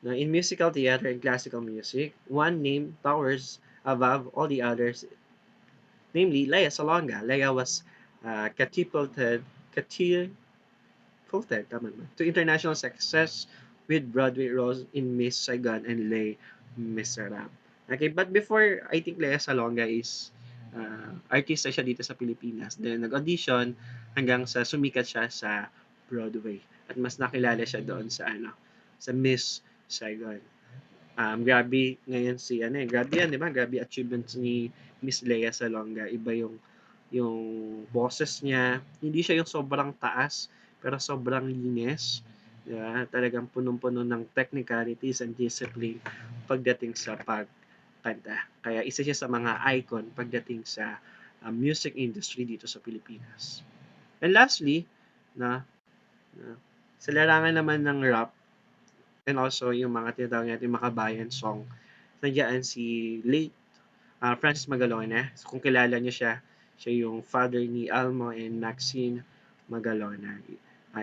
Speaker 11: in musical theater and classical music, one name towers above all the others, namely Lea Salonga. Lea was catapulted to international success with Broadway roles in Miss Saigon and Les Miserables. Okay, but before, I think Lea Salonga is artista siya dito sa Pilipinas. Then nag-audition hanggang sa sumikat siya sa Broadway. At mas nakilala siya doon sa sa Miss Saigon. Grabe ngayon grabe yan, di ba? Grabe achievements ni Miss Lea Salonga. Iba yung boses niya. Hindi siya yung sobrang taas, pero sobrang linis. Diba? Talagang punong-puno ng technicalities and discipline pagdating sa pagkanta. Kaya isa siya sa mga icon pagdating sa music industry dito sa Pilipinas. And lastly, na, na sa larangan naman ng rap and also yung mga tinatawag natin makabayan song, nandiyan si late Francis Magalona. So, kung kilala niyo siya, siya yung father ni Almo and Maxine Magalona.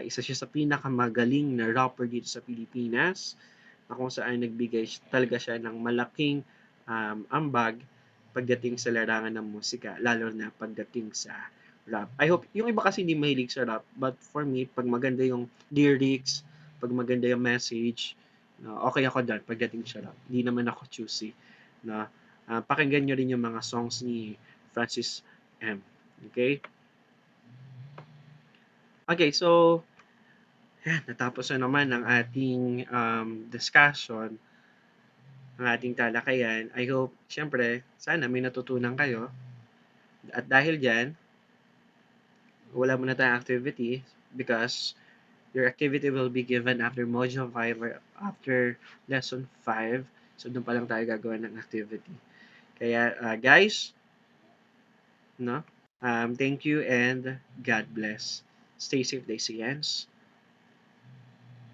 Speaker 11: Isa siya sa pinakamagaling na rapper dito sa Pilipinas na kung saan nagbigay talaga siya ng malaking ambag pagdating sa larangan ng musika, lalo na pagdating sa rap. I hope, yung iba kasi hindi mahilig sa rap, but for me, pag maganda yung lyrics, pag maganda yung message, no, okay ako dyan pagdating sa rap. Hindi naman ako choosy. No? Pakinggan nyo rin yung mga songs ni Francis M. Okay? Okay, so, yan, natapos na naman ang ating discussion, ang ating talakayan. I hope, syempre, sana may natutunan kayo. At dahil dyan, wala muna tayong activity because your activity will be given after Module 5 or after Lesson 5. So, doon pa lang tayo gagawa ng activity. Kaya, guys, no? Thank you and God bless. Stay safe, Daisy.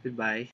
Speaker 11: Goodbye.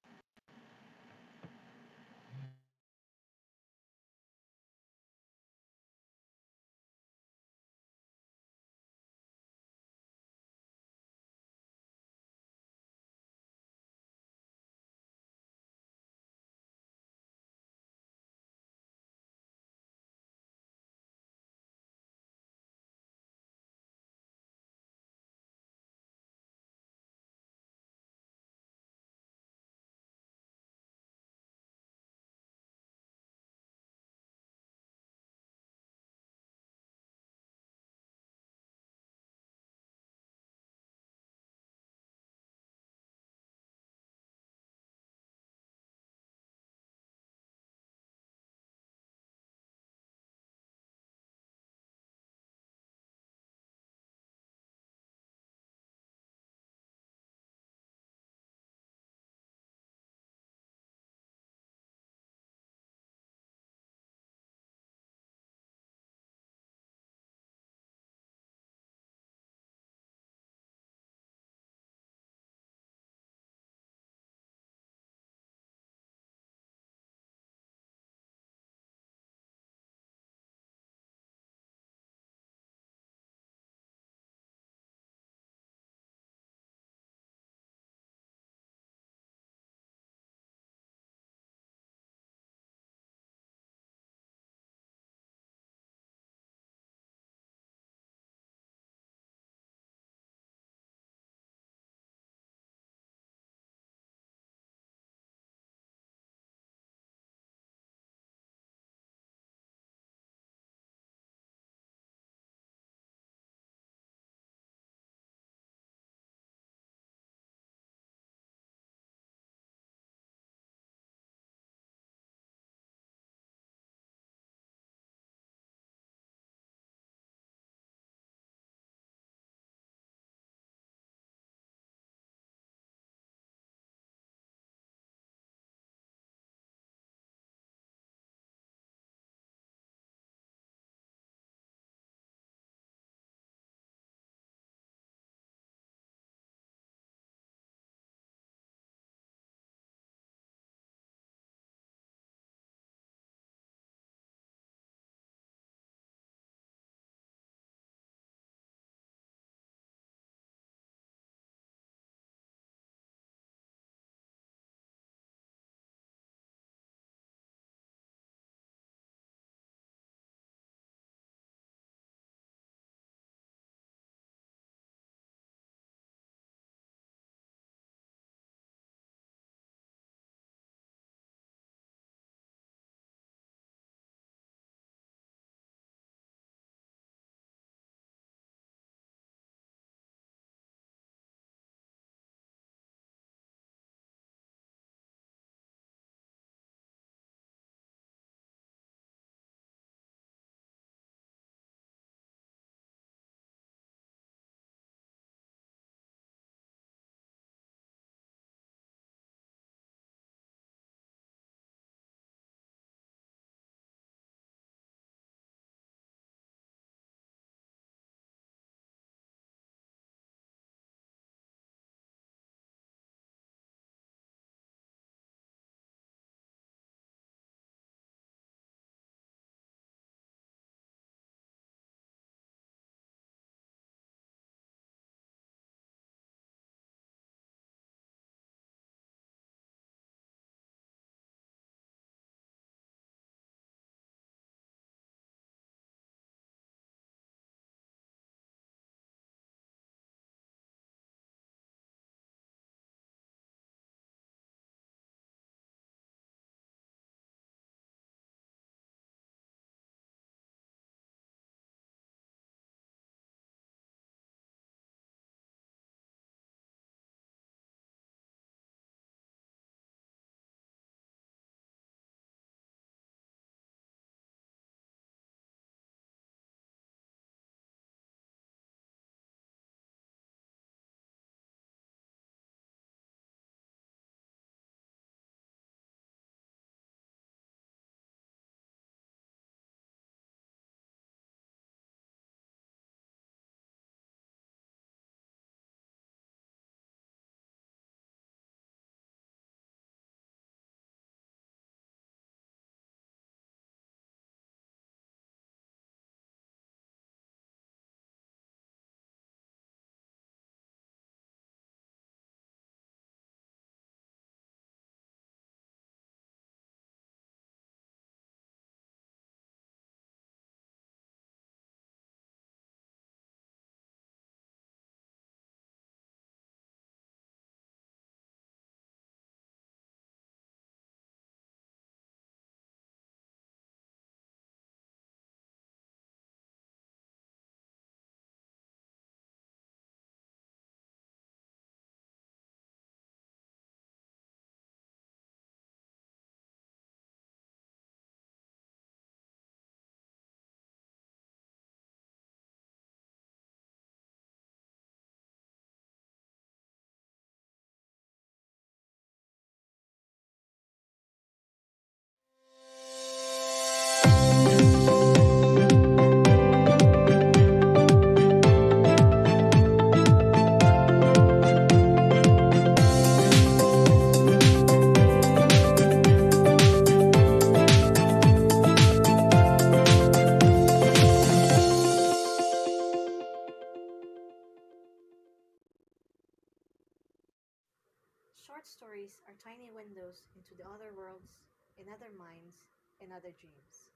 Speaker 12: Short stories are tiny windows into the other worlds, in other minds, and other dreams.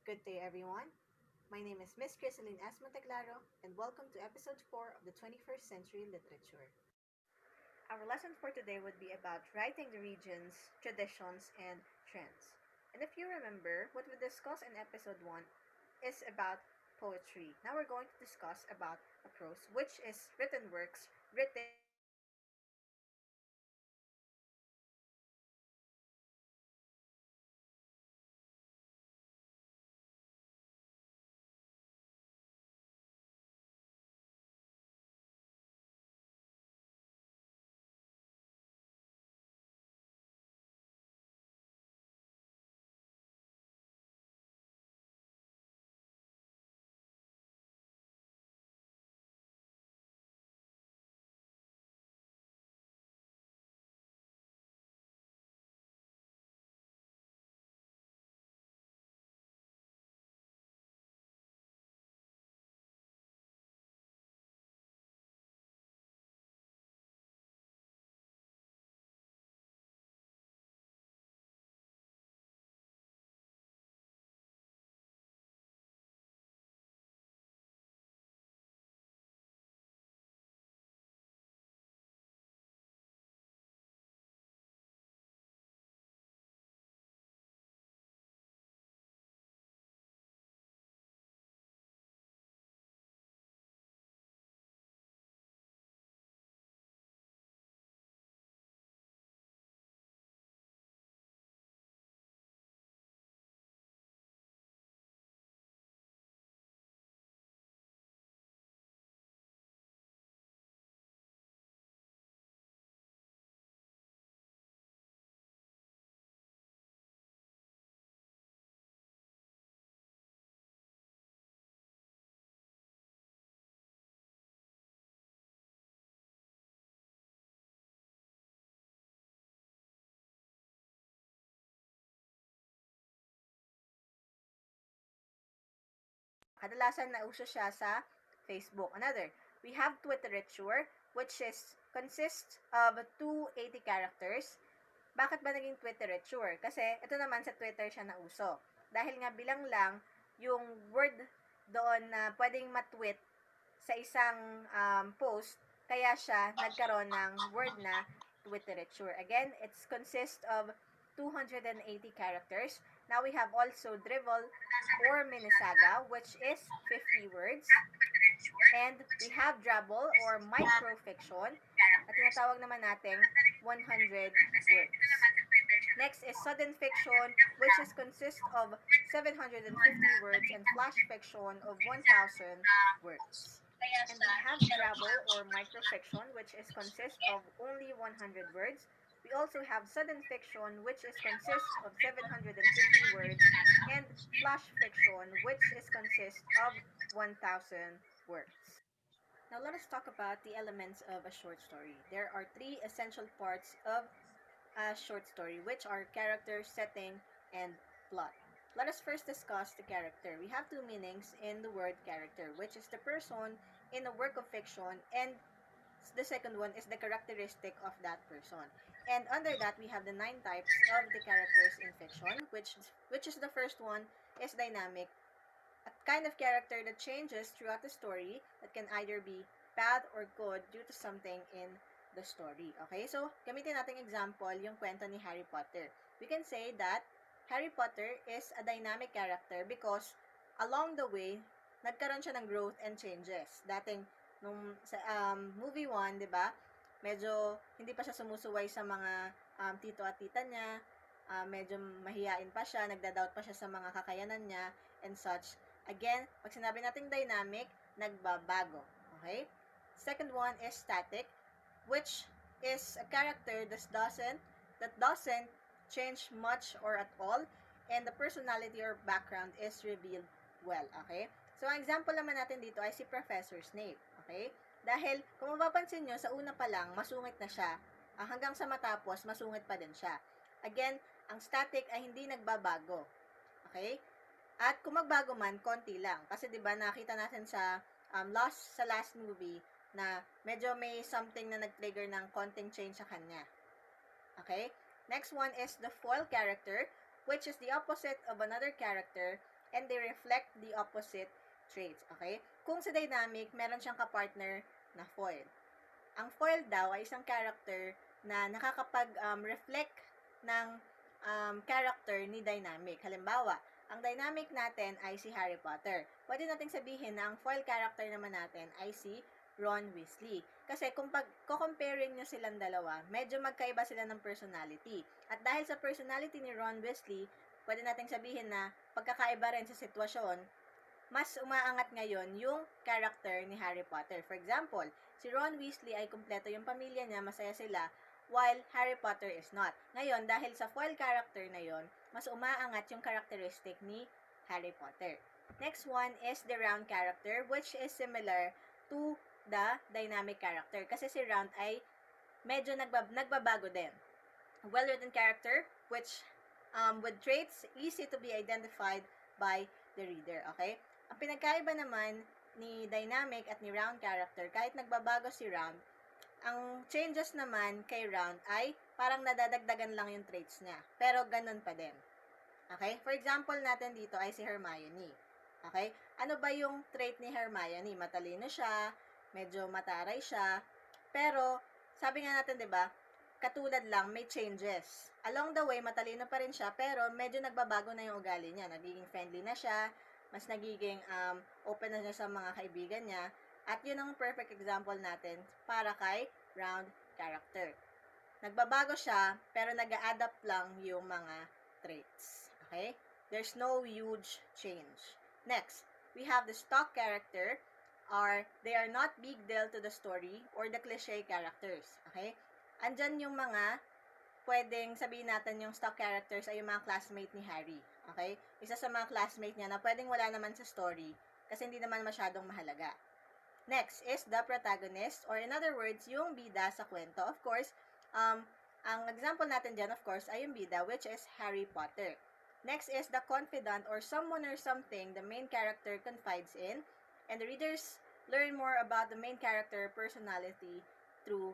Speaker 12: Good day, everyone. My name is Miss Crisaline S. Monteclaro, and welcome to episode 4 of the 21st Century Literature. Our lesson for today would be about writing the regions, traditions, and trends. And if you remember, what we discussed in episode 1 is about poetry. Now we're going to discuss about a prose, which is written works written kadalasan nauso siya sa Facebook. Another, we have Twitterriture, which consists of 280 characters. Bakit ba naging Twitterriture? Kasi ito naman sa Twitter siya nauso. Dahil nga bilang lang yung word doon na pwedeng matweet sa isang post, kaya siya nagkaroon ng word na Twitterriture. Again, it consists of 280 characters. Now we have also Drivel or Minisaga, which is 50 words. And we have Drabble or microfiction, at tinatawag naman natin 100 words. Next is Sudden Fiction, which consists of 750 words, and Flash Fiction of 1,000 words. And we have Drabble or microfiction, which consists of only 100 words. We also have Sudden Fiction, which consists of 750 words, and Flash Fiction, which consists of 1,000 words. Now let us talk about the elements of a short story. There are 3 essential parts of a short story, which are character, setting, and plot. Let us first discuss the character. We have 2 meanings in the word character, which is the person in a work of fiction, and the second one is the characteristic of that person. And under that, we have the 9 types of the characters in fiction, which is the first one is dynamic, a kind of character that changes throughout the story that can either be bad or good due to something in the story. Okay, so gamitin natin example yung kwento ni Harry Potter. We can say that Harry Potter is a dynamic character because along the way, nagkaroon siya ng growth and changes. Dating nung sa movie 1, 'di ba? Medyo hindi pa siya sumusuway sa mga tito at tita niya. Medyo mahiyain pa siya, nagda-doubt pa siya sa mga kakayanan niya and such. Again, pag sinabi nating dynamic, nagbabago. Okay? Second one is static, which is a character that doesn't change much or at all, and the personality or background is revealed well. Okay? So, ang example naman natin dito ay si Professor Snape. Okay? Dahil, kung mapapansin nyo, sa una pa lang, masungit na siya. Hanggang sa matapos, masungit pa din siya. Again, ang static ay hindi nagbabago. Okay? At kung magbago man, konti lang. Kasi 'di ba nakita natin sa last movie na medyo may something na nag-trigger ng konting change sa kanya. Okay? Next one is the foil character, which is the opposite of another character and they reflect the opposite traits. Okay? Kung sa dynamic, meron siyang kapartner na foil. Ang foil daw ay isang character na nakakapag-reflect ng character ni dynamic. Halimbawa, ang dynamic natin ay si Harry Potter. Pwede nating sabihin na ang foil character naman natin ay si Ron Weasley. Kasi kung comparing nyo silang dalawa, medyo magkaiba sila ng personality. At dahil sa personality ni Ron Weasley, pwede nating sabihin na pagkakaiba rin sa sitwasyon, mas umaangat ngayon yung character ni Harry Potter. For example, si Ron Weasley ay kumpleto yung pamilya niya, masaya sila, while Harry Potter is not. Ngayon, dahil sa foil character na yon, mas umaangat yung characteristic ni Harry Potter. Next one is the round character, which is similar to the dynamic character. Kasi si round ay medyo nagbabago din. Well-written character, which with traits easy to be identified by the reader. Okay? Ang pinagkaiba naman ni dynamic at ni round character, kahit nagbabago si round, ang changes naman kay round ay parang nadadagdagan lang yung traits niya. Pero ganun pa din. Okay? For example natin dito ay si Hermione. Okay? Ano ba yung trait ni Hermione? Matalino siya, medyo mataray siya, pero sabi nga natin, 'di ba? Katulad lang, may changes. Along the way, matalino pa rin siya, pero medyo nagbabago na yung ugali niya. Nagiging friendly na siya, mas nagiging open na siya sa mga kaibigan niya. At yun ang perfect example natin para kay round character. Nagbabago siya, pero nag-a-adapt lang yung mga traits. Okay? There's no huge change. Next, we have the stock character, they are not big deal to the story or the cliche characters. Okay? Andyan yung mga pwedeng sabihin natin yung stock characters ay yung mga classmate ni Harry. Okay? Isa sa mga classmate niya na pwedeng wala naman sa story kasi hindi naman masyadong mahalaga. Next is the protagonist, or in other words, yung bida sa kwento. Of course, ang example natin dyan, of course, ay yung bida, which is Harry Potter. Next is the confidant, or someone or something the main character confides in, and the readers learn more about the main character personality through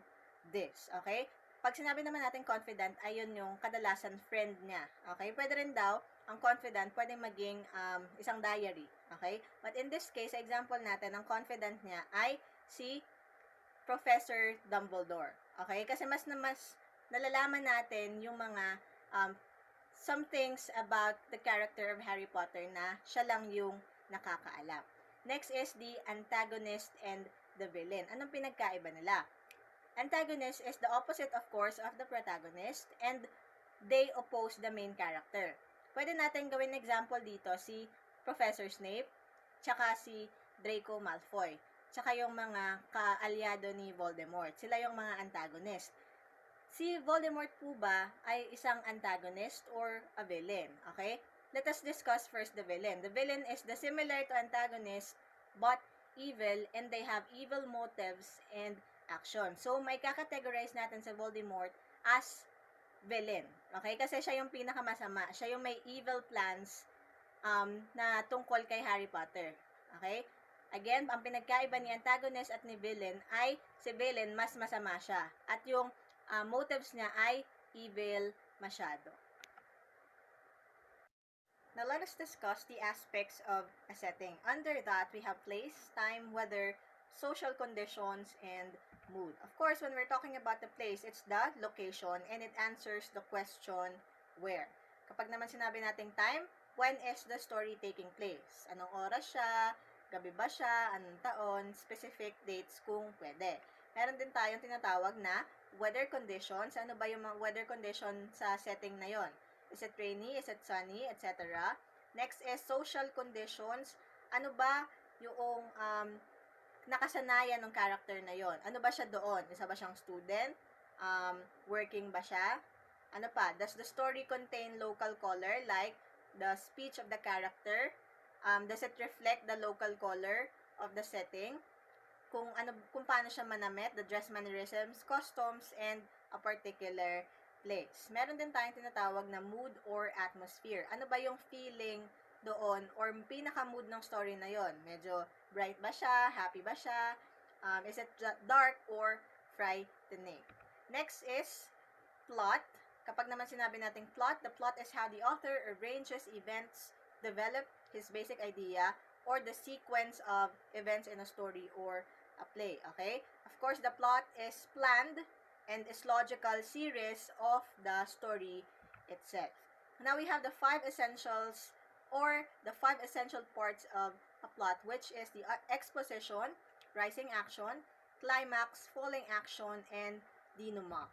Speaker 12: this. Okay? Pag sinabi naman natin confidant, ayun yung kadalasan friend niya. Okay? Pwede rin daw, ang confidant pwede maging isang diary. Okay? But in this case, example natin, ang confidant niya ay si Professor Dumbledore. Okay? Kasi mas nalalaman natin yung mga some things about the character of Harry Potter na siya lang yung nakakaalam. Next is the antagonist and the villain. Anong pinagkaiba nila? Antagonist is the opposite, of course, of the protagonist, and they oppose the main character. Pwede natin gawin example dito si Professor Snape, tsaka si Draco Malfoy, tsaka yung mga kaalyado ni Voldemort. Sila yung mga antagonist. Si Voldemort po ba ay isang antagonist or a villain? Okay? Let us discuss first the villain. The villain is the similar to antagonist but evil, and they have evil motives and action. So, may kakategorize natin sa Voldemort as villain. Okay? Kasi siya yung pinakamasama. Siya yung may evil plans na tungkol kay Harry Potter. Okay? Again, ang pinagkaiba ni antagonist at ni villain ay si villain mas masama siya. At yung motives niya ay evil masyado. Now, let us discuss the aspects of a setting. Under that, we have place, time, weather, social conditions, and mood. Of course, when we're talking about the place, it's the location and it answers the question where. Kapag naman sinabi nating time, when is the story taking place? Anong oras siya? Gabi ba siya? Anong taon? Specific dates kung pwede. Meron din tayong tinatawag na weather conditions. Ano ba yung mga weather condition sa setting na yon? Is it rainy? Is it sunny? Etc. Next is social conditions. Ano ba yung nakasanayan ng character na yon? Ano ba siya doon? Isa ba siyang student? Working ba siya? Ano pa? Does the story contain local color like the speech of the character? Does it reflect the local color of the setting? Kung paano siya manamit, the dress mannerisms, costumes, and a particular place. Meron din tayong tinatawag na mood or atmosphere. Ano ba yung feeling doon or pinaka-mood ng story na yon? Medyo bright ba siya? Happy ba siya? Is it dark or frightening? Next is plot. Kapag naman sinabi nating plot, the plot is how the author arranges events, develop his basic idea, or the sequence of events in a story or a play. Okay? Of course, the plot is planned and is logical series of the story itself. Now we have the 5 essentials or the 5 essential parts of a plot, which is the exposition, rising action, climax, falling action, and denouement.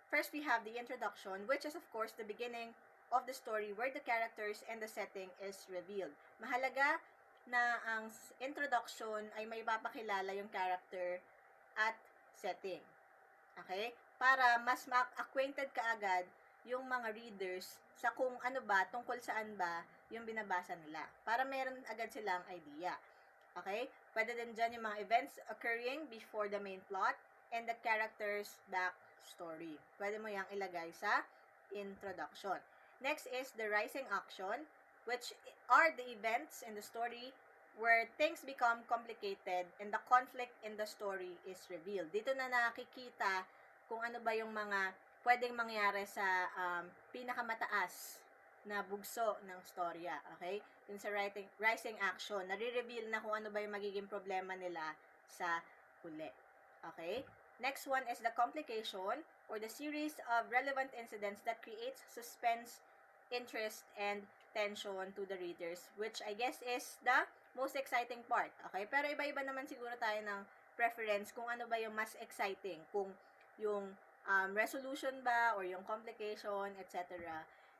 Speaker 12: First, we have the introduction, which is of course the beginning of the story where the characters and the setting is revealed. Mahalaga na ang introduction ay may papakilala yung character at setting. Okay? Para mas ma-acquainted ka agad yung mga readers sa kung ano ba, tungkol saan ba yung binabasa nila. Para meron agad silang idea. Okay? Pwede din dyan yung mga events occurring before the main plot and the character's backstory. Pwede mo yang ilagay sa introduction. Next is the rising action, which are the events in the story where things become complicated and the conflict in the story is revealed. Dito na nakikita kung ano ba yung mga pwedeng mangyari sa pinakamataas na bugso ng storya. Okay? Yung sa rising action, nare-reveal na kung ano ba yung magiging problema nila sa huli. Okay? Next one is the complication or the series of relevant incidents that creates suspense, interest, and tension to the readers, which I guess is the most exciting part. Okay? Pero iba-iba naman siguro tayo ng preference kung ano ba yung mas exciting. Kung yung resolution ba or yung complication, etc.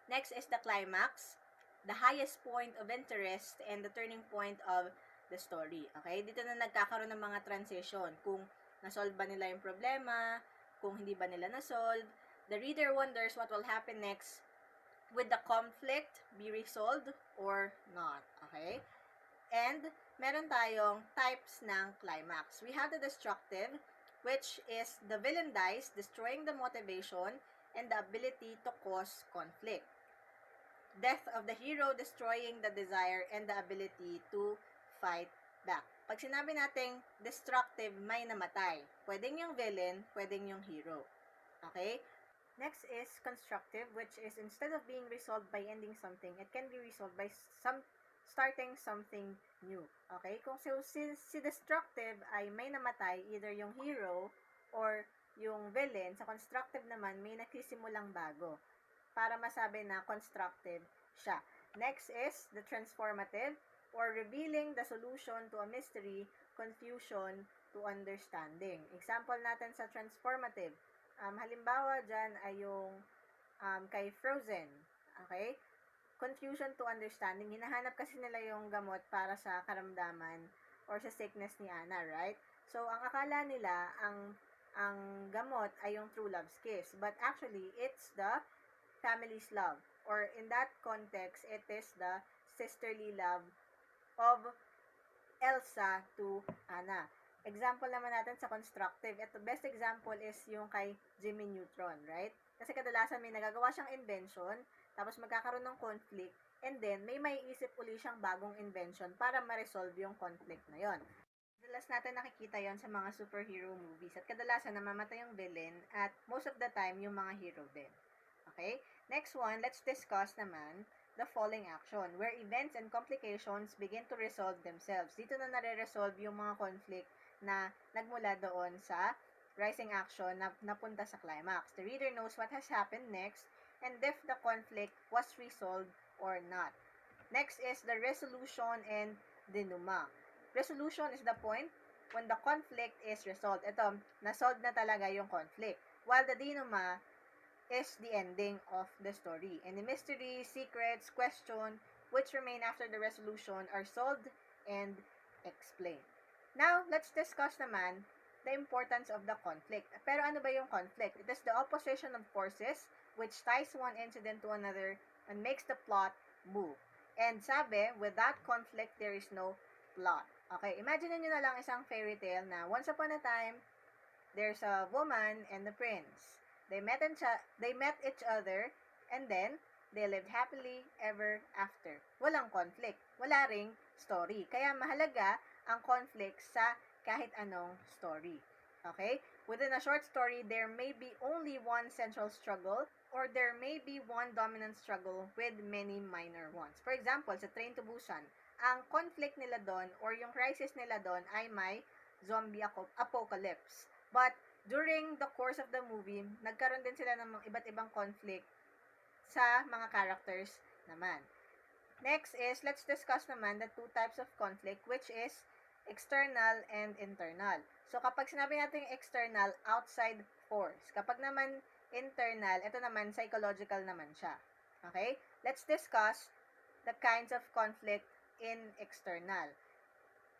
Speaker 12: Next is the climax, the highest point of interest and the turning point of the story. Okay? Dito na nagkakaroon ng mga transition. Kung nasolve ba nila yung problema, kung hindi ba nila nasolve. The reader wonders what will happen next. Will the conflict be resolved or not? Okay? And meron tayong types ng climax. We have the destructive, which is the villain dies, destroying the motivation and the ability to cause conflict. Death of the hero, destroying the desire and the ability to fight back. Pag sinabi nating destructive, may namatay. Pwedeng yung villain, pwedeng yung hero. Okay? Next is constructive, which is instead of being resolved by ending something, it can be resolved by starting something new. Okay? Kung si destructive ay may namatay, either yung hero or yung villain, sa constructive naman, may nagsisimulang bago para masabi na constructive siya. Next is the transformative or revealing the solution to a mystery, confusion to understanding. Example natin sa transformative. Halimbawa dyan ay yung kay Frozen. Okay? Confusion to understanding. Hinahanap kasi nila yung gamot para sa karamdaman or sa sickness ni Anna, right? So, ang akala nila, ang gamot ay yung true love's kiss. But actually, it's the family's love. Or in that context, it is the sisterly love of Elsa to Anna. Example naman natin sa constructive. Ito, best example is yung kay Jimmy Neutron, right? Kasi kadalasan may nagagawa siyang invention, tapos magkakaroon ng conflict, and then may maiisip uli siyang bagong invention para ma-resolve yung conflict na yon. Madalas natin nakikita yon sa mga superhero movies at kadalasan namamatay yung villain at most of the time yung mga hero din. Okay? Next one, let's discuss naman the falling action, where events and complications begin to resolve themselves. Dito na nare-resolve yung mga conflict na nagmula doon sa rising action na napunta sa climax. The reader knows what has happened next and if the conflict was resolved or not. Next is the resolution and denouement. Resolution is the point when the conflict is resolved. Ito, nasolve na talaga yung conflict. While the denouement is the ending of the story. And the mystery, secrets, question, which remain after the resolution are solved and explained. Now, let's discuss naman the importance of the conflict. Pero ano ba yung conflict? It is the opposition of forces which ties one incident to another and makes the plot move. And sabi, without conflict, there is no plot. Okay, imagine nyo na lang isang fairy tale na once upon a time, there's a woman and a prince. They met each other and then they lived happily ever after. Walang conflict. Wala ring story. Kaya mahalaga ang conflict sa kahit anong story. Okay? within a short story, there may be only one central struggle or there may be one dominant struggle with many minor ones. For example, sa Train to Busan, ang conflict nila doon or yung crisis nila doon ay may zombie apocalypse. But during the course of the movie, nagkaroon din sila ng iba't ibang conflict sa mga characters naman. Next is, let's discuss naman the two types of conflict, which is external and internal. So, kapag sinabi natin external, outside force. Kapag naman internal, ito naman, psychological naman siya. Okay? Let's discuss the kinds of conflict in external.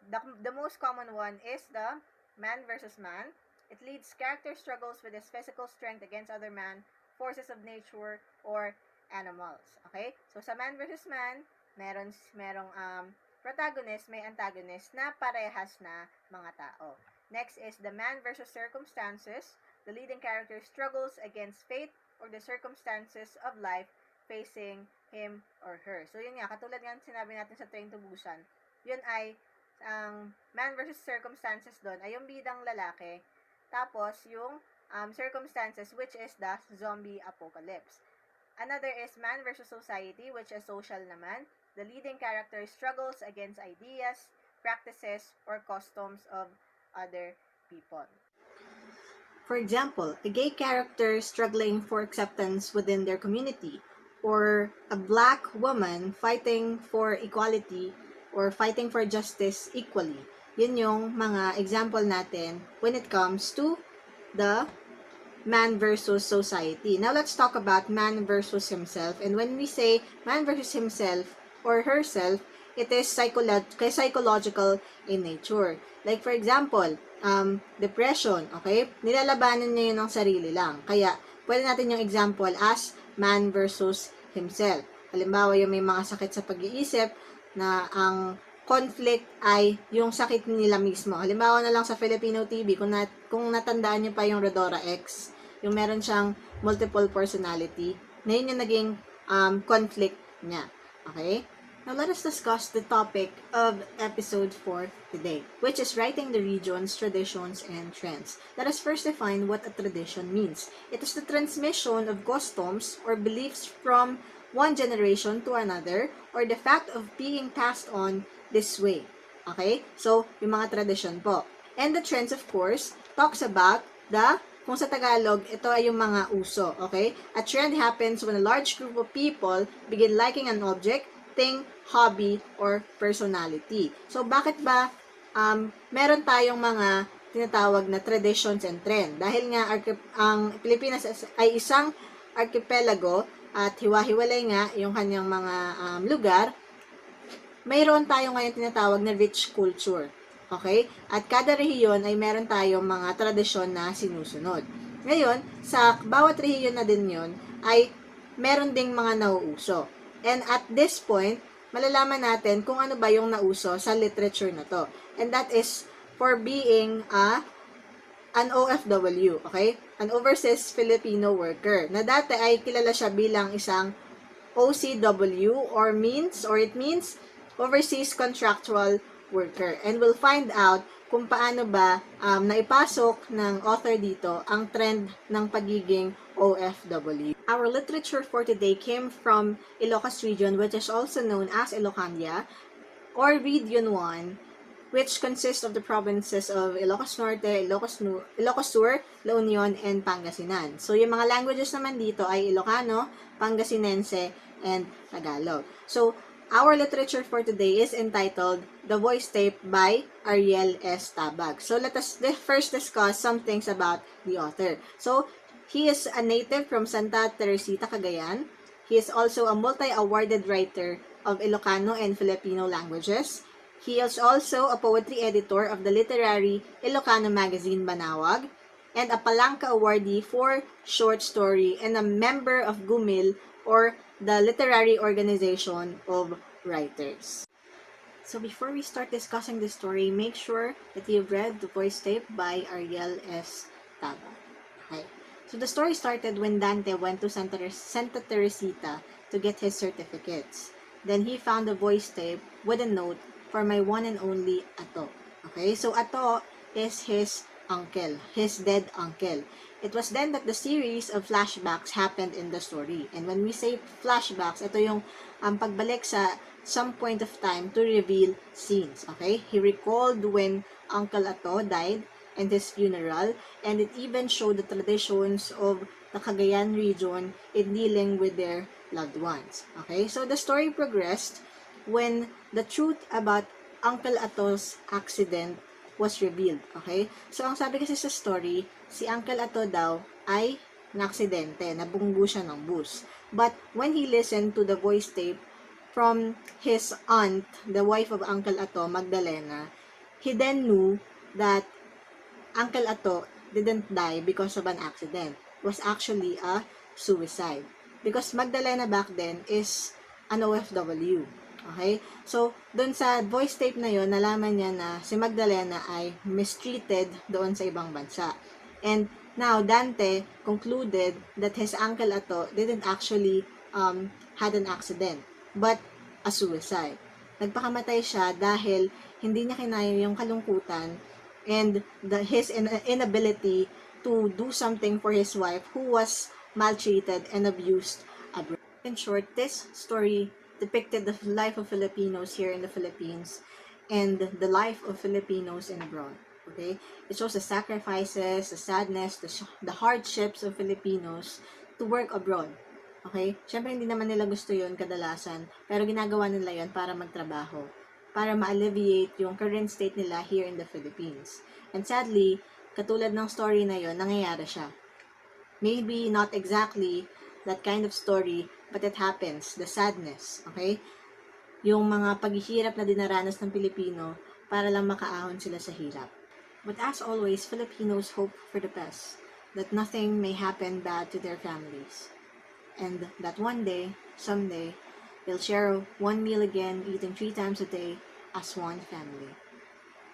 Speaker 12: The most common one is the man versus man. It leads character struggles with his physical strength against other man, forces of nature, or animals. Okay? So, sa man versus man, merong protagonist, may antagonist na parehas na mga tao. Next is the man versus circumstances. The leading character struggles against fate or the circumstances of life facing him or her. So, yun nga, katulad nga sinabi natin sa Train to Busan, yun ay, ang man versus circumstances doon ay yung bidang lalaki, tapos yung circumstances, which is the zombie apocalypse. Another is man versus society, which is social naman. The leading character struggles against ideas, practices, or customs of other people. For example, a gay character struggling for acceptance within their community, or a black woman fighting for equality or fighting for justice equally. Yun yung mga example natin when it comes to the man versus society. Now, let's talk about man versus himself. And when we say man versus himself or herself, it is psychological in nature. Like, for example, depression, okay? Nilalabanan niya yun ng sarili lang. Kaya, pwede natin yung example as man versus himself. Halimbawa, yung may mga sakit sa pag-iisip na ang conflict ay yung sakit nila mismo. Halimbawa na lang sa Filipino TV, kung natandaan nyo pa yung Rodora X, yung meron siyang multiple personality, na yun yung naging conflict niya. Okay? Now, let us discuss the topic of episode 4 today, which is writing the regions, traditions, and trends. Let us first define what a tradition means. It is the transmission of customs or beliefs from one generation to another, or the fact of being passed on this way. Okay? So, yung mga tradition po. And the trends, of course, talks about kung sa Tagalog, ito ay yung mga uso. Okay? A trend happens when a large group of people begin liking an object, thing, hobby, or personality. So, bakit ba meron tayong mga tinatawag na traditions and trend? Dahil nga ang Pilipinas ay isang archipelago at hiwa-hiwalay nga yung kanyang mga lugar, mayroon tayo ngayon tinatawag na rich culture. Okay? At kada rehiyon ay meron tayong mga tradisyon na sinusunod. Ngayon, sa bawat rehiyon na din yun, ay meron ding mga nauuso. And at this point, malalaman natin kung ano ba yung nauso sa literature na to. And that is for being an OFW, okay? An overseas Filipino worker, na dati ay kilala siya bilang isang OCW it means overseas contractual worker. And we'll find out kung paano ba naipasok ng author dito ang trend ng pagiging OFW. Our literature for today came from Ilocos region, which is also known as Ilocania, or Region 1, which consists of the provinces of Ilocos Norte, Ilocos Sur, La Union, and Pangasinan. So, yung mga languages naman dito ay Ilocano, Pangasinense, and Tagalog. So, our literature for today is entitled The Voice Tape by Ariel S. Tabag. So, let us first discuss some things about the author. So, he is a native from Santa Teresita, Cagayan. He is also a multi-awarded writer of Ilocano and Filipino languages. He is also a poetry editor of the literary Ilocano magazine Banawag, and a Palanca awardee for short story, and a member of GUMIL, or the Literary Organization of Writers. So before we start discussing the story, make sure that you've read The Voice Tape by Ariel S. Tabag. Okay. So the story started when Dante went to Santa Teresita to get his certificates. Then he found a voice tape with a note for my one and only Ato. Okay, so Ato is his uncle, his dead uncle. It was then that the series of flashbacks happened in the story. And when we say flashbacks, ito yung pagbalik sa some point of time to reveal scenes. Okay? He recalled when Uncle Ato died and his funeral, and it even showed the traditions of the Cagayan region in dealing with their loved ones. Okay? So the story progressed when the truth about Uncle Ato's accident was revealed. Okay? So, ang sabi kasi sa story, si Uncle Ato daw ay naaksidente, nabunggo siya ng bus. But when he listened to the voice tape from his aunt, the wife of Uncle Ato, Magdalena, he then knew that Uncle Ato didn't die because of an accident. It was actually a suicide. Because Magdalena back then is an OFW. Okay? So, doon sa voice tape na yon, nalaman niya na si Magdalena ay mistreated doon sa ibang bansa. And now, Dante concluded that his Uncle Ato didn't actually had an accident, but a suicide. Nagpakamatay siya dahil hindi niya kinaya yung kalungkutan and his inability to do something for his wife who was maltreated and abused abroad. In short, this story depicted the life of Filipinos here in the Philippines and the life of Filipinos in abroad. Okay? It shows the sacrifices, the sadness, the hardships of Filipinos to work abroad. Okay? Siyempre, hindi naman nila gusto yon kadalasan, pero ginagawa nila yon para magtrabaho, para ma-alleviate yung current state nila here in the Philippines. And sadly, katulad ng story na yon, nangyayari siya. Maybe not exactly that kind of story, but it happens. The sadness, okay? Yung mga paghihirap na dinaranas ng Pilipino para lang makaahon sila sa hirap. But as always, Filipinos hope for the best, that nothing may happen bad to their families. And that one day, someday, they'll share one meal again, eating 3 times a day as one family.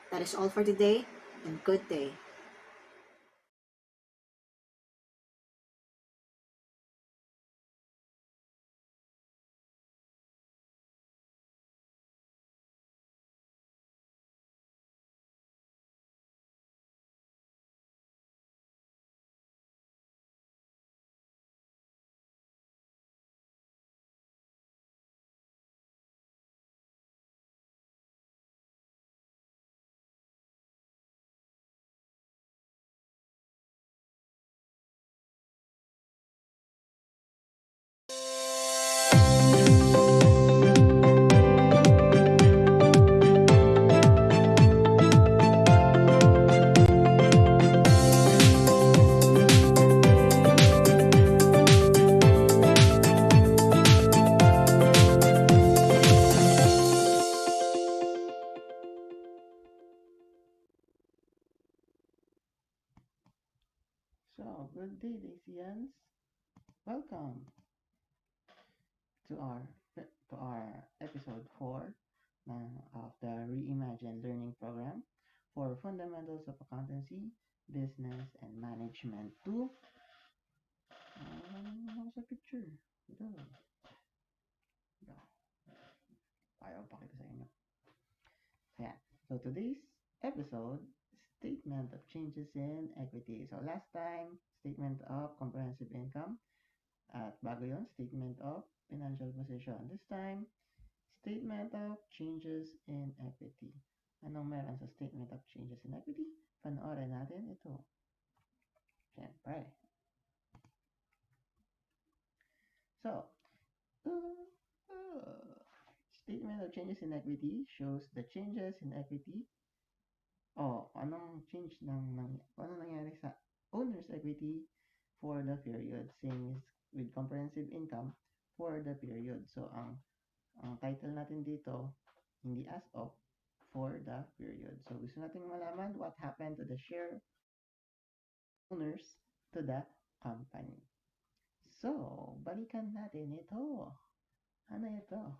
Speaker 12: That is all for today, and good day.
Speaker 13: So, good day, Dacians. Welcome to our episode 4 of the Reimagine Learning Program for Fundamentals of Accountancy, Business, and Management 2. Sa picture. Ito. Ayaw pakita sa inyo. Ayan. So, today's episode, statement of changes in equity. So, last time, statement of comprehensive income. At bago yun, statement of financial position. This time, statement of changes in equity. Anong meron sa statement of changes in equity? Panoorin natin ito. Siyempre. So, statement of changes in equity shows the changes in equity. Anong change ano nangyari sa owner's equity for the period. Same is with comprehensive income for the period. So, ang title natin dito, hindi as of, for the period. So, gusto natin malaman what happened to the share owners to the company. So, balikan natin ito. Ano ito?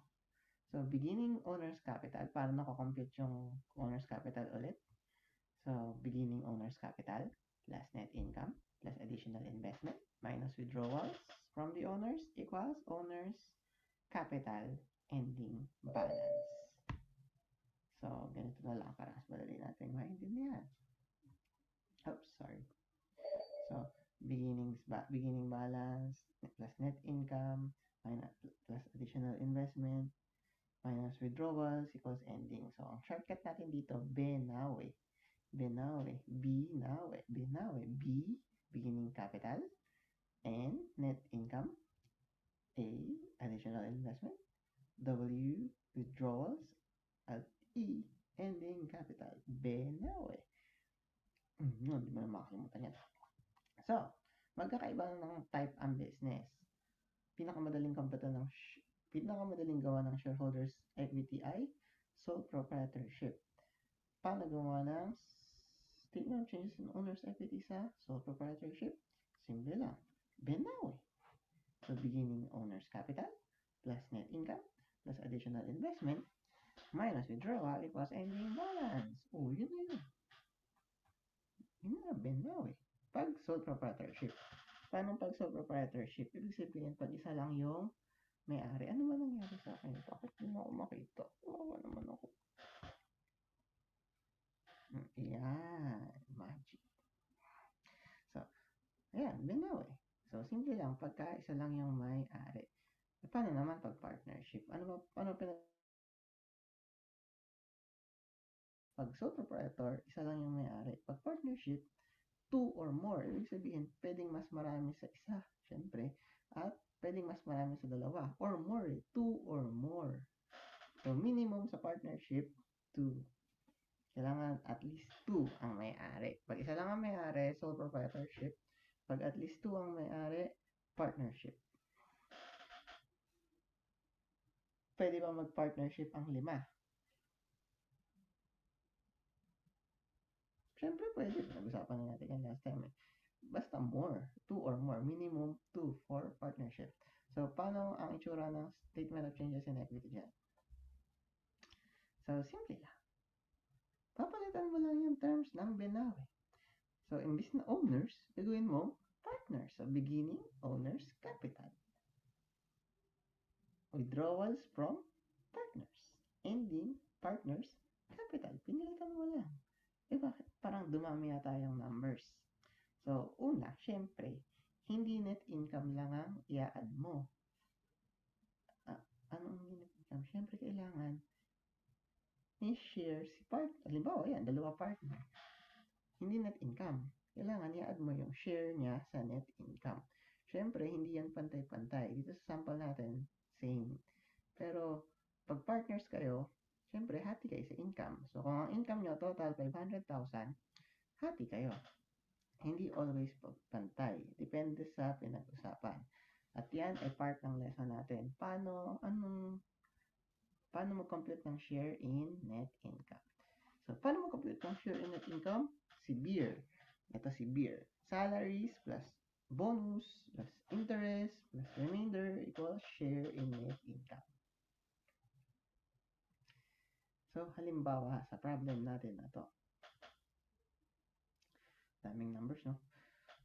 Speaker 13: So, beginning owner's capital. Para nakakompute yung owner's capital ulit. So, beginning owner's capital plus net income plus additional investment minus withdrawals from the owners equals owner's capital ending balance. So, ganito na lang para mas madali natin maintindihan. Oops, sorry. So, beginning balance plus net income minus plus additional investment minus withdrawals equals ending. So, ang shortcut natin dito, Benawe. Benawe. Binawe. Benawe. B, beginning capital. N, net income. A, additional investment. W, withdrawals. At E, ending capital. Benawe. Yun, di mo na makakalimutan yan. So, magkakaiba ng type ang business. Pinakamadaling gawa ng shareholders equity ay sole proprietorship. Paano gumawa ng statement of changes in owner's equity sa sole proprietorship? Simple lang. Benawe. So, beginning owner's capital plus net income plus additional investment minus withdrawal equals ending balance. Oh, yun na yun. Yun na, Benawe. Pag sole proprietorship. Paano pag sole proprietorship? Ibig sabihin, pag isa lang yung may-ari. Ano ba nangyari sa akin? Bakit hindi mo ako makita? Wawa naman ako. Ayan. Magic. So, ayan. Benawe. So, simple lang. Pagka isa lang yung may-ari. Paano naman pag partnership? Pag sole proprietor, isa lang yung may-ari. Pag partnership, 2 or more. Ibig sabihin, pwedeng mas marami sa isa, syempre. At pwedeng mas marami sa dalawa. Or more, 2 or more. So, minimum sa partnership, 2. Kailangan at least 2 ang may-ari. Pag isa lang ang may-ari, sole proprietorship. Pag at least 2 ang may-ari, partnership. Pwede ba mag-partnership ang 5? Siyempre pwede. Nag-usapan na natin yan last time. Basta more. 2 or more. Minimum 2 for partnership. So, paano ang itsura ng statement of changes in equity dyan? So, simple lang. Papalitan mo lang yung terms ng Benawe. So, imbis na owners, gagawin mo partners. So, beginning owners capital. Withdrawals from partners. Ending partners capital. Pinilitan mo lang. Bakit? Parang dumami yata yung numbers. So, una, syempre, hindi net income lang ang i-add mo. Anong hindi net income? Syempre, kailangan may share si partner. Halimbawa, yan, 2 partner. Hindi net income. Kailangan i-add mo yung share niya sa net income. Syempre, hindi yan pantay-pantay. Dito sa sample natin, same. Pero, pag partners kayo, syempre, hati kayo sa income. So, kung ang income nyo total 500,000, hati kayo. Hindi always pantay. Depende sa pinag-usapan. At yan ay part ng lesson natin. Paano mag-compute ng share in net income? So, paano mag-compute ng share in net income? Si Beer. Ito si Beer. Salaries plus bonus plus interest plus remainder equals share in net income. So, halimbawa, sa problem natin na to. Daming numbers, no?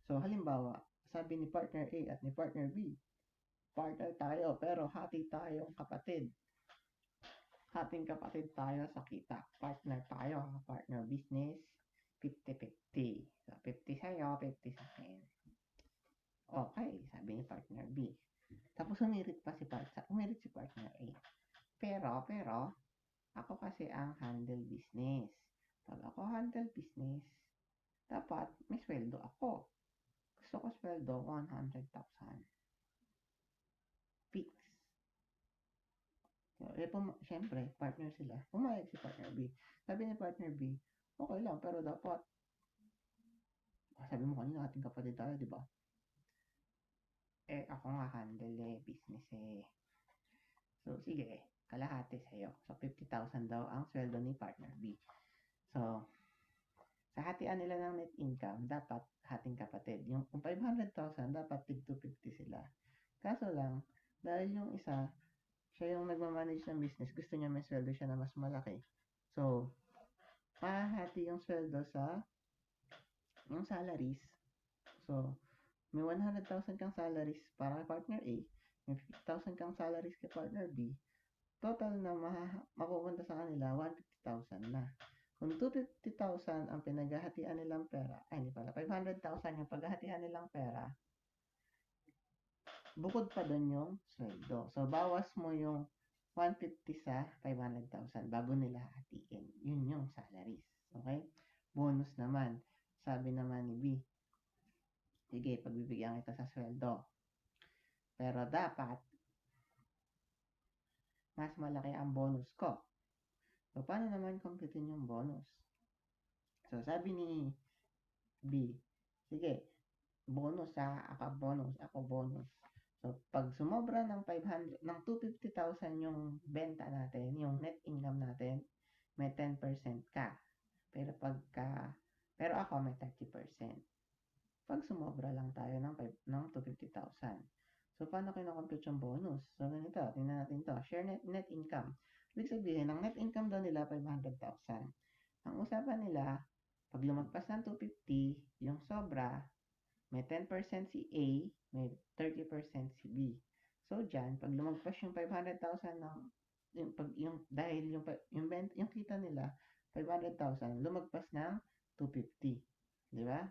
Speaker 13: So, halimbawa, sabi ni partner A at ni partner B, partner tayo, pero hati tayong kapatid. Hating kapatid tayo sa kita. Partner tayo, partner business, 50-50. So, 50 sa'yo, 50 sa akin. Okay, sabi ni partner B. Tapos umirit si partner A. Pero, ako kasi ang handle business. Pag ako handle business, dapat may sweldo ako. Gusto ko sweldo 100,000. Fix. So, syempre, partner sila. Pumayag si partner B. Sabi ni partner B, okay lang, pero dapat, sabi mo kanina, ating kapatid tayo, di ba? Ako nga handle business eh. So, sige, kalahati sa'yo. So, 50,000 daw ang sweldo ni partner B. So, sa hatian nila ng net income, dapat hating kapatid. Yung 500,000, dapat tig 250 sila. Kaso lang, dahil yung isa, siya yung nagmamanage ng business, gusto niya may sweldo siya na mas malaki. So, mahati yung sweldo sa yung salaries. So, may 100,000 kang salaries para kay partner A, may 50,000 kang salaries kay partner B, total na mapupunta sa kanila 150,000 na. Kung 250,000 ang pinaghahatian nilang pera, ay hindi pala, 500,000 yung paghahatian nilang pera, bukod pa doon yung sweldo. So, bawas mo yung 150 sa 500,000 bago nila hatiin. Yun yung salaries. Okay? Bonus naman. Sabi naman ni B, sige, pagbibigyan kita sa sweldo. Pero dapat, mas malaki ang bonus ko. So, paano naman computein yung bonus? So, sabi ni B, sige, bonus ha, ako bonus. So, pag sumobra ng 250,000 yung benta natin, yung net income natin, may 10% ka. Pero ako may 30%. Pag sumobra lang tayo ng 250,000. So, paano kinocompute yung bonus? So, ganito, tingnan natin to. Share net income. Ibig sabihin, ang net income daw nila 500,000. Ang usapan nila, pag lumagpas ng 250, yung sobra, may 10% si A, may 30% si B. So, dyan, pag lumagpas yung 500,000 dahil yung kita nila, 500,000, lumagpas ng 250. Di ba?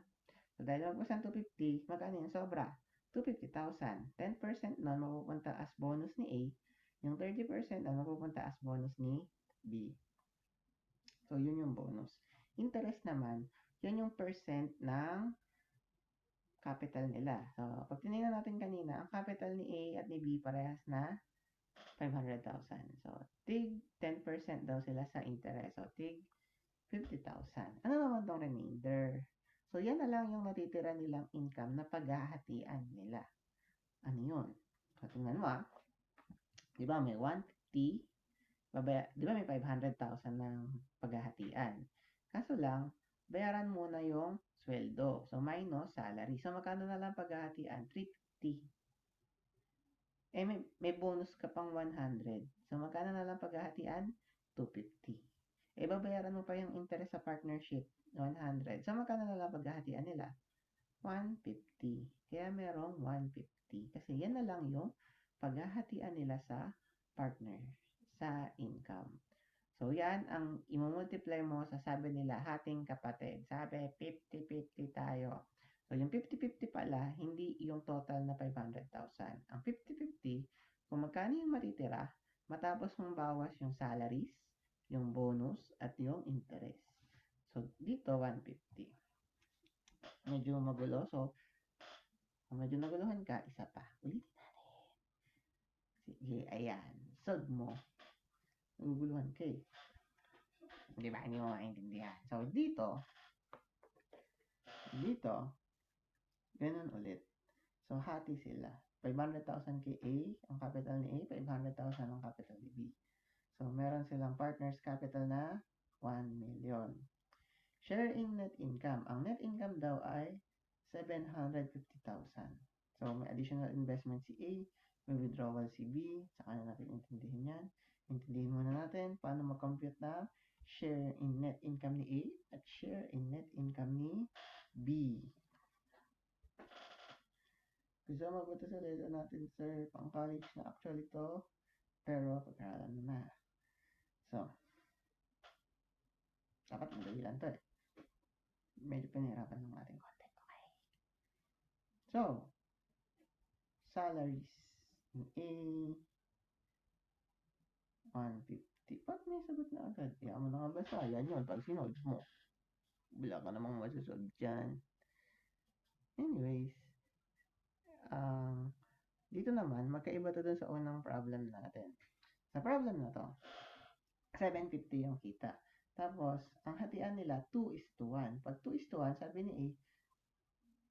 Speaker 13: So, dahil lumagpas ng 250, magkano yung sobra? 250,000. 10% nun mapupunta as bonus ni A, yung 30% nun mapupunta as bonus ni B. So, yun yung bonus. Interest naman, yun yung percent ng capital nila. So, pag tinignan natin kanina, ang capital ni A at ni B parehas na 500,000. So, tig 10% daw sila sa interest. So, tig 50,000. Ano naman tong remainder? So, yan na lang yung natitira nilang income na paghahatian nila. Ano yun? So, tingnan mo Di ba may 150, di ba may 500,000 ng paghahatian? Kaso lang, bayaran muna yung sweldo. So, minus salary. So, magkano na lang paghahatian? 350. Eh, may bonus ka pang 100. So, magkano na lang paghahatian? 250. Eh, babayaran mo pa yung interest sa partnership, 100. So, magkano na lang paghahatian nila? 150. Kaya merong 150. Kasi yan na lang yung paghahatian nila sa partner, sa income. So, yan ang imumultiply mo sa sabi nila, hating kapatid. Sabi, 50-50 tayo. So, yung 50-50 pala, hindi yung total na 500,000. Ang 50-50, kung magkano yung matitira, matapos mong bawas yung salaries, yung bonus, at yung interest. So, dito, 150. Medyo magulo. So, kung medyo naguluhan ka, isa pa. Ulitin natin. Sige, ayan. Solve mo. Naguguluhan ka eh. Di ba? Hindi mo maintindihan. So, dito, ganun ulit. So, hati sila. 500,000 kay A, ang capital ni A, 500,000 ang capital ni B. So, meron silang partner's capital na 1 million. Share in net income. Ang net income daw ay 750,000. So, may additional investment si A, may withdrawal si B, saka na natin intindihin yan. Intindihin muna natin paano mag-compute na share in net income ni A at share in net income ni B. Gusto mabuti sa lesson natin, sir. Pang-college na actually to, pero pag-aralan mo na. So, dapat madali lang to eh. Medyo pinahirapan ng ating konti. Okay. So, salaries. A, 150. Ba't may sagot na agad? Kaya mo na nga basta. Yan yun. Pag sinod mo, wala ka namang masusod dyan. Anyways, dito naman, magkaiba to dun sa unang problem natin. Sa problem na to, 750 yung kita. Tapos, ang hatian nila, 2:1. Pag 2:1, sabi ni A,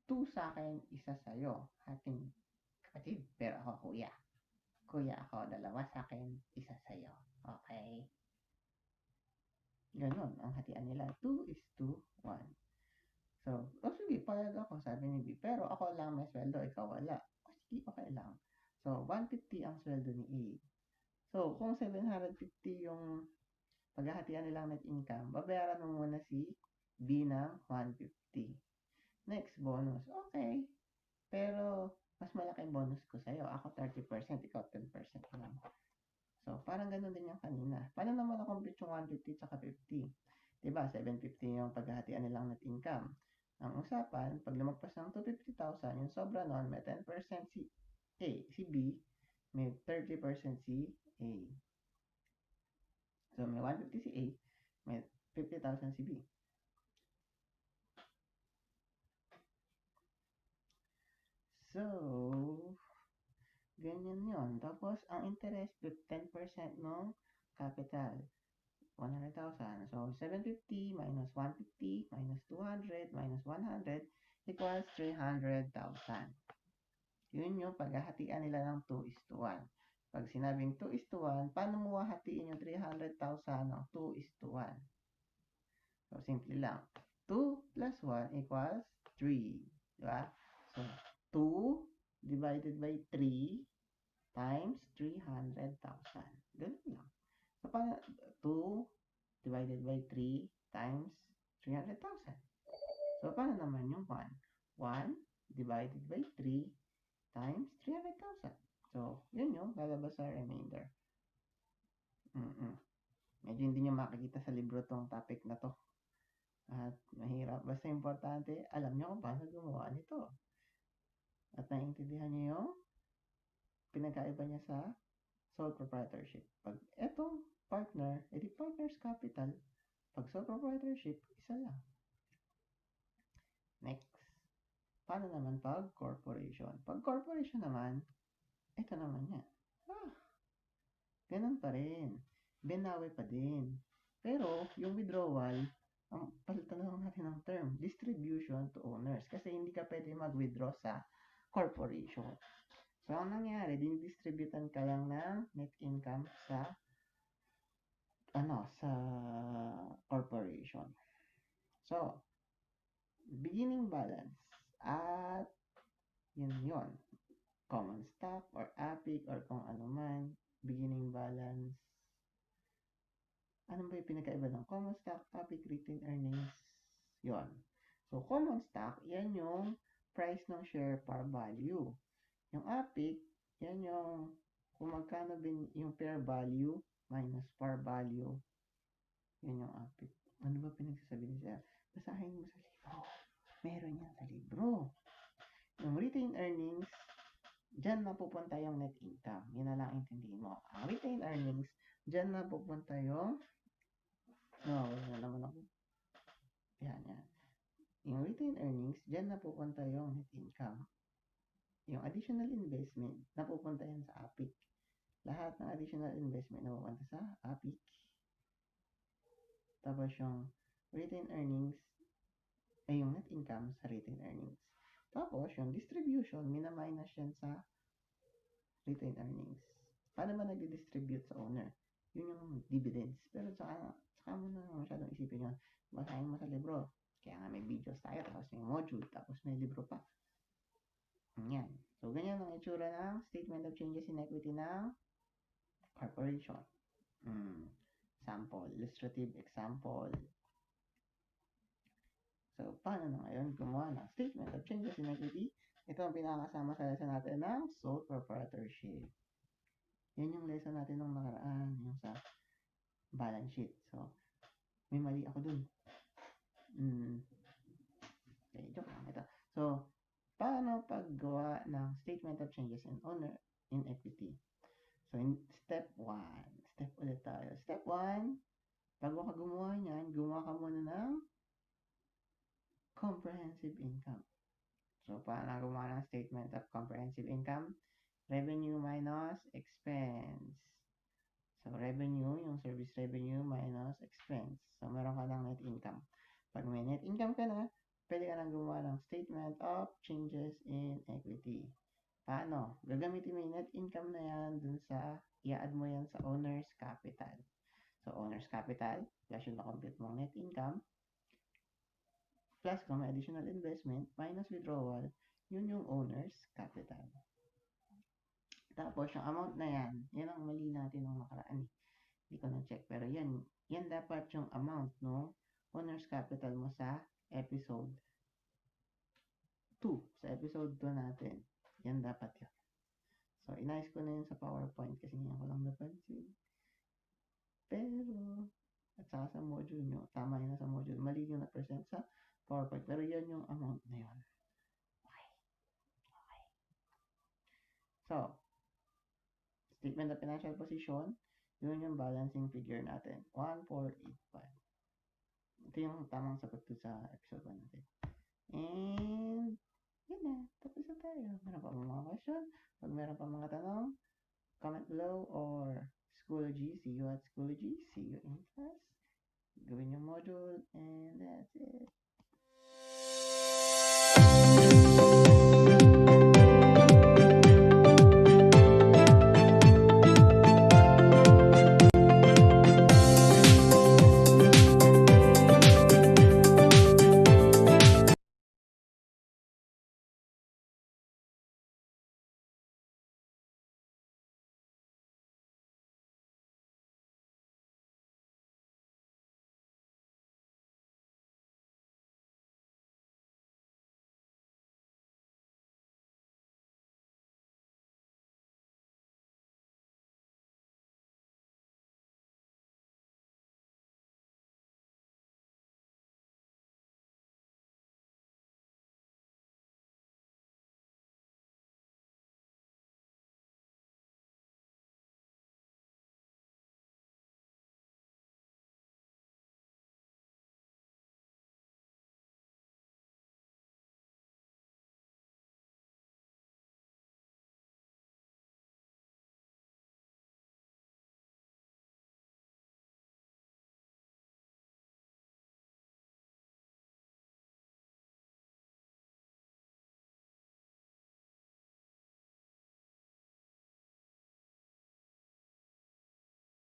Speaker 13: 2 sa akin, isa sa'yo. Hating kapatid, pero ako kuya. Kuya ako, 2 sa akin, isa sa'yo. Okay? Ganon, ang hatian nila, 2:1. So, sige, payag ako, sabi ni B. Pero ako lang may sweldo, ikaw wala. Sige, okay lang. So, 150 ang sweldo ni A. So, kung 750 yung paghahatian nilang net income, babayaran mo muna si B ng 150. Next, bonus. Okay. Pero, mas malaki ang bonus ko sa'yo. Ako 30%, ikaw 10% lang. So, parang ganun din yung kanina. Paano naman na-complete yung 150 at 50? Diba, 750 yung paghahatian nilang net income. Ang usapan, pag lumagpas ng 250,000, yung sobra nun, may 10% si A, si B, may 30% si A. So, may 150 si A, may 50,000 si B. So, ganyan yon. Tapos, ang interest, 10% ng capital. 100,000. So, 750 minus 150 minus 200 minus 100 equals 300,000. Yun yung paghahatian nila ng 2 is to 1. Pag sinabing 2 is to 1, paano mo hahatiin yung 300,000 ng 2 is to 1? So, simple lang. 2 plus 1 equals 3. Diba? So, 2 divided by 3 times 300,000. Ganun lang. So, paano 2 divided by 3 times 300,000? So, paano naman yung 1? 1 divided by 3 times 300,000. So, yun yung lalabas sa remainder. Medyo hindi nyo makikita sa libro tong topic na to. At mahirap. Basta importante, alam nyo kung paano gumawa nito. At naiintindihan nyo yung pinagkaiba niya sa sole proprietorship. Pag etong partner, edi partner's capital. Pag sole proprietorship, isa lang. Next. Paano naman pag corporation? Pag corporation naman, ito naman yan. Ganun pa rin. Binawi pa din. Pero, yung withdrawal, palitan na lang natin ng term, distribution to owners. Kasi hindi ka pwede mag-withdraw sa corporation. So, ang nangyari, dinidistributan ka lang ng net income sa corporation. So, beginning balance at yun. Common stock or APIC or kung ano man, beginning balance. Ano ba yung pinagkaiba ng common stock, APIC, retained earnings? Yun. So, common stock, yan yung price ng share par value. Yung APIC, yan yung kung magkano yung fair value minus par value. Yan yung APIC. Ano ba pinagsasabi niya? Basahin mo sa libro. Meron yan sa libro. Yung retained earnings, dyan na pupunta yung net income. Yun na lang intindihin mo. Ang retained earnings, dyan na pupunta yung wala na naman ako. Yan. Yung retained earnings, dyan na pupunta yung net income. Yung additional investment, napupunta yan sa APIC. Lahat ng additional investment napupunta sa APIC. Tapos yung retained earnings, ay yung net income sa retained earnings. Tapos yung distribution, mina-minus yan sa retained earnings. Paano ba nag-distribute sa owner? Yun yung dividends. Pero saka mo na masyadong isipin yun. Basahin mo sa libro. Kaya nga may videos tayo, tapos may module, tapos may libro pa. Yan. So, ganyan ang itsura ng statement of changes in equity ng corporation. Sample. Illustrative example. So, paano na ngayon gumawa ng statement of changes in equity? Ito ang pinakasama sa lesson natin ng sole proprietorship. Yan yung lesson natin nung nakaraan, yung sa balance sheet. So, may mali ako dun. Okay, joke lang ito. So, paano paggawa ng statement of changes in owner in equity? So, in step 1, step ulit tayo. Step 1, bago ka gumawa niyan, gumawa ka muna ng comprehensive income. So, paano gumawa ng statement of comprehensive income? Revenue minus expense. So, revenue, yung service revenue minus expense. So, meron ka ng net income. Pag may net income ka na, pwede ka nang gumawa ng statement of changes in equity. Paano? Gagamitin mo yung net income na yan dun sa, i-add mo yan sa owner's capital. So, owner's capital, plus yung na-compute mong net income, plus kung may additional investment, minus withdrawal, yun yung owner's capital. Tapos, yung amount na yan, yan ang mali natin nung nakaraan. Hindi ko na-check. Pero yan dapat yung amount, no? Owner's capital mo sa episode 2. Sa episode 2 natin. Yan dapat yun. So, inayos ko na yun sa PowerPoint kasi ngayon ko lang napansin. Pero, at sa module nyo, tama yun sa module, mali yung na-present sa PowerPoint, pero yan yung amount na yun. Okay. So, statement of financial position, yun yung balancing figure natin, 1,485. Ito yung tamang sagot to sa episode 1 natin. And, yun na, tapos na tayo. Meron pa mga question? Pag meron pa mga tanong, comment below or Schoology. See you at Schoology. See you in class. Gawin yung module and that's it.